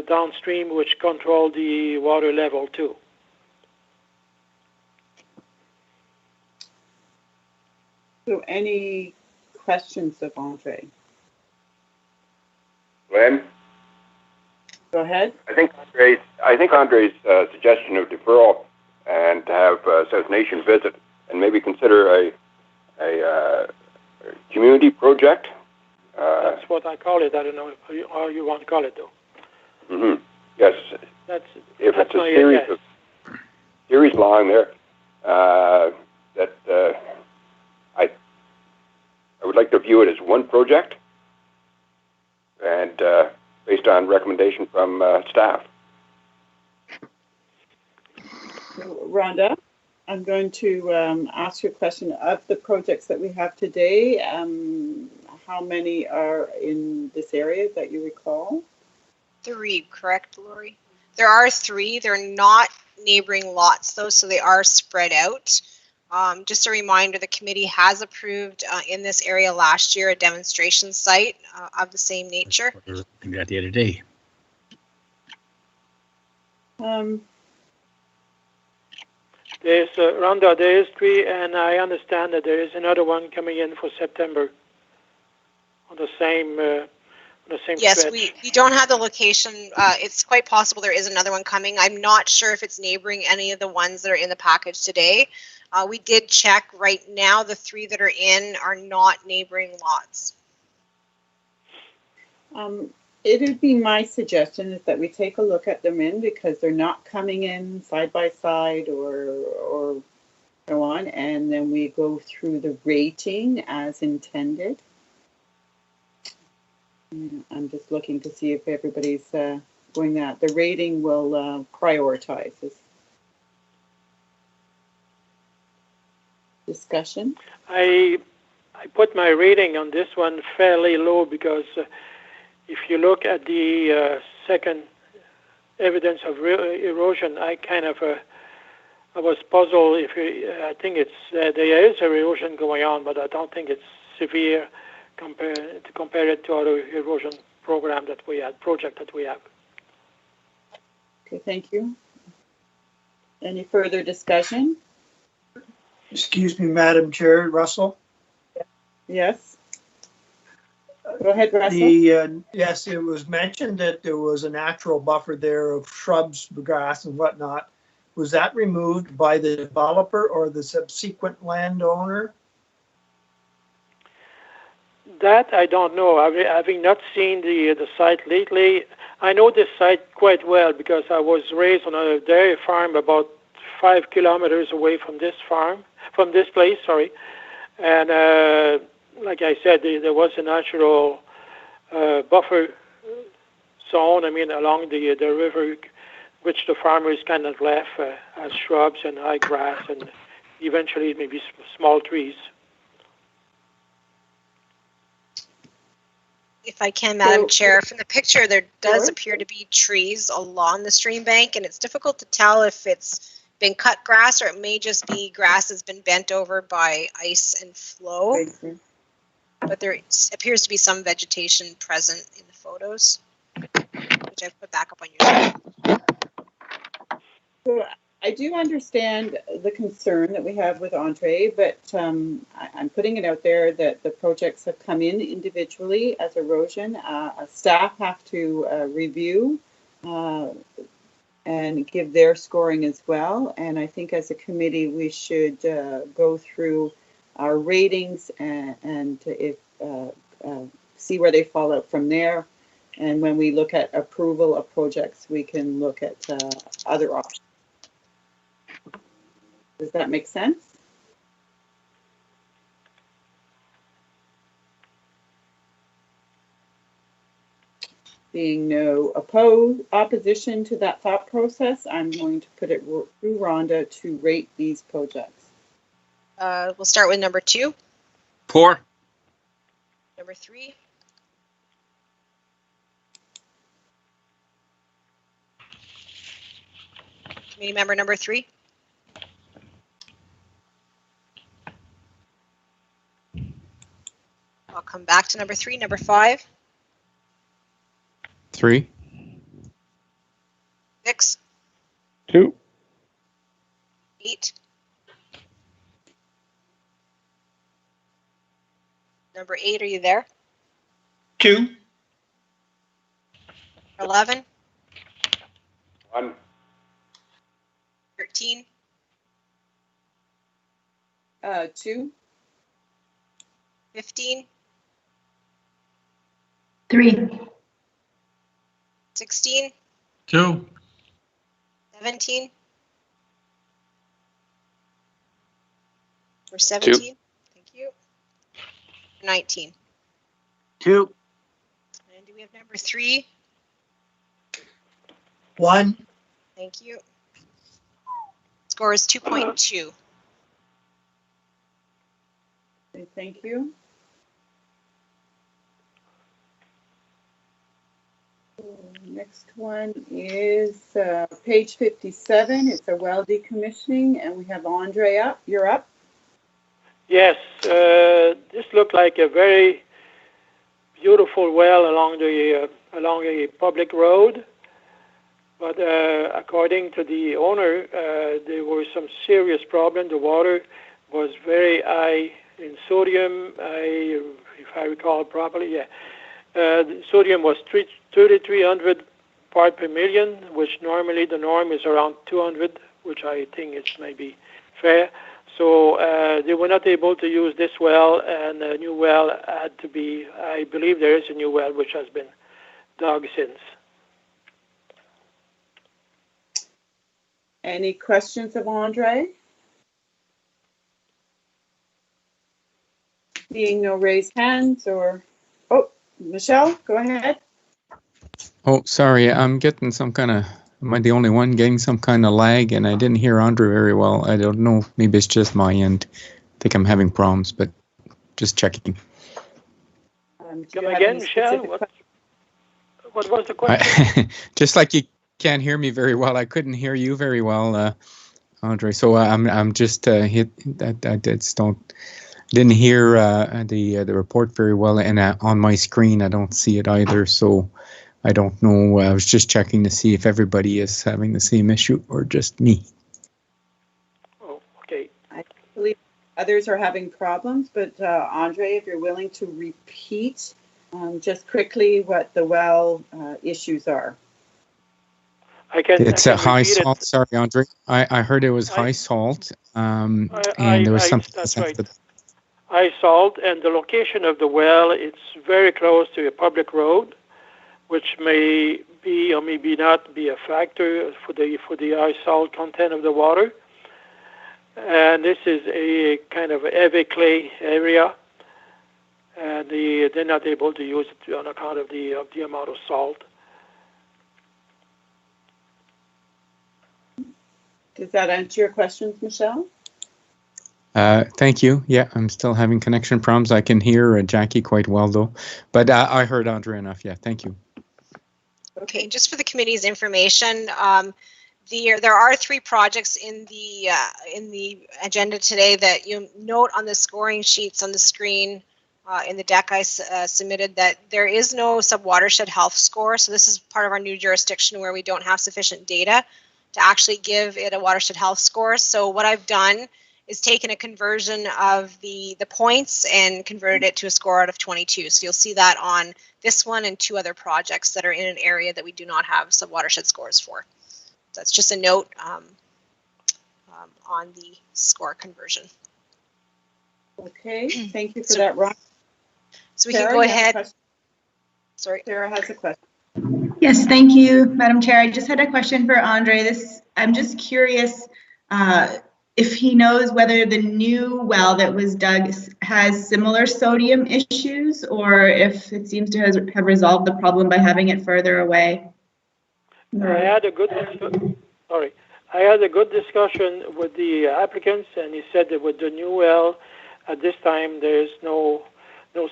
downstream which control the water level too. So any questions of Andre? Glenn? Go ahead. I think Andre's suggestion of deferral and to have South Nation visit and maybe consider a community project. That's what I call it. I don't know how you want to call it though. Mm-hmm. Yes. If it's a series long there, that I would like to view it as one project and based on recommendation from staff. Rhonda, I'm going to ask you a question. Of the projects that we have today, how many are in this area that you recall? 3, correct, Lori? There are 3. They're not neighboring lots, though, so they are spread out. Just a reminder, the committee has approved in this area last year a demonstration site of the same nature. I got the other day. There's Rhonda, there is 3, and I understand that there is another one coming in for September on the same Yes, stretch. we don't have the location. It's quite possible there is another one coming. I'm not sure if it's neighboring any of the ones that are in the package today. We did check. Right now, the 3 that are in are not neighboring lots. It would be my suggestion is that we take a look at them in, because they're not coming in side by side or so on, and then we go through the rating as intended. I'm just looking to see if everybody's going that. The rating will prioritize this discussion. I put my rating on this one fairly low because if you look at the second evidence of erosion, I kind of I was puzzled. I think it's there is erosion going on, but I don't think it's severe compare it to other erosion program that we had, project that we have. Okay, thank you. Any further discussion? Excuse me, Madam Chair, Russell? Yes. Go ahead, Russell. Yes, it was mentioned that there was a natural buffer there of shrubs, grass, and whatnot. Was that removed by the developer or the subsequent landowner? That I don't know. Having not seen the site lately, I know this site quite well because I was raised on a dairy farm about 5 kilometers away from this place. Sorry, and like I said, there was a natural buffer zone. I mean, along the river, which the farmers kind of left as shrubs and high grass, and eventually maybe small trees. If I can, Madam Chair, from the picture, there does appear to be trees along the stream bank, and it's difficult to tell if it's been cut grass or it may just be grass that's been bent over by ice and flow. But there appears to be some vegetation present in the photos, which I've put back up on your screen. So I do understand the concern that we have with Andre, but I'm putting it out there that the projects have come in individually as erosion. Staff have to review and give their scoring as well. And I think as a committee, we should go through our ratings and if see where they fall out from there. And when we look at approval of projects, we can look at other options. Does that make sense? Being no opposition to that thought process, I'm going to put it through Rhonda to rate these projects. We'll start with number 2. Poor. Number 3. Committee member number 3. I'll come back to number 3. Number 5. 3. 6. 2. 8. Number 8, are you there? 2. 11. 1. 13. 2. 15. 3. 16. 2. 17. Or 17. Thank you. 19. 2. And do we have number 3? 1. Thank you. Score is 2.2. Okay, thank you. Next one is page 57. It's a well decommissioning, and we have Andre up. You're up. Yes, this looked like a very beautiful well along a public road. But according to the owner, there were some serious problems. The water was very high in sodium. If I recall properly, yeah. The sodium was 3,300 part per million, which normally the norm is around 200, which I think is maybe fair. So they were not able to use this well, and a new well had to be, I believe there is a new well which has been dug since. Any questions of Andre? Seeing no raised hands or, oh, Michelle, go ahead. Oh, sorry, I'm getting some kind of, am I the only one getting some kind of lag? And I didn't hear Andre very well. I don't know, maybe it's just my end. I think I'm having problems, but just checking. Come again, Michelle? What was the question? Just like you can't hear me very well, I couldn't hear you very well, Andre. So I'm just hit. I didn't hear the report very well, and on my screen I don't see it either. So I don't know. I was just checking to see if everybody is having the same issue or just me. Oh, okay. I believe others are having problems, but Andre, if you're willing to repeat just quickly what the well issues are. It's a high salt. Sorry, Andre. I heard it was high salt, and there was something. That's right. High salt, and the location of the well, it's very close to a public road, which may be or maybe not be a factor for the high salt content of the water. And this is a kind of heavy clay area, and they're not able to use it on account of the amount of salt. Does that answer your questions, Michelle? Thank you. Yeah, I'm still having connection problems. I can hear Jackie quite well, though. But I heard Andre enough. Yeah, thank you. Okay, just for the committee's information, there are 3 projects in the agenda today that you note on the scoring sheets on the screen. In the deck I submitted that there is no subwatershed health score. So this is part of our new jurisdiction where we don't have sufficient data to actually give it a watershed health score. So what I've done is taken a conversion of the points and converted it to a score out of 22. So you'll see that on this one and 2 other projects that are in an area that we do not have subwatershed scores for. So that's just a note on the score conversion. Okay, thank you for that, Ron. So we can go ahead. Sorry, Sarah has a question. Yes, thank you, Madam Chair. I just had a question for Andre. I'm just curious if he knows whether the new well that was dug has similar sodium issues, or if it seems to have resolved the problem by having it further away. I had a good discussion with the applicants, and he said that with the new well, at this time there is no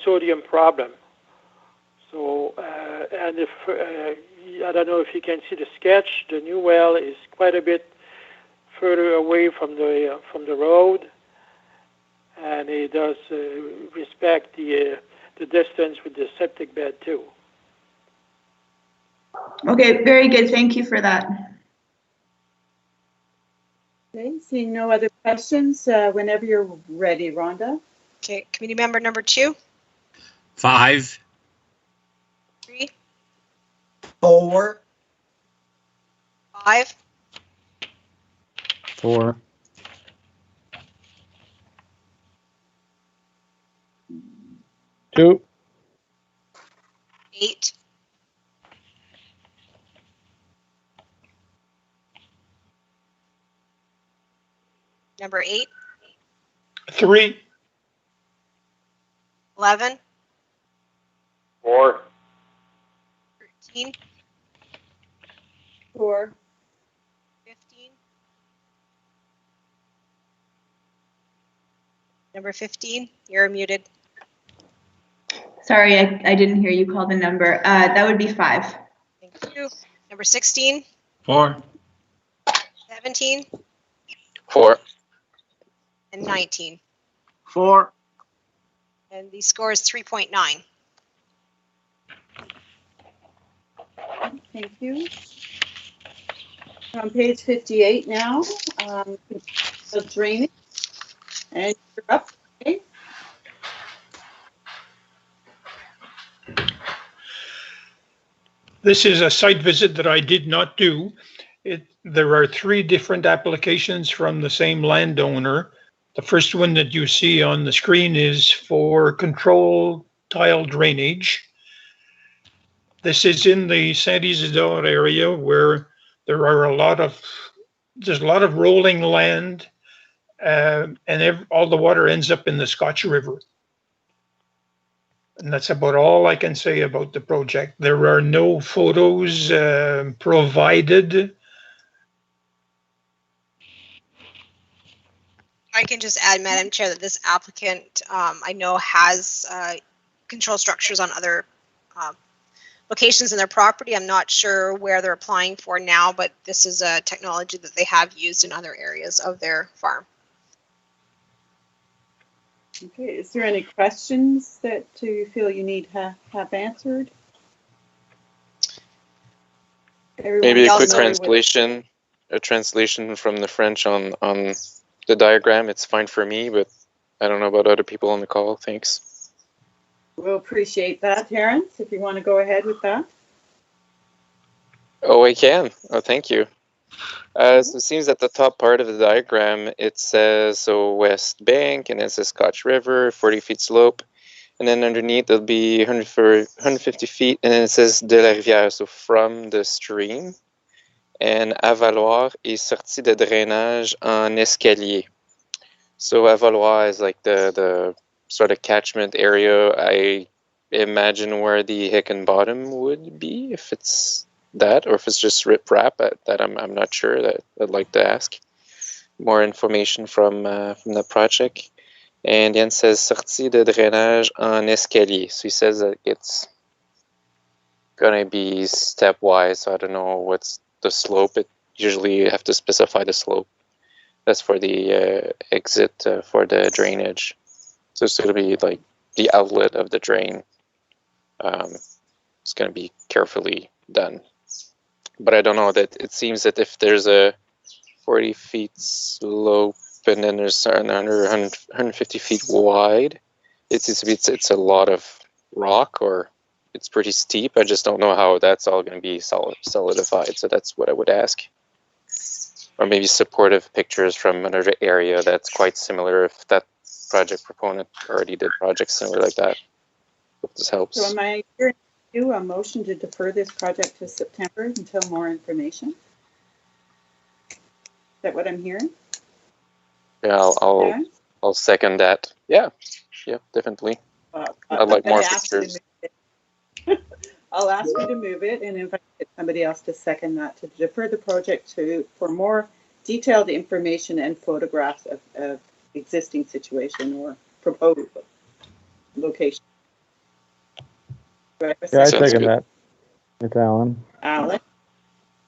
sodium problem. So, and if I don't know if you can see the sketch, the new well is quite a bit further away from the road, and it does respect the distance with the septic bed too. Okay, very good. Thank you for that. Okay, seeing no other questions, whenever you're ready, Rhonda. Okay, committee member number 2. 5. 3. 4. 5. 4. 2. 8. 8. 3. 11. 4. 13. 4. 15. Number 15, you're muted. Sorry, I didn't hear you call the number. That would be 5. Thank you. Number 16. 4. 17. 4. And 19. 4. And the score is 3.9. Thank you. On page 58 now, the drainage, and you're up. Okay. This is a site visit that I did not do. There are 3 different applications from the same landowner. The first one that you see on the screen is for controlled tile drainage. This is in the Saint Isidore area where there are there's a lot of rolling land, and all the water ends up in the Scotch River. And that's about all I can say about the project. There are no photos provided. I can just add, Madam Chair, that this applicant, I know, has control structures on other locations in their property. I'm not sure where they're applying for now, but this is a technology that they have used in other areas of their farm. Okay, is there any questions that you feel you need to have answered? Maybe a quick translation, a translation from the French on the diagram. It's fine for me, but I don't know about other people on the call. Thanks. We'll appreciate that, Terrence, if you want to go ahead with that. Oh, I can. Oh, thank you. So it seems that the top part of the diagram, it says, so West Bank, and it says Scotch River, 40 feet slope. And then underneath, it'll be 150 feet, and then it says de la rivière, so from the stream. And avaloir est sortie de drainage en escalier. So avaloir is like the sort of catchment area. I imagine where the Hickenbottom would be, if it's that, or if it's just riprap. That I'm not sure. That I'd like to ask more information from the project. And then says sortie de drainage en escalier. So he says that it's gonna be stepwise. So I don't know what's the slope. It usually you have to specify the slope. That's for the exit for the drainage. So it's gonna be like the outlet of the drain. It's gonna be carefully done. But I don't know, that it seems that if there's a 40 feet slope and then there's another 150 feet wide, it's a lot of rock, or it's pretty steep. I just don't know how that's all going to be solidified. So that's what I would ask. Or maybe supportive pictures from another area that's quite similar, if that project proponent already did projects similar like that. Hope this helps. So am I hearing you a motion to defer this project to September until more information? Is that what I'm hearing? Yeah, I'll second that. Yeah, definitely. I'd like more pictures. I'll ask you to move it, and invite somebody else to second that, to defer the project for more detailed information and photographs of existing situation or proposed location. Yeah, I second that. It's Alan. Alan.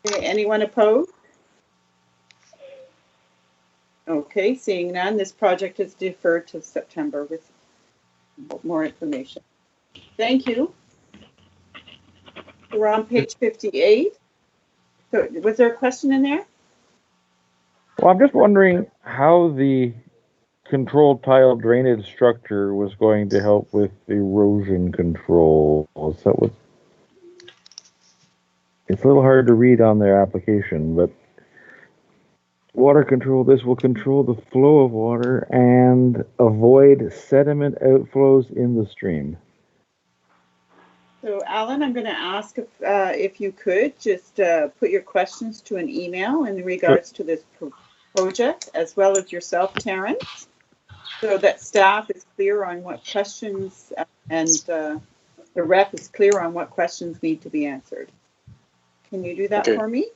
Okay, anyone opposed? Okay, seeing none, this project is deferred to September with more information. Thank you. We're on page 58. So was there a question in there? Well, I'm just wondering how the controlled tile drainage structure was going to help with erosion control. Is that what? It's a little hard to read on their application, but water control, this will control the flow of water and avoid sediment outflows in the stream. So Alan, I'm going to ask if you could just put your questions to an email in regards to this project, as well as yourself, Terrence, so that staff is clear on what questions and the rep is clear on what questions need to be answered. Can you do that for me?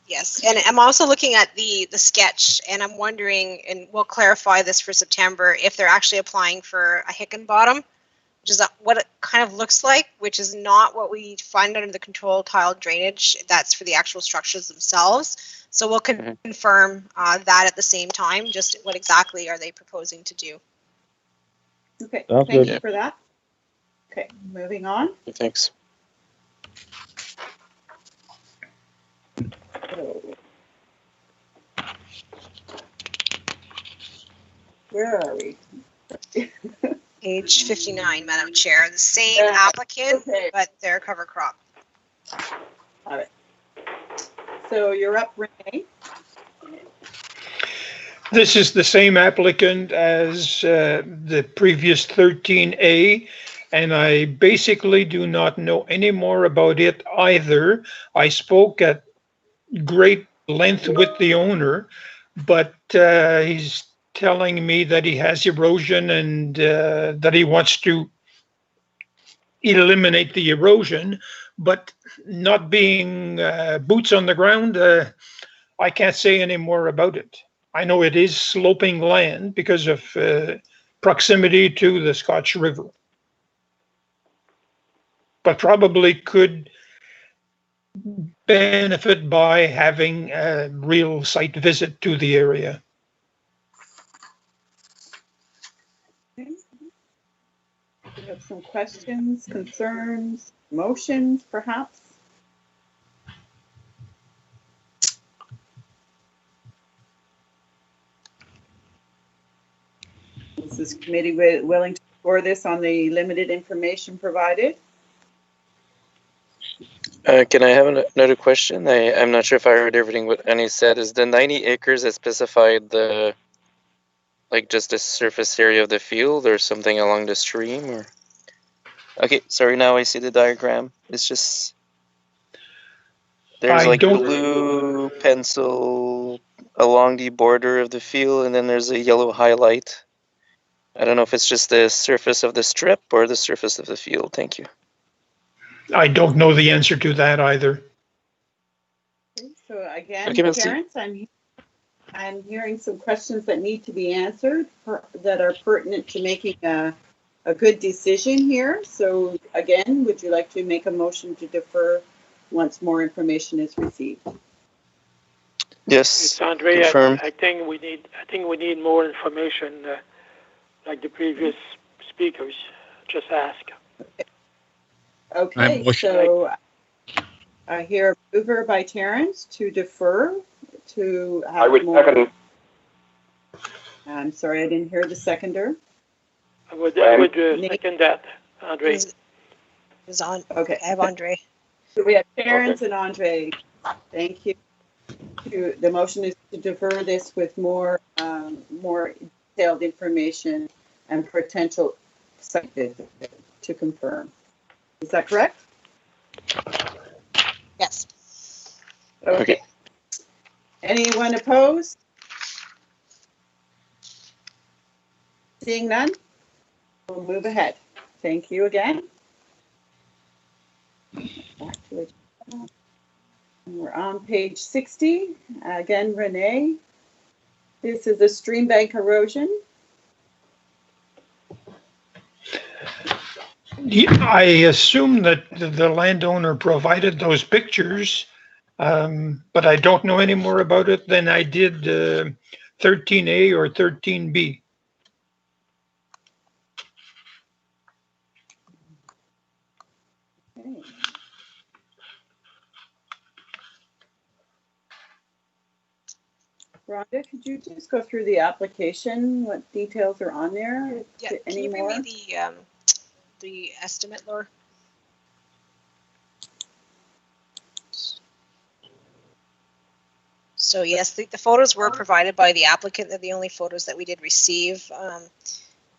Yes, and I'm also looking at the sketch, and I'm wondering, and we'll clarify this for September, if they're actually applying for a Hickenbottom, which is what it kind of looks like, which is not what we find under the controlled tile drainage. That's for the actual structures themselves. So we'll confirm that at the same time. Just what exactly are they proposing to do? Okay, thank you for that. Okay, moving on. Thanks. So, where are we? Page 59, Madam Chair. The same applicant, okay. but their cover crop. All right. So you're up, Renee. This is the same applicant as the previous 13A, and I basically do not know any more about it either. I spoke at great length with the owner, but he's telling me that he has erosion and that he wants to eliminate the erosion, but not being boots on the ground, I can't say any more about it. I know it is sloping land because of proximity to the Scotch River, but probably could benefit by having a real site visit to the area. Okay. We have some questions, concerns, motions, perhaps. Is this committee willing to explore this on the limited information provided? Can I have another question? I'm not sure if I heard everything what Annie said. Is the 90 acres that specified the, like, just the surface area of the field or something along the stream? Or okay, sorry, now I see the diagram. It's just, there's like blue pencil along the border of the field, and then there's a yellow highlight. I don't know if it's just the surface of the strip or the surface of the field. Thank you. I don't know the answer to that either. Okay, so again, Okay, Terrence, I'm hearing some questions that need to be answered that are pertinent to making a good decision here. So again, would you like to make a motion to defer once more information is received? Yes. Andre, confirm. I think we need more information, like the previous speakers just asked. Okay, so I hear a mover by Terrence to defer to have I would more. second. I'm sorry, I didn't hear the seconder. I would second that, Andre. Is on. Okay. I have Andre. So we have Terrence and Andre. Thank you. The motion is to defer this with more detailed information and potential site visit to confirm. Is that correct? Yes. Okay. Anyone opposed? Seeing none, we'll move ahead. Thank you again. Back to it. We're on page 60. Again, Renee. This is a stream bank erosion. I assume that the landowner provided those pictures, but I don't know any more about it than I did 13A or 13B. Okay. Rhonda, could you just go through the application? What details are on there? Yeah, can you bring me the estimate, Laura? So yes, the photos were provided by the applicant. They're the only photos that we did receive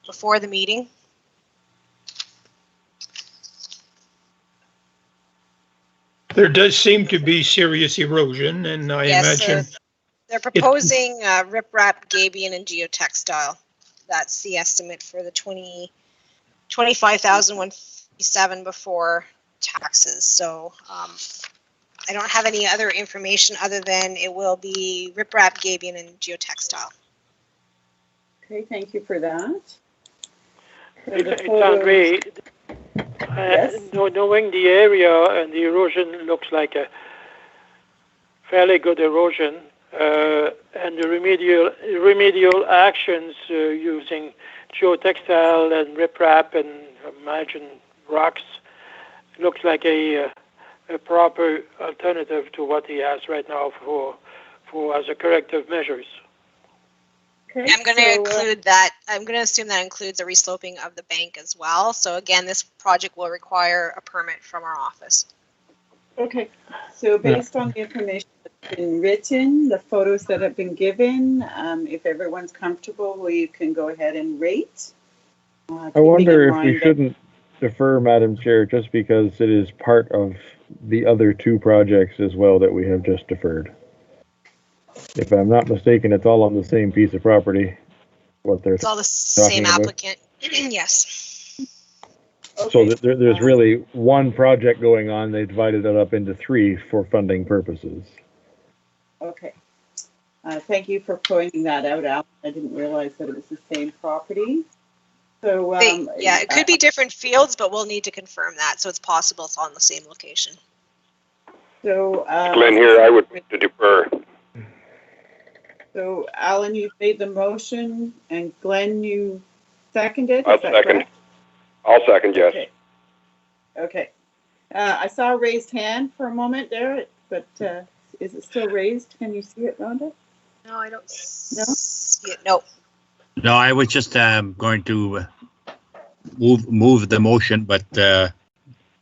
before the meeting. There does seem to be serious erosion, and I imagine they're proposing riprap, gabion, and geotextile. That's the estimate for the 25,157 before taxes. So I don't have any other information other than it will be riprap, gabion, and geotextile. Okay, thank you for that. It's Andre. Yes. Knowing the area and the erosion looks like a fairly good erosion, and the remedial actions using geotextile and riprap and imagine rocks looks like a a proper alternative to what he has right now for as a corrective measures. Okay, I'm going to include that. I'm going to assume that includes a resloping of the bank as well. So again, this project will require a permit from our office. Okay, so based on the information that's been written, the photos that have been given, if everyone's comfortable, we can go ahead and rate. I wonder if we shouldn't defer, Madam Chair, just because it is part of the other two projects as well that we have just deferred. If I'm not mistaken, it's all on the same piece of property. What they're It's all the same about. applicant. Yes. Okay. So there's really one project going on. They divided it up into three for funding purposes. Okay. Thank you for pointing that out, Al. I didn't realize that it was the same property. So yeah, it could be different fields, but we'll need to confirm that. So it's possible it's on the same location. So Glenn here, I would to defer. So Alan, you've made the motion, and Glenn, you seconded. I'll Is that second. correct? I'll second, yes. Okay. Okay. I saw a raised hand for a moment there, but is it still raised? Can you see it, Rhonda? No, I don't see it. No. No, I was just going to move the motion, but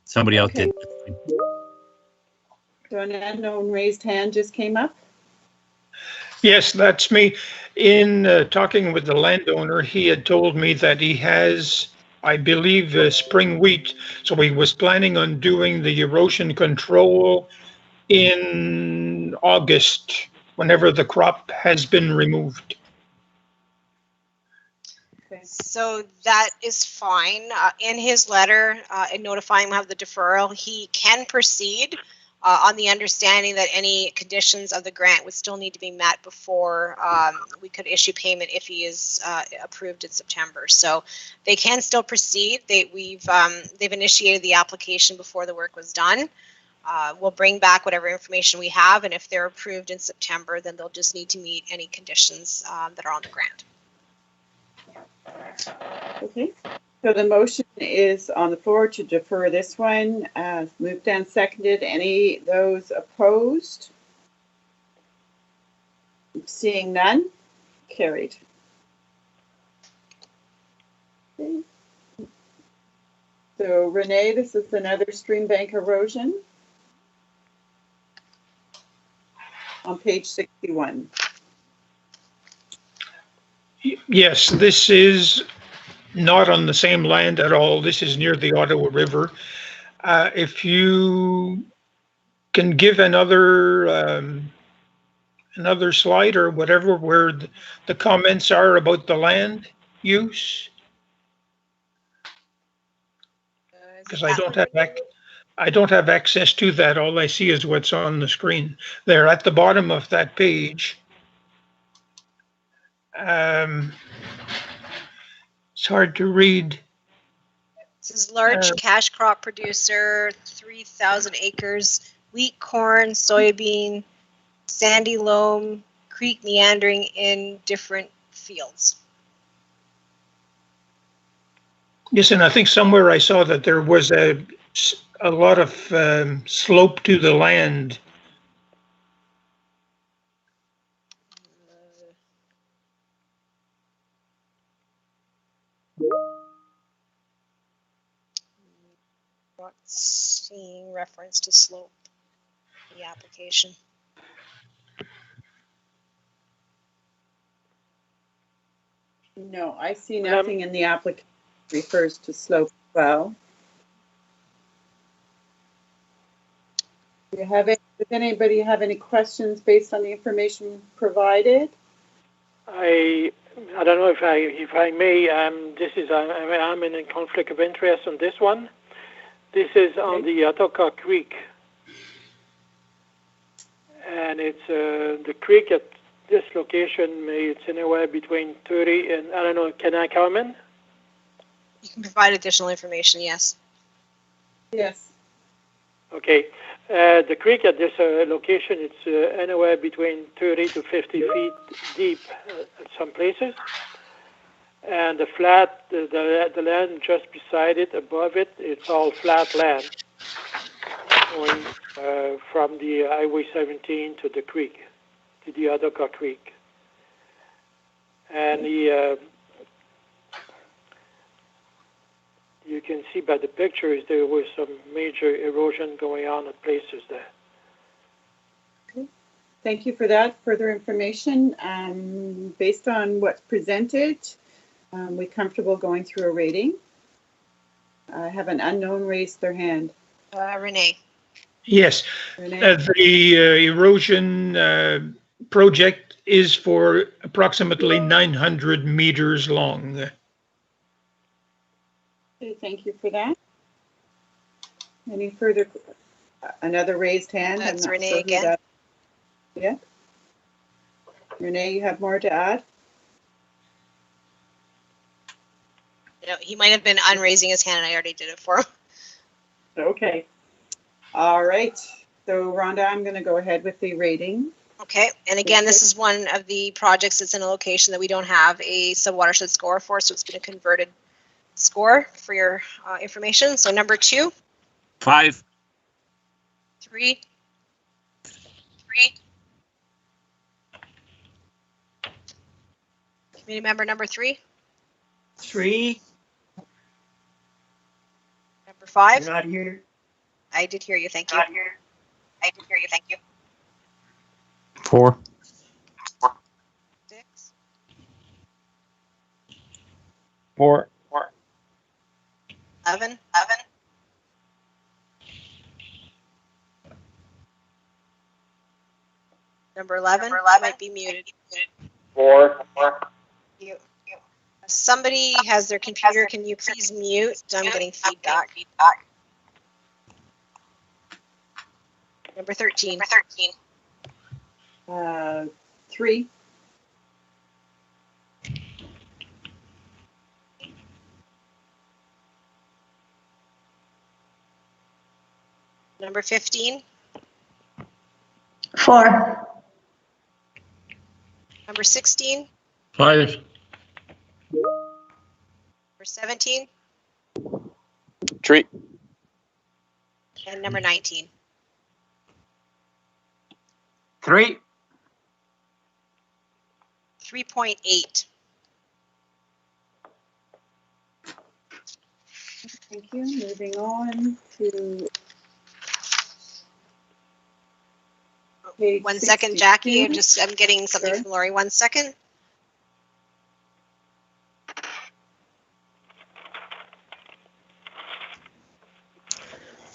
somebody else did. So an unknown raised hand just came up. Yes, that's me. In talking with the landowner, he had told me that he has, I believe, spring wheat. So he was planning on doing the erosion control in August, whenever the crop has been removed. So that is fine. In his letter, in notifying him of the deferral, he can proceed on the understanding that any conditions of the grant would still need to be met before we could issue payment if he is approved in September. So they can still proceed. They've initiated the application before the work was done. We'll bring back whatever information we have, and if they're approved in September, then they'll just need to meet any conditions that are on the grant. Okay, so the motion is on the floor to defer this one. Moved and seconded. Any those opposed? Seeing none, carried. Okay. So Renee, this is another stream bank erosion on page 61. Yes, this is not on the same land at all. This is near the Ottawa River. If you can give another slide or whatever where the comments are about the land use, because I don't have access to that. All I see is what's on the screen there at the bottom of that page. It's hard to read. This is large cash crop producer, 3,000 acres, wheat, corn, soybean, sandy loam, creek meandering in different fields. Yes, and I think somewhere I saw that there was a lot of slope to the land. Not seeing reference to slope in the application. No, I see nothing in the application refers to slope as well. Does anybody have any questions based on the information provided? I don't know if I may. I'm in a conflict of interest on this one. This is on the Ottawa Creek, and it's the creek at this location. It's anywhere between 30 and I don't know. Can I comment? You can provide additional information. Yes. Yes. Okay. The creek at this location, it's anywhere between 30 to 50 feet deep at some places. And the flat, the land just beside it, above it, it's all flat land. going from the Highway 17 to the creek, to the Ottawa Creek. And you can see by the pictures there was some major erosion going on at places there. Okay. Thank you for that further information. Based on what's presented, we're comfortable going through a rating. I have an unknown raised their hand. Renee. Yes, Renee? the erosion project is for approximately 900 meters long. Okay, thank you for that. Any further? Another raised hand. That's I'm not Renee sure who again. that- Yeah. Renee, you have more to add? No, he might have been unraising his hand and I already did it for him. Okay. All right. So Rhonda, I'm going to go ahead with the rating. Okay, and again, this is one of the projects that's in a location that we don't have a sub-watershed score for, so it's been a converted score for your information. So number 2. 5. 3. Committee member number 3. 3. Number 5. You're not here. I did hear you, thank you. I did hear you, thank you. 4. 6. 4. 11. Number 11 might be muted. 4. Somebody has their computer. Can you please mute? I'm getting feedback. Number 13. 3. Number 15. 4. Number 16. 5. Number 17. 3. And number 19. 3. 3.8. Thank you. Moving on to page 1 second, Jackie. 62. I'm getting something from Lori. 1 second.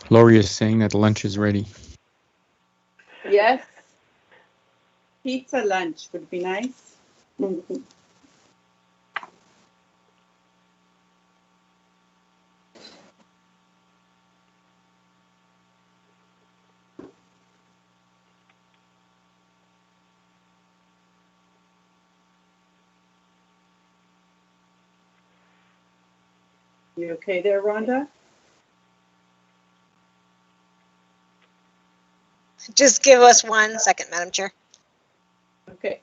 Lori is saying that lunch is ready. Yes. Pizza lunch would be nice. You okay there, Rhonda? Just give us 1 second, Madam Chair. Okay.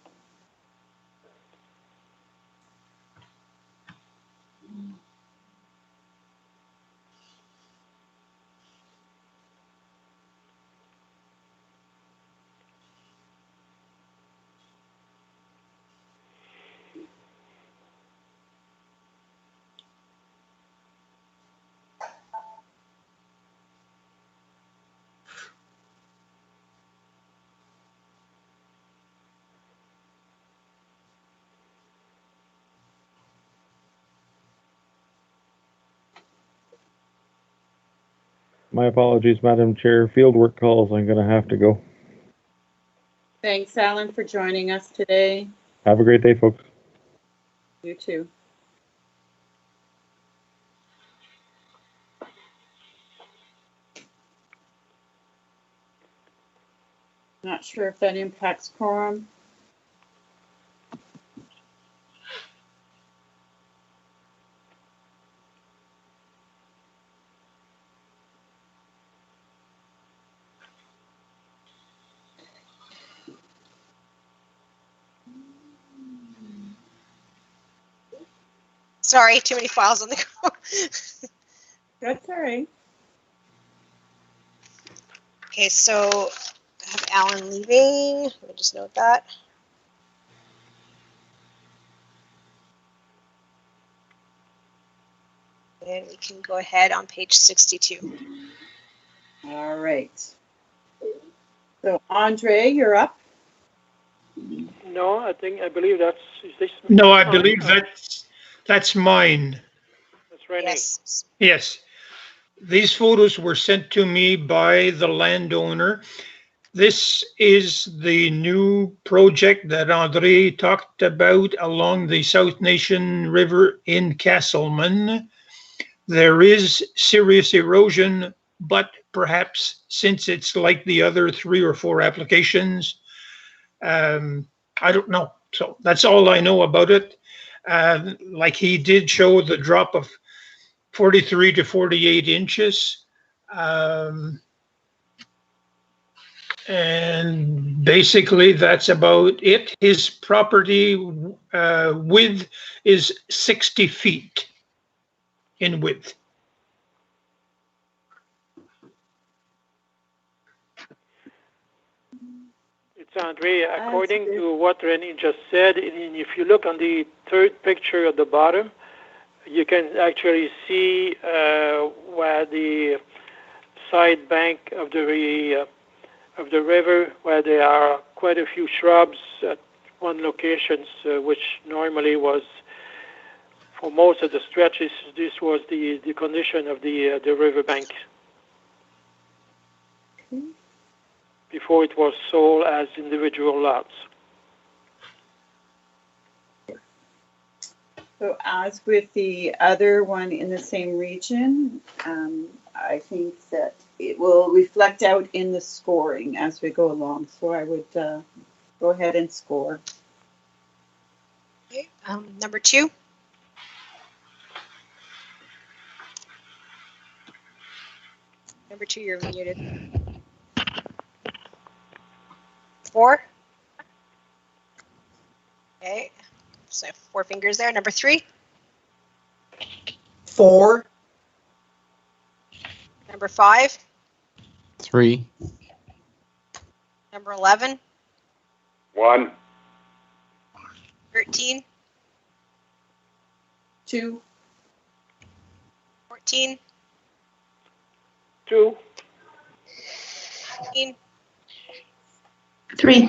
My apologies, Madam Chair. Fieldwork calls. I'm going to have to go. Thanks, Alan, for joining us today. Have a great day, folks. You too. Not sure if that impacts quorum. Sorry, too many files on the go. That's all right. Okay, so I have Alan leaving. Let me just note that. And we can go ahead on page 62. All right. So Andre, you're up. No, I believe that's, is this? No, I believe that's mine. That's Renee. Yes. Yes. These photos were sent to me by the landowner. This is the new project that Andre talked about along the South Nation River in Castleman. There is serious erosion, but perhaps since it's like the other 3 or 4 applications, I don't know. So that's all I know about it. Like he did show the drop of 43 to 48 inches. And basically that's about it. His property width is 60 feet in width. It's Andre. According to what Renee just said, if you look on the 3rd picture at the bottom, you can actually see where the side bank of the river, where there are quite a few shrubs at one location, which normally was, for most of the stretches, this was the condition of the riverbank before it was sold as individual lots. So as with the other one in the same region, I think that it will reflect out in the scoring as we go along. So I would go ahead and score. Okay, number 2. Number 2, you're muted. 4. Okay, so 4 fingers there. Number 3. 4. Number 5. 3. Number 11. 1. 13. 2. 14. 2. 15. 3.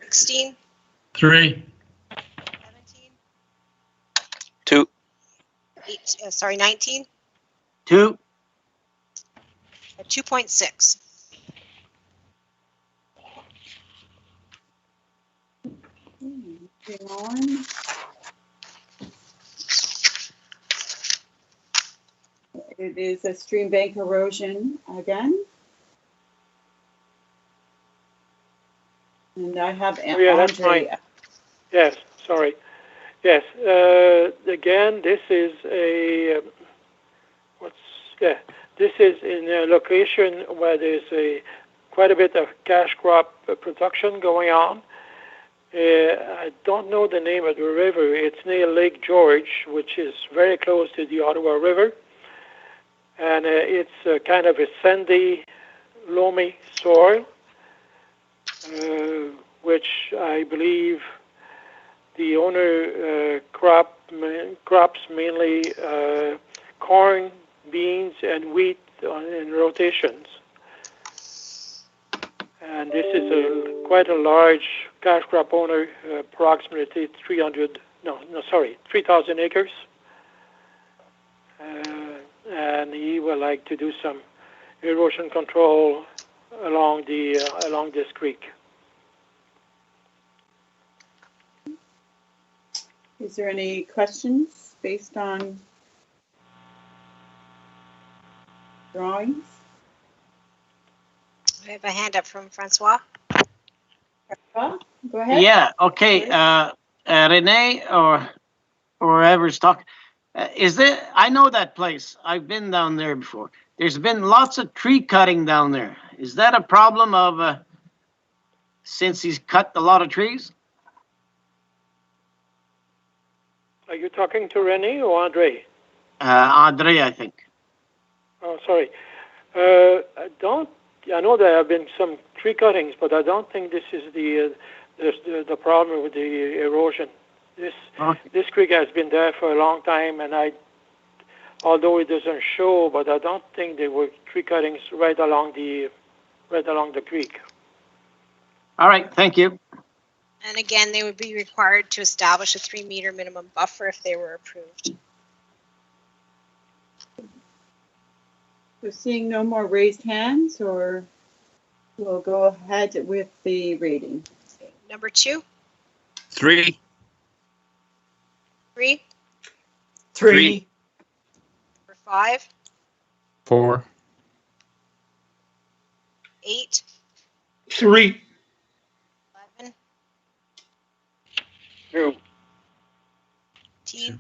16. 3. 17. 2. 19. 2. 2.6. Moving on. It is a stream bank erosion again. And I have Oh, yeah, that's Andre. mine. Yes, sorry. Yes, again, this is this is in a location where there's quite a bit of cash crop production going on. I don't know the name of the river. It's near Lake George, which is very close to the Ottawa River. And it's kind of a sandy, loamy soil, which I believe the owner crops mainly corn, beans, and wheat in rotations. And this is quite a large cash crop owner, approximately 3,000 acres. And he would like to do some erosion control along this creek. Is there any questions based on drawings? I have a hand up from Francois. Francois, go ahead. Yeah, okay. Renee or whoever's talking. I know that place. I've been down there before. There's been lots of tree cutting down there. Is that a problem of since he's cut a lot of trees? Are you talking to Renee or Andre? Andre, I think. Oh, sorry. I know there have been some tree cuttings, but I don't think this is the problem with the erosion. This creek has been there for a long time, and although it doesn't show, but I don't think there were tree cuttings right along the creek. All right, thank you. And again, they would be required to establish a 3-meter minimum buffer if they were approved. So seeing no more raised hands, or we'll go ahead with the rating. Okay. Number 2. 3. 3. 3. Number 5. 4. 8. 3. 11. 2. 15.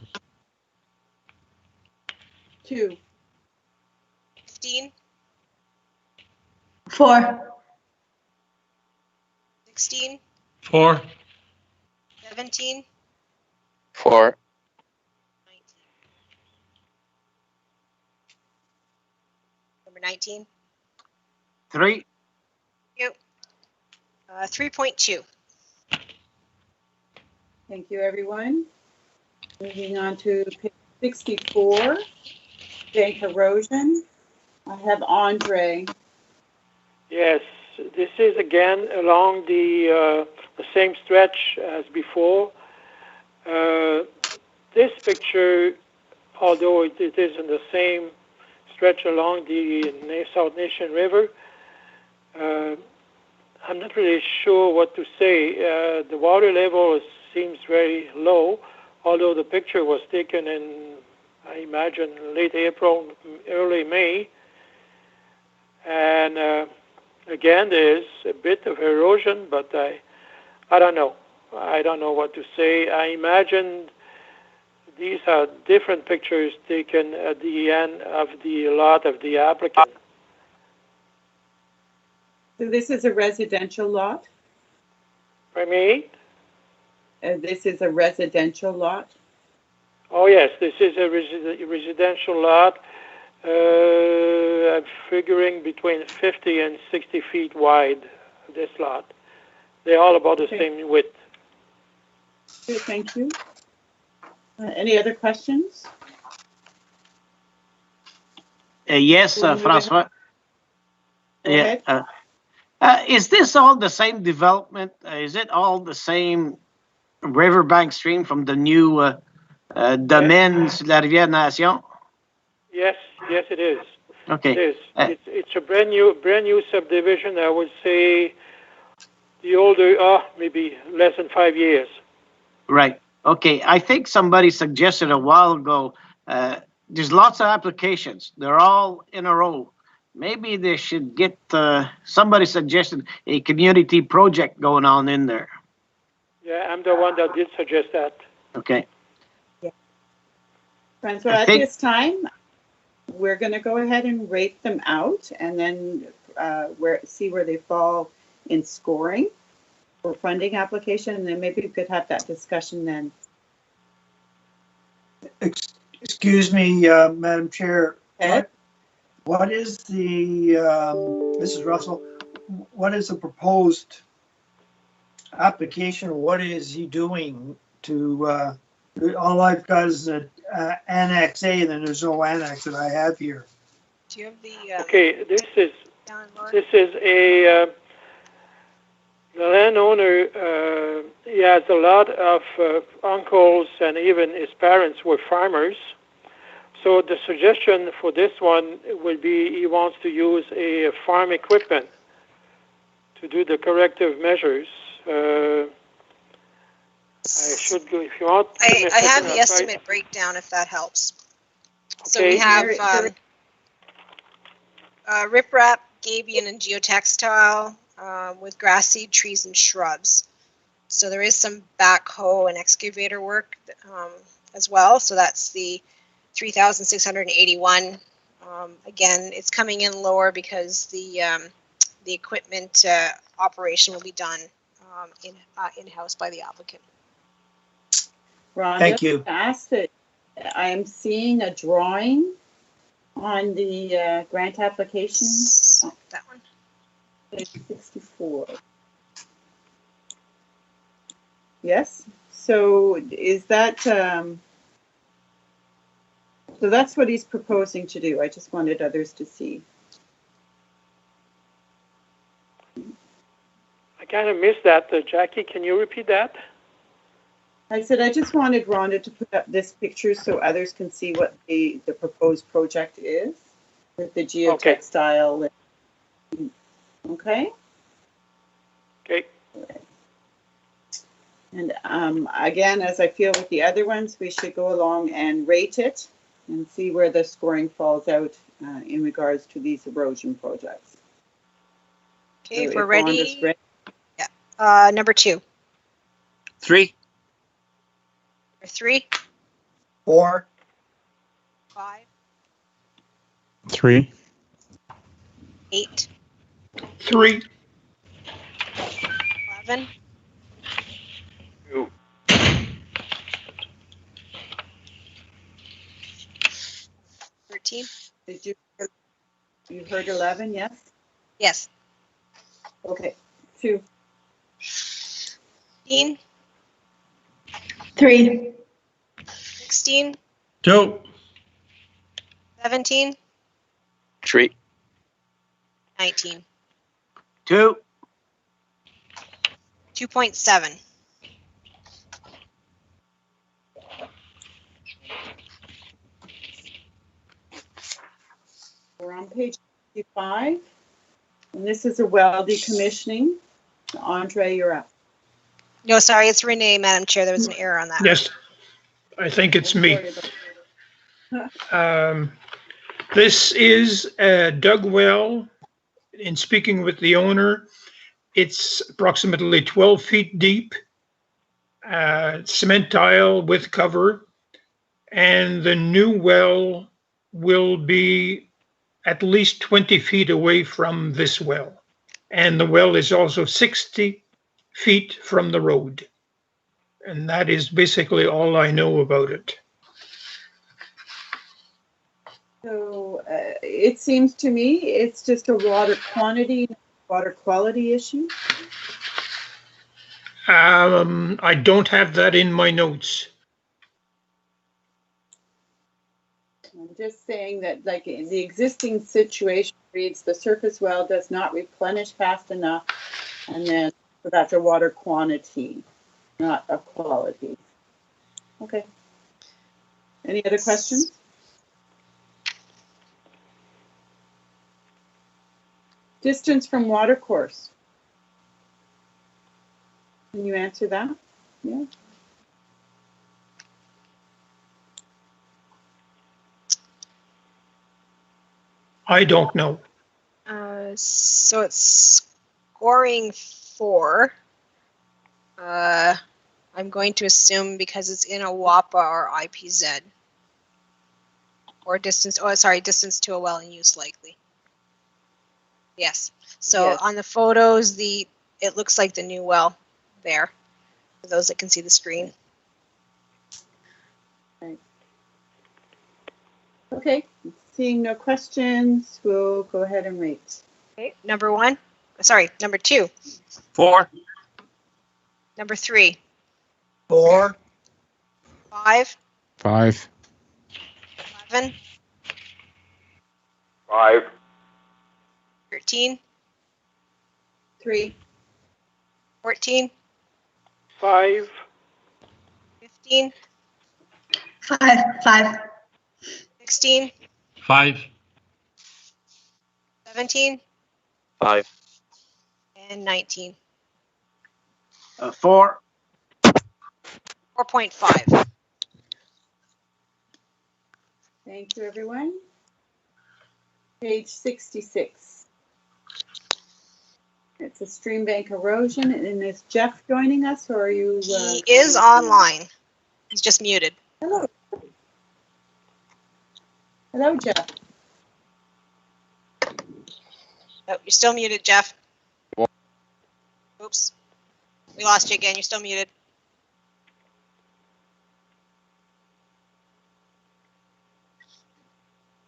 2. 15. 4. 16. 4. 17. 4. 19. Number 19. 3. 3.2. Thank you, everyone. Moving on to page 64, bank erosion. I have Andre. Yes, this is again along the same stretch as before. This picture, although it is in the same stretch along the South Nation River, I'm not really sure what to say. The water level seems very low, although the picture was taken in, I imagine, late April, early May. And again, there's a bit of erosion, but I don't know. I don't know what to say. I imagine these are different pictures taken at the end of the lot of the applicant. So this is a residential lot? For me? This is a residential lot? Oh, yes, this is a residential lot. I'm figuring between 50 and 60 feet wide, this lot. They're all about the same width. Okay, thank you. Any other questions? Yes, Francois. Yeah. Is this all the same development? Is it all the same riverbank stream from the new domaine sur la rivière Nation? Yes, yes, it is. Okay. It is. It's a brand new subdivision. I would say the older, maybe less than 5 years. Right. Okay. I think somebody suggested a while ago. There's lots of applications. They're all in a row. Maybe they should get. Somebody suggested a community project going on in there. Yeah, I'm the one that did suggest that. Okay. Yeah. Francois, at this time, we're going to go ahead and rate them out, and then see where they fall in scoring for funding application, and then maybe we could have that discussion then. Excuse me, Madam Chair. Ed? What is the, Mrs. Russell, what is the proposed application? What is he doing to, all I've got is an Annex A, and then there's no annex that I have here. Do you have the... Okay, this is a... the landowner, he has a lot of uncles, and even his parents were farmers. So the suggestion for this one would be he wants to use a farm equipment to do the corrective measures. I should go, if you want. I have the estimate breakdown if that helps. Okay. So we have riprap, gabion, and geotextile with grass seed, trees, and shrubs. So there is some backhoe and excavator work as well. So that's the 3,681. Again, it's coming in lower because the equipment operation will be done in-house by the applicant. Rhonda, thank you. I am seeing a drawing On the grant application, that one. page 64. Yes. So is that, so that's what he's proposing to do. I just wanted others to see. I kind of missed that. Jackie, can you repeat that? I said I just wanted Rhonda to put up this picture so others can see what the proposed project is with the geotextile. Okay. Okay. And again, as I feel with the other ones, we should go along and rate it and see where the scoring falls out in regards to these erosion projects. Okay, So if we're ready. Yeah. Number 2. 3. Number 3. 4. 5. 3. 8. 3. 11. 2. 13. Did you heard 11? Yes. Yes. Okay. 2. 15. 3. 16. 2. 17. 3. 19. 2. 2.7. We're on page 55, and this is a well decommissioning. Andre, you're up. No, sorry, it's Renee, Madam Chair. There was an error on that. Yes, I think it's me. This is a dug well. In speaking with the owner, it's approximately 12 feet deep, cement tile with cover, and the new well will be at least 20 feet away from this well. And the well is also 60 feet from the road. And that is basically all I know about it. So it seems to me it's just a water quantity, water quality issue. I don't have that in my notes. I'm just saying that, like, the existing situation reads the surface well does not replenish fast enough, and then so that's a water quantity, not a quality. Okay. Any other questions? Distance from water course. Can you answer that? Yeah. I don't know. So it's scoring 4. I'm going to assume because it's in a WAPA or IPZ. Or distance, distance to a well in use likely. Yes. So Yes. on the photos, it looks like the new well there, for those that can see the screen. Right. Okay, seeing no questions, we'll go ahead and rate. Okay, number 2. 4. Number 3. 4. 5. 5. 11. 5. 13. 3. 14. 5. 15. 5. 16. 5. 17. 5. And 19. 4. 4.5. Thank you, everyone. Page 66. It's a stream bank erosion, and is Jeff joining us, or are you? He is online. He's just muted. Hello. Hello, Jeff. Oh, you're still muted, Jeff. Oops. We lost you again. You're still muted.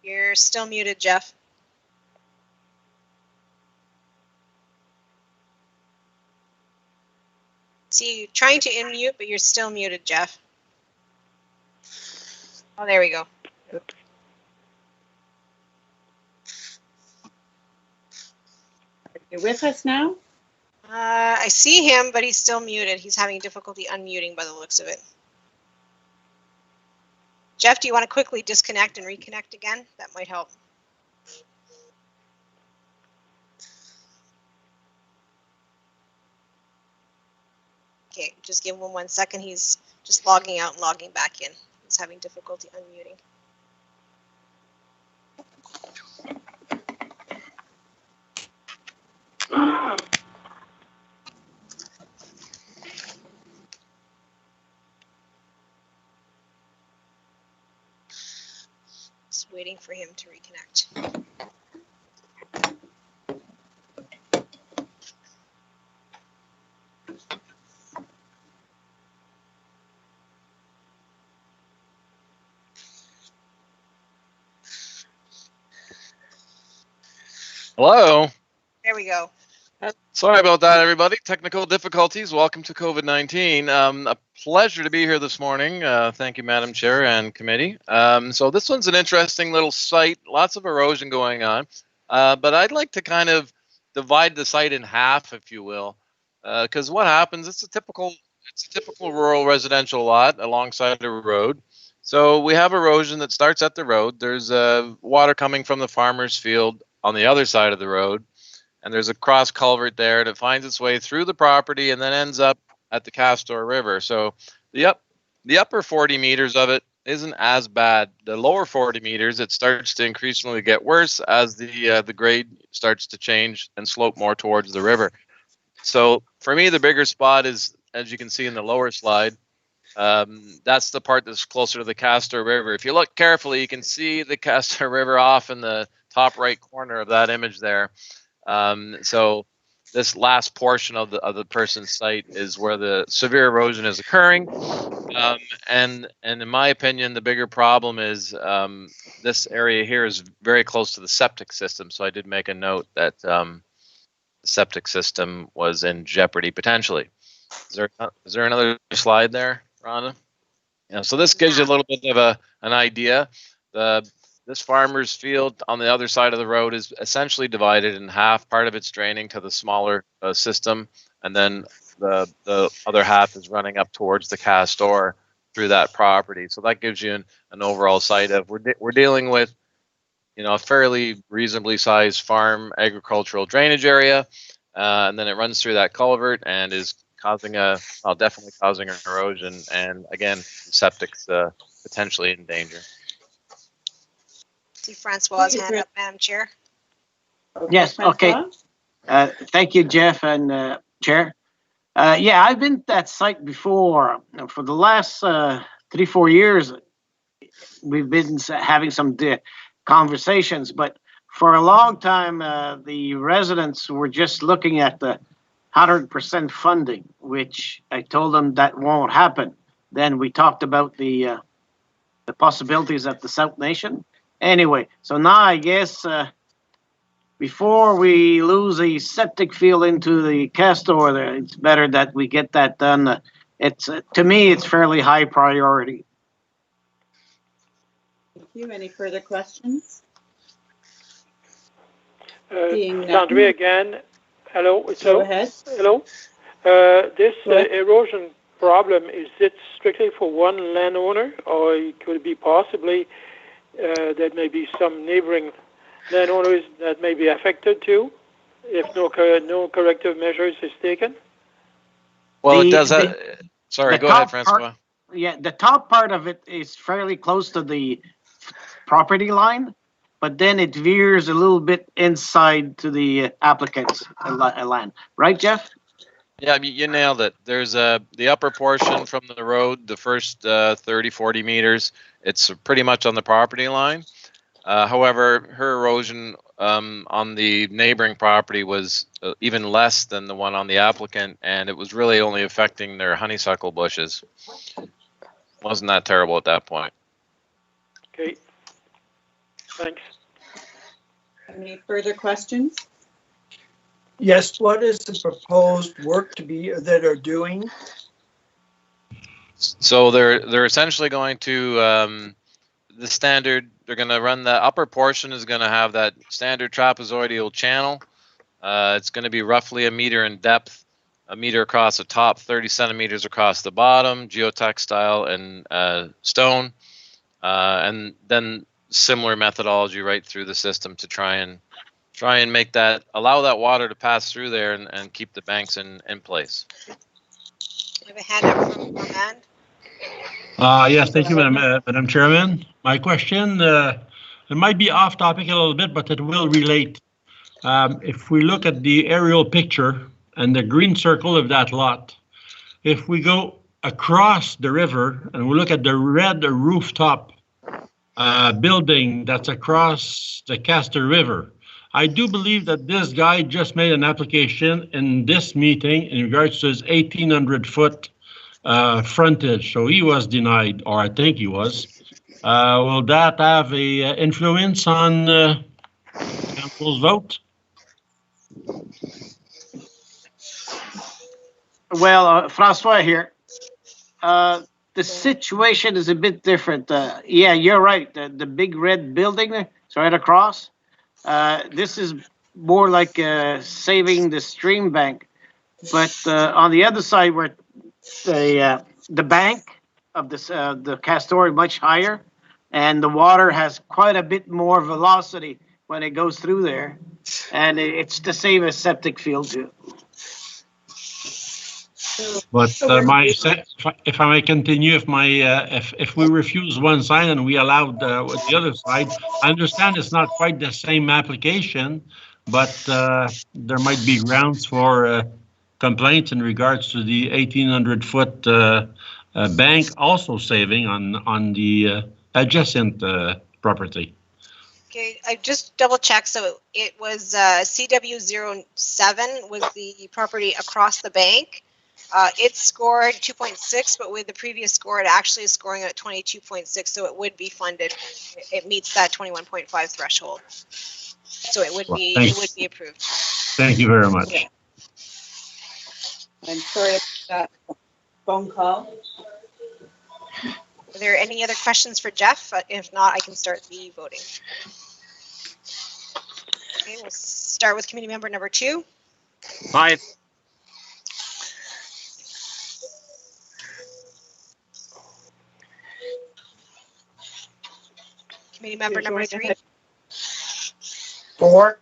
You're still muted, Jeff. See, you're trying to unmute, but you're still muted, Jeff. Oh, there we go. Are you with us now? I see him, but he's still muted. He's having difficulty unmuting by the looks of it. Jeff, do you want to quickly disconnect and reconnect again? That might help. Okay, just give him 1 second. He's just logging out and logging back in. He's having difficulty unmuting. Just waiting for him to reconnect. Hello. There we go. Sorry about that, everybody. Technical difficulties. Welcome to COVID-19. A pleasure to be here this morning. Thank you, Madam Chair and committee. So this one's an interesting little site. Lots of erosion going on. But I'd like to kind of divide the site in half, if you will, because what happens? It's a typical rural residential lot alongside a road. So we have erosion that starts at the road. There's water coming from the farmer's field on the other side of the road. And there's a cross culvert there that finds its way through the property and then ends up at the Castor River. So the upper 40 meters of it isn't as bad. The lower 40 meters, it starts to increasingly get worse as the grade starts to change and slope more towards the river. So for me, the bigger spot is, as you can see in the lower slide, that's the part that's closer to the Castor River. If you look carefully, you can see the Castor River off in the top right corner of that image there. So this last portion of the person's site is where the severe erosion is occurring. And in my opinion, the bigger problem is this area here is very close to the septic system. So I did make a note that the septic system was in jeopardy potentially. Is there another slide there, Rhonda? Yeah, so this gives you a little bit of an idea. This farmer's field on the other side of the road is essentially divided in half. Part of it's draining to the smaller system, and then the other half is running up towards the Castor through that property. So that gives you an overall sight of we're dealing with, a fairly reasonably sized farm agricultural drainage area, and then it runs through that culvert and is definitely causing an erosion, and again, septic's potentially in danger. See Francois' hand up, Madam Chair. Yes, okay. Thank you, Jeff and Chair. Yeah, I've been at that site before. For the last 3-4 years, we've been having some conversations, but for a long time, the residents were just looking at the 100% funding, which I told them that won't happen. Then we talked about the possibilities at the South Nation. Anyway, so now I guess before we lose a septic field into the Castor, it's better that we get that done. It's to me, it's fairly high priority. Thank you. Any further questions? Andre again. Hello. Go ahead. Hello. This erosion problem, is it strictly for one landowner, or could it be possibly there may be some neighboring landowners that may be affected too, if no corrective measures is taken? Well, it does that. Sorry, go ahead, Francois. The top part of it is fairly close to the property line, but then it veers a little bit inside to the applicant's land. Right, Jeff? Yeah, you nailed it. There's the upper portion from the road, the first 30, 40 meters. It's pretty much on the property line. However, her erosion on the neighboring property was even less than the one on the applicant, and it was really only affecting their honeysuckle bushes. Wasn't that terrible at that point. Okay. Thanks. Any further questions? Yes, what is the proposed work to be that are doing? So they're essentially going to the standard. They're going to run the upper portion is going to have that standard trapezoidal channel. It's going to be roughly 1 meter in depth, 1 meter across the top, 30 centimeters across the bottom, geotextile and stone, and then similar methodology right through the system to try and make that, allow that water to pass through there and keep the banks in place. We have a hand up from Armand. Yes, thank you, Madam Chairman. My question, it might be off topic a little bit, but it will relate. If we look at the aerial picture and the green circle of that lot, if we go across the river and we look at the red rooftop building that's across the Castor River, I do believe that this guy just made an application in this meeting in regards to his 1,800-foot frontage. So he was denied, or I think he was. Will that have a influence on council's vote? Well, Francois here. The situation is a bit different. Yeah, you're right. The big red building, it's right across. This is more like saving the stream bank. But on the other side, where the bank of the Castor is much higher, and the water has quite a bit more velocity when it goes through there, and it's the same as septic field too. But if I may continue, if we refuse one side and we allow the other side, I understand it's not quite the same application, but there might be grounds for complaints in regards to the 1,800-foot bank also saving on the adjacent property. Okay, I just double checked. So it was CW07 was the property across the bank. It scored 2.6, but with the previous score, it actually is scoring at 22.6, so it would be funded. It meets that 21.5 threshold, so it would be approved. Thank you very much. Yeah. I'm sorry about that phone call. Are there any other questions for Jeff? If not, I can start the voting. Okay, we'll start with committee member number 2. 5. Committee member number 3. 4.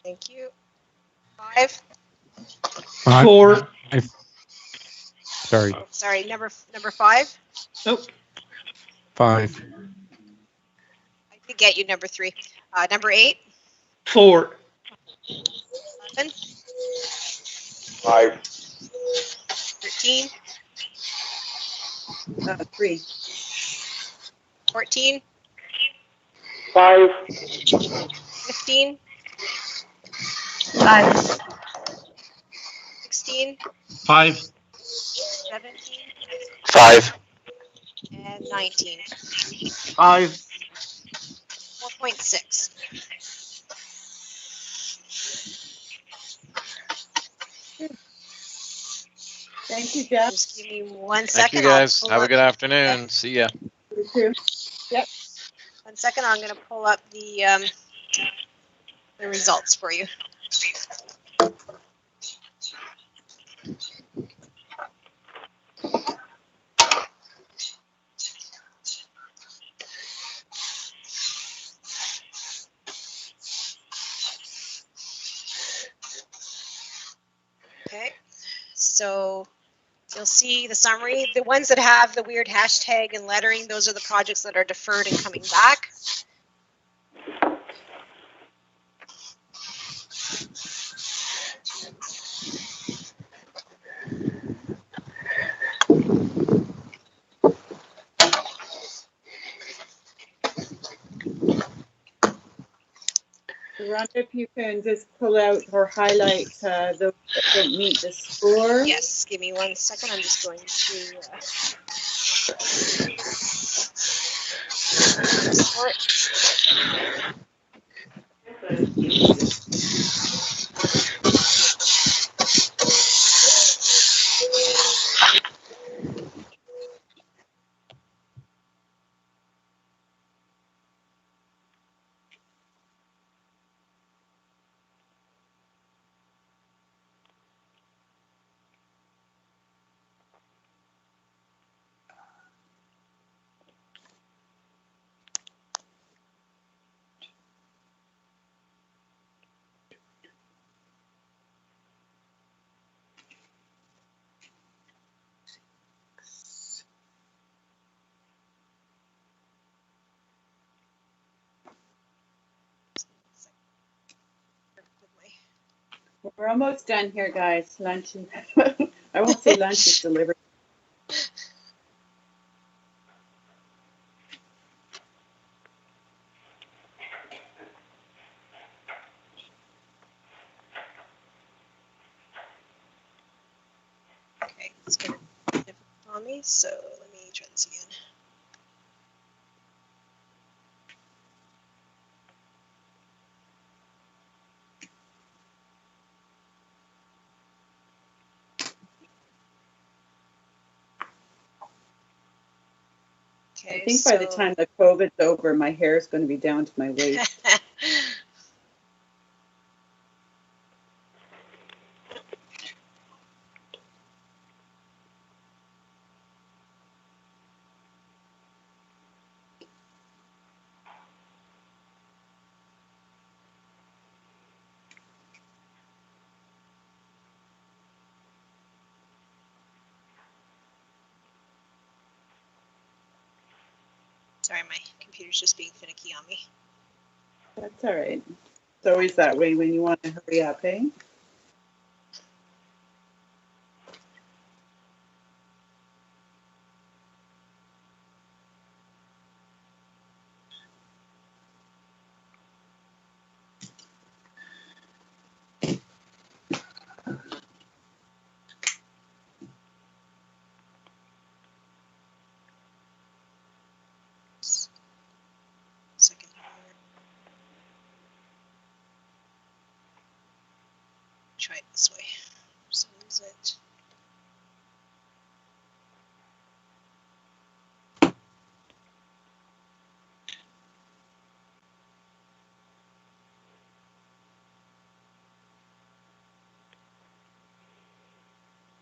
Thank you. 5. 4. Sorry. Sorry, number 5. Nope. 5. I did get you number 3. Number 8. 4. 11. 5. 13. 3. 14. 5. 15. 5. 16. 5. 17. 5. And 19. 5. 4.6. Thank you, Jeff. Just give me 1 Thank second. you guys. Have a good afternoon. See ya. You too. Yep. 1 second. I'm going to pull up the results for you. Okay, so you'll see the summary. The ones that have the weird hashtag and lettering, those are the projects that are deferred and coming back. Rhonda, if you can just pull out or highlight those that don't meet the score. Yes, give me 1 second. I'm just going to. Support. We're almost done here, guys. Lunch. I won't say lunch is delivered. Okay, it's going to be difficult on me, so let me try this again. I think by the time the COVID's over, my hair is going to be down to my waist. Sorry, my computer's just being finicky on me. That's all right. It's always that way when you want to hurry up, eh? Second here. Try it this way. So use it.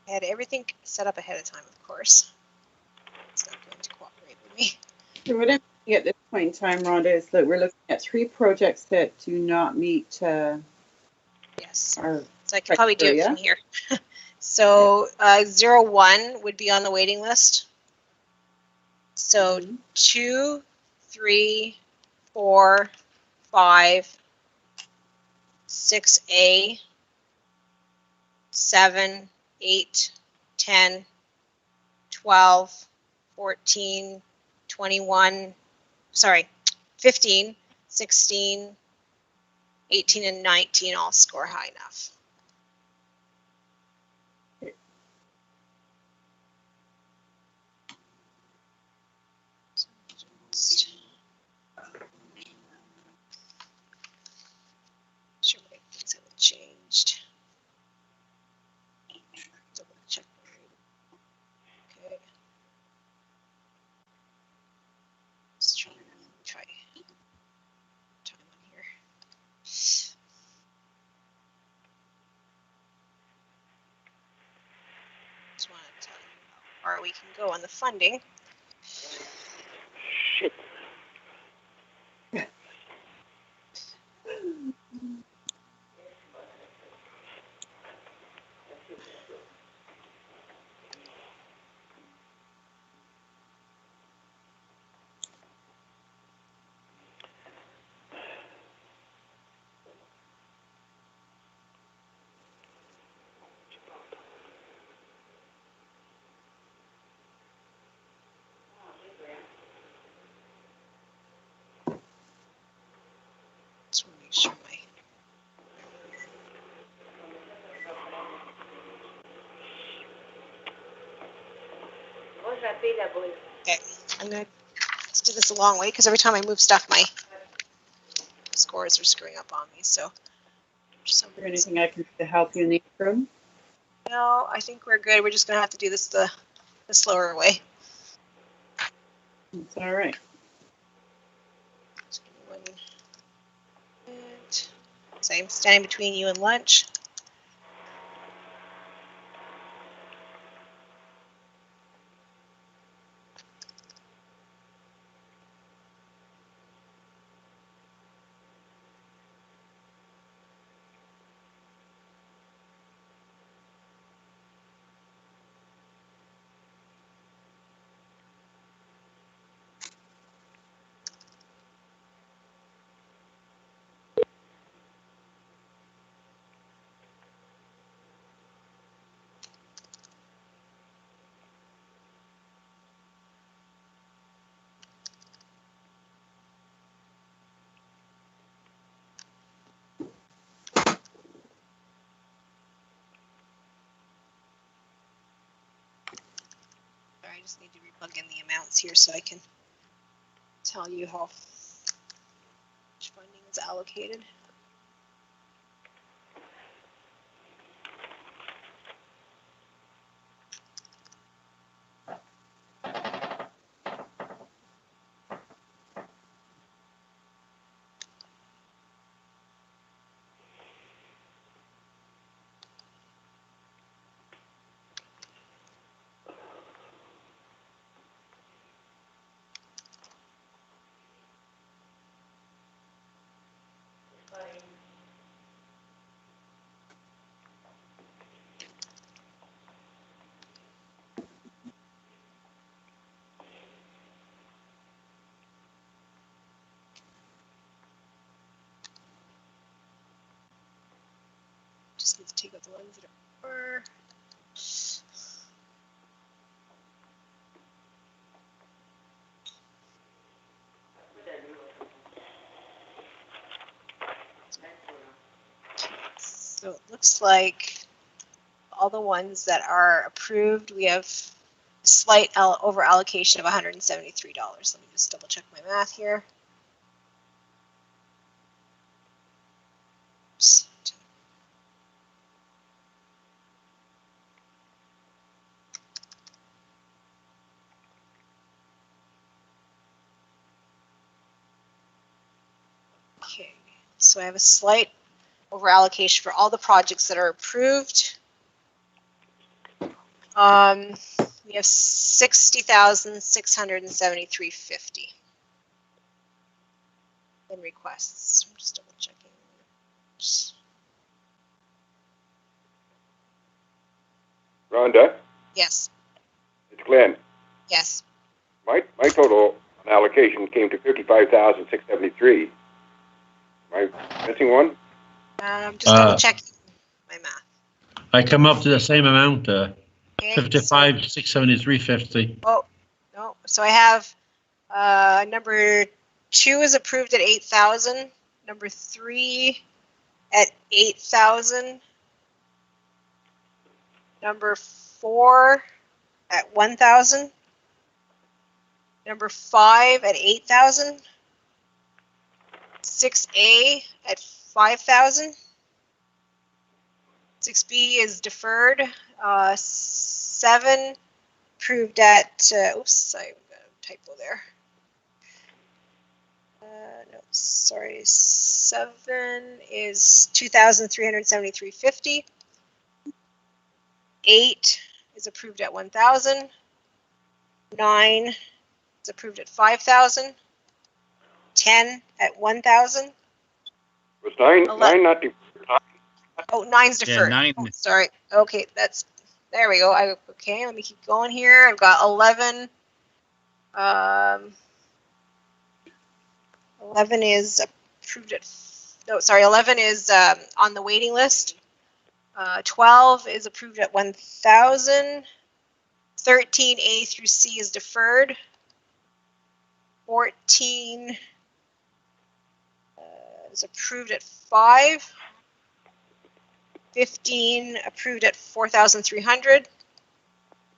I had everything set up ahead of time, of course. It's not going to cooperate with me. So what I'm looking at this point in time, Rhonda, is that we're looking at 3 projects that do not meet yes. our So I can probably do it criteria. from here. So 01 would be on the waiting list. So 2, 3, 4, 5, 6A, 7, 8, 10, 12, 14, 21, sorry, 15, 16, 18, and 19 all score high enough. Sure, my things haven't changed. Double check. Okay. Let's try time on here. Just want to tell you how far we can go on the funding. Shit. Just want to make sure my okay, I'm gonna Let's do this a long way because every time I move stuff, my scores are screwing up on me. So, is there anything I can do to help you in the interim? No, I think we're good. We're just gonna have to do this the slower way. It's all right. Just give me 1 minute. So I'm standing between you and lunch. I just need to replug in the amounts here so I can tell you how much funding is allocated. Just need to take out the ones that are. So it looks like all the ones that are approved, we have a slight over allocation of $173. Let me just double check my math here. Oops. Okay, so I have a slight over allocation for all the projects that are approved. We have $60,673.50 in requests. I'm just double checking. Rhonda, Yes. it's Glenn. Yes. My total allocation came to 55,673. Am I missing one? Just double checking my math. I come up to the same amount, Okay, 55,673.50. Oh, no. So I have number 2 is approved at 8,000. Number 3 at 8,000. Number 4 at 1,000. Number 5 at 8,000. 6A at 5,000. 6B is deferred. 7 approved at, oops, I got a typo there. No, sorry, 7 is 2,373.50. 8 is approved at 1,000. 9 is approved at 5,000. 10 at 1,000. Was nine not deferred? Oh, 9's deferred. Yeah, 9. Oh, sorry. Okay, there we go. Okay, let me keep going here. I've got 11. 11 is approved at, no, sorry, 11 is on the waiting list. 12 is approved at 1,000. 13A through C is deferred. 14 is approved at 5. 15 approved at 4,300.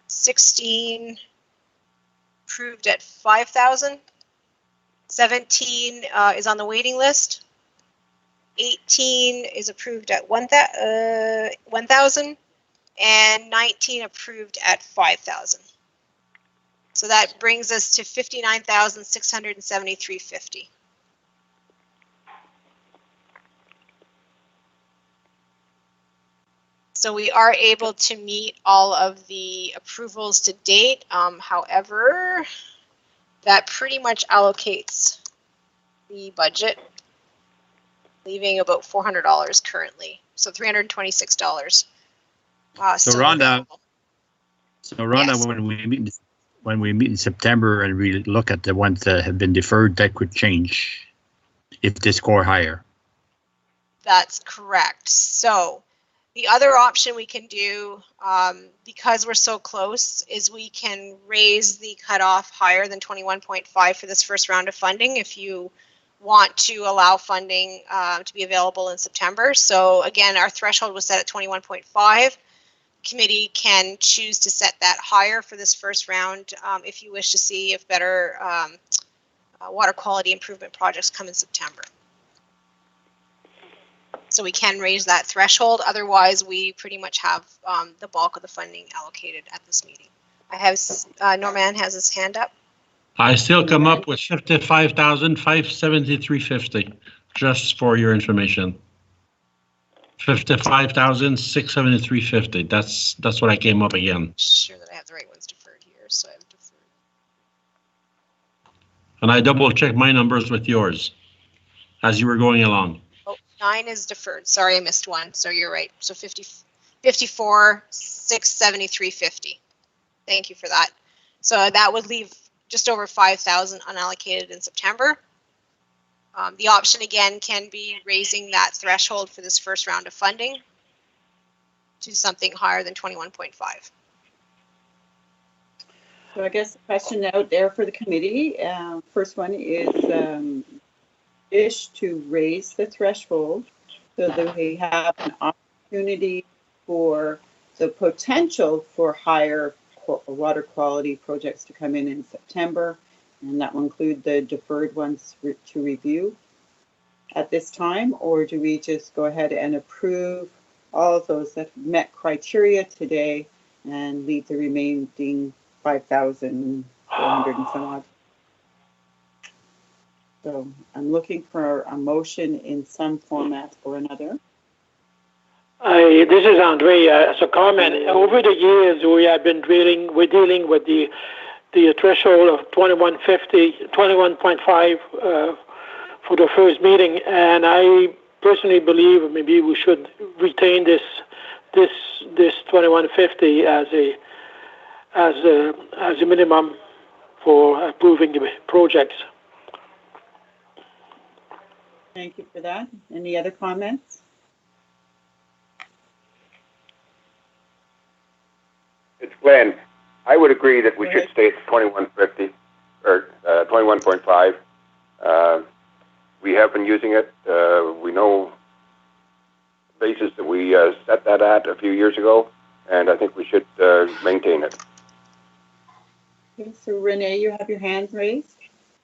16 approved at 5,000. 17 is on the waiting list. 18 is approved at 1,000, and 19 approved at 5,000. So that brings us to 59,673.50. So we are able to meet all of the approvals to date. However, that pretty much allocates the budget, leaving about $400 currently. So $326. So Rhonda, Yes. when we meet in September and we look at the ones that have been deferred, that could change if they score higher. That's correct. So the other option we can do, because we're so close, is we can raise the cutoff higher than 21.5 for this first round of funding if you want to allow funding to be available in September. So again, our threshold was set at 21.5. Committee can choose to set that higher for this first round if you wish to see if better water quality improvement projects come in September. So we can raise that threshold. Otherwise, we pretty much have the bulk of the funding allocated at this meeting. I have Norman has his hand up. I still come up with 55,573.50, just for your information. 55,673.50. That's what I came up again. Sure that I have the right ones deferred here. So I have deferred. And I double checked my numbers with yours as you were going along. Oh, 9 is deferred. Sorry, I missed one. So you're right. So 54,673.50. Thank you for that. So that would leave just over 5,000 unallocated in September. The option again can be raising that threshold for this first round of funding to something higher than 21.5. So I guess the question out there for the committee, first one is wish to raise the threshold so that we have an opportunity for the potential for higher water quality projects to come in September, and that will include the deferred ones to review at this time, or do we just go ahead and approve all of those that met criteria today and leave the remaining 5,400 and some odd? So I'm looking for a motion in some format or another. This is Andre. As a comment, over the years we're dealing with the threshold of 21.5 for the first meeting, and I personally believe maybe we should retain this 21.50 as a minimum for approving the projects. Thank you for that. Any other comments? It's Glenn. I would agree that we should stay at 21.50 or 21.5. We have been using it. We know the basis that we set that at a few years ago, and I think we should maintain it. Okay, so Renee, you have your hands raised.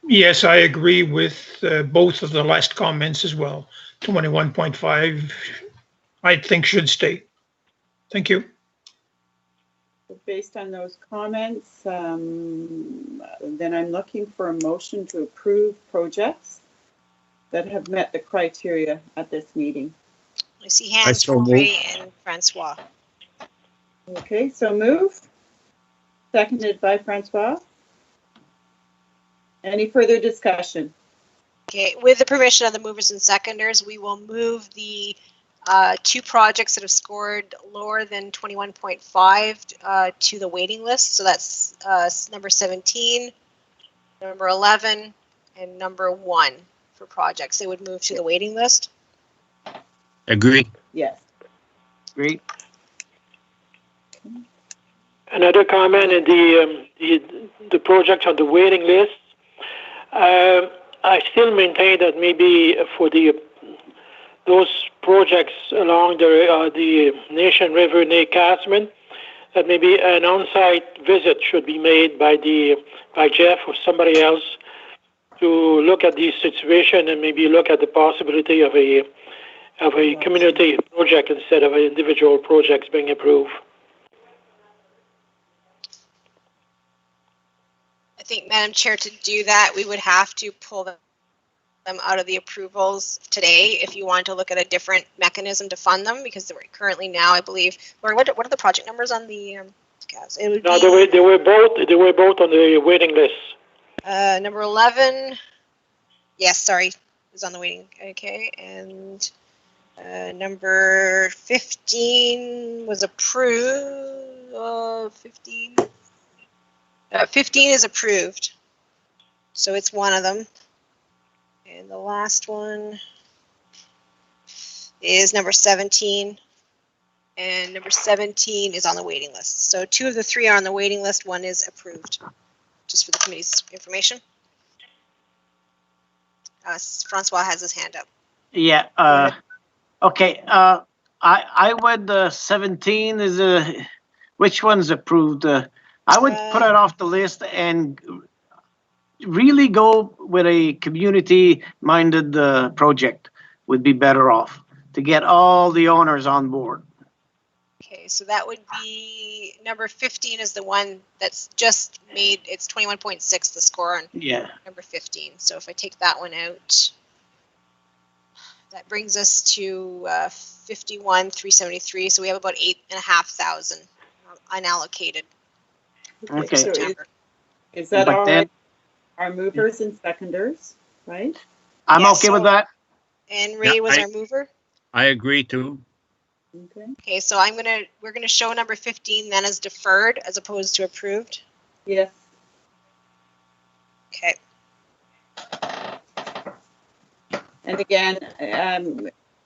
Yes, I agree with both of the last comments as well. 21.5, I think should stay. Thank you. Based on those comments, then I'm looking for a motion to approve projects that have met the criteria at this meeting. I see hands from Ray and Francois. Okay, so move. Seconded by Francois. Any further discussion? Okay, with the permission of the movers and seconders, we will move the 2 projects that have scored lower than 21.5 to the waiting list. So that's number 17, number 11, and number 1 for projects. They would move to the waiting list. Agree. Yes. Agree. Another comment in the projects on the waiting list. I still maintain that maybe for those projects along the Nation River near Casman, that maybe an on-site visit should be made by Jeff or somebody else to look at the situation and maybe look at the possibility of a community project instead of individual projects being approved. I think, Madam Chair, to do that, we would have to pull them out of the approvals today if you want to look at a different mechanism to fund them, because they're currently now, I believe, or what are the project numbers on the gas? It would No, be, they were both on the waiting list. number 11, yes, sorry, is on the waiting, okay, and number 15 was approved, 15 is approved, so it's one of them. And the last one is number 17, and number 17 is on the waiting list. So 2 of the 3 are on the waiting list, 1 is approved, just for the committee's information. Francois has his hand up. Yeah, okay, I would, 17 is, which one's approved? I would put it off the list and really go with a community-minded project would be better off to get all the owners on board. Okay, so that would be number 15 is the one that's just made, it's 21.6, the score on number 15. So if I take that one out, that brings us to 51,373. So we have about 8,500 unallocated. Okay. So is that all right? Our movers and seconders, right? I'm okay with that. And Ray was our mover. I agree too. Okay. Okay, so we're gonna show number 15 then as deferred as opposed to approved. Yes. Okay. And again,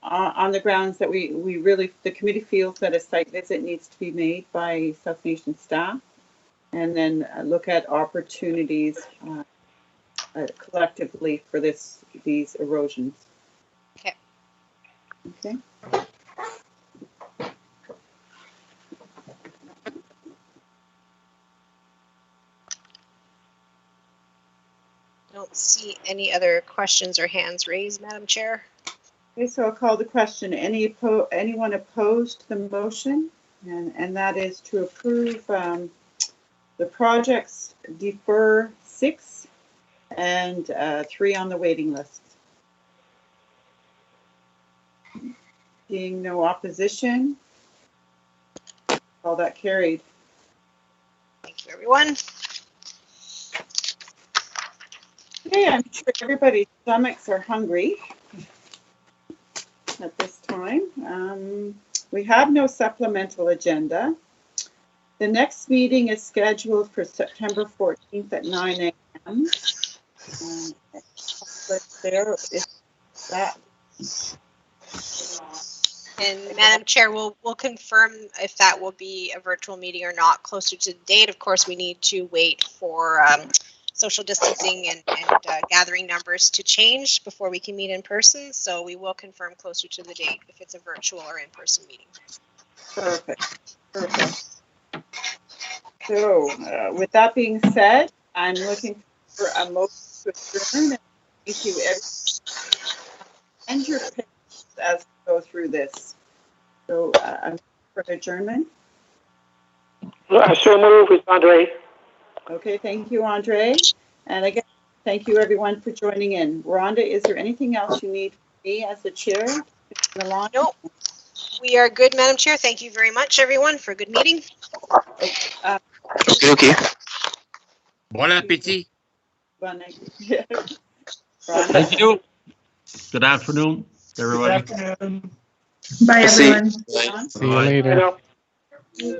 on the grounds that we really, the committee feels that a site visit needs to be made by South Nation staff, and then look at opportunities collectively for these erosions. Okay. Okay. Don't see any other questions or hands raised, Madam Chair. Okay, so I'll call the question. Anyone opposed to the motion? And that is to approve the projects, defer 6 and 3 on the waiting list. Seeing no opposition, all that carried. Thank you, everyone. Okay, I'm sure everybody's stomachs are hungry at this time. We have no supplemental agenda. The next meeting is scheduled for September 14th at 9 a.m. There is that. And Madam Chair, we'll confirm if that will be a virtual meeting or not closer to the date. Of course, we need to wait for social distancing and gathering numbers to change before we can meet in person. So we will confirm closer to the date if it's a virtual or in-person meeting. Perfect. Perfect. So with that being said, I'm looking for a motion to adjourn. Thank you, everyone. And your pictures as we go through this. So I'm for adjournment. So move with Andre. Okay, thank you, Andre. And again, thank you everyone for joining in. Rhonda, is there anything else you need from me as the chair? Nope. We are good, Madam Chair. Thank you very much, everyone, for a good meeting. Okay. Bon appétit. Bon appétit. Thank you. Good afternoon, everybody. Bye, everyone. See you later.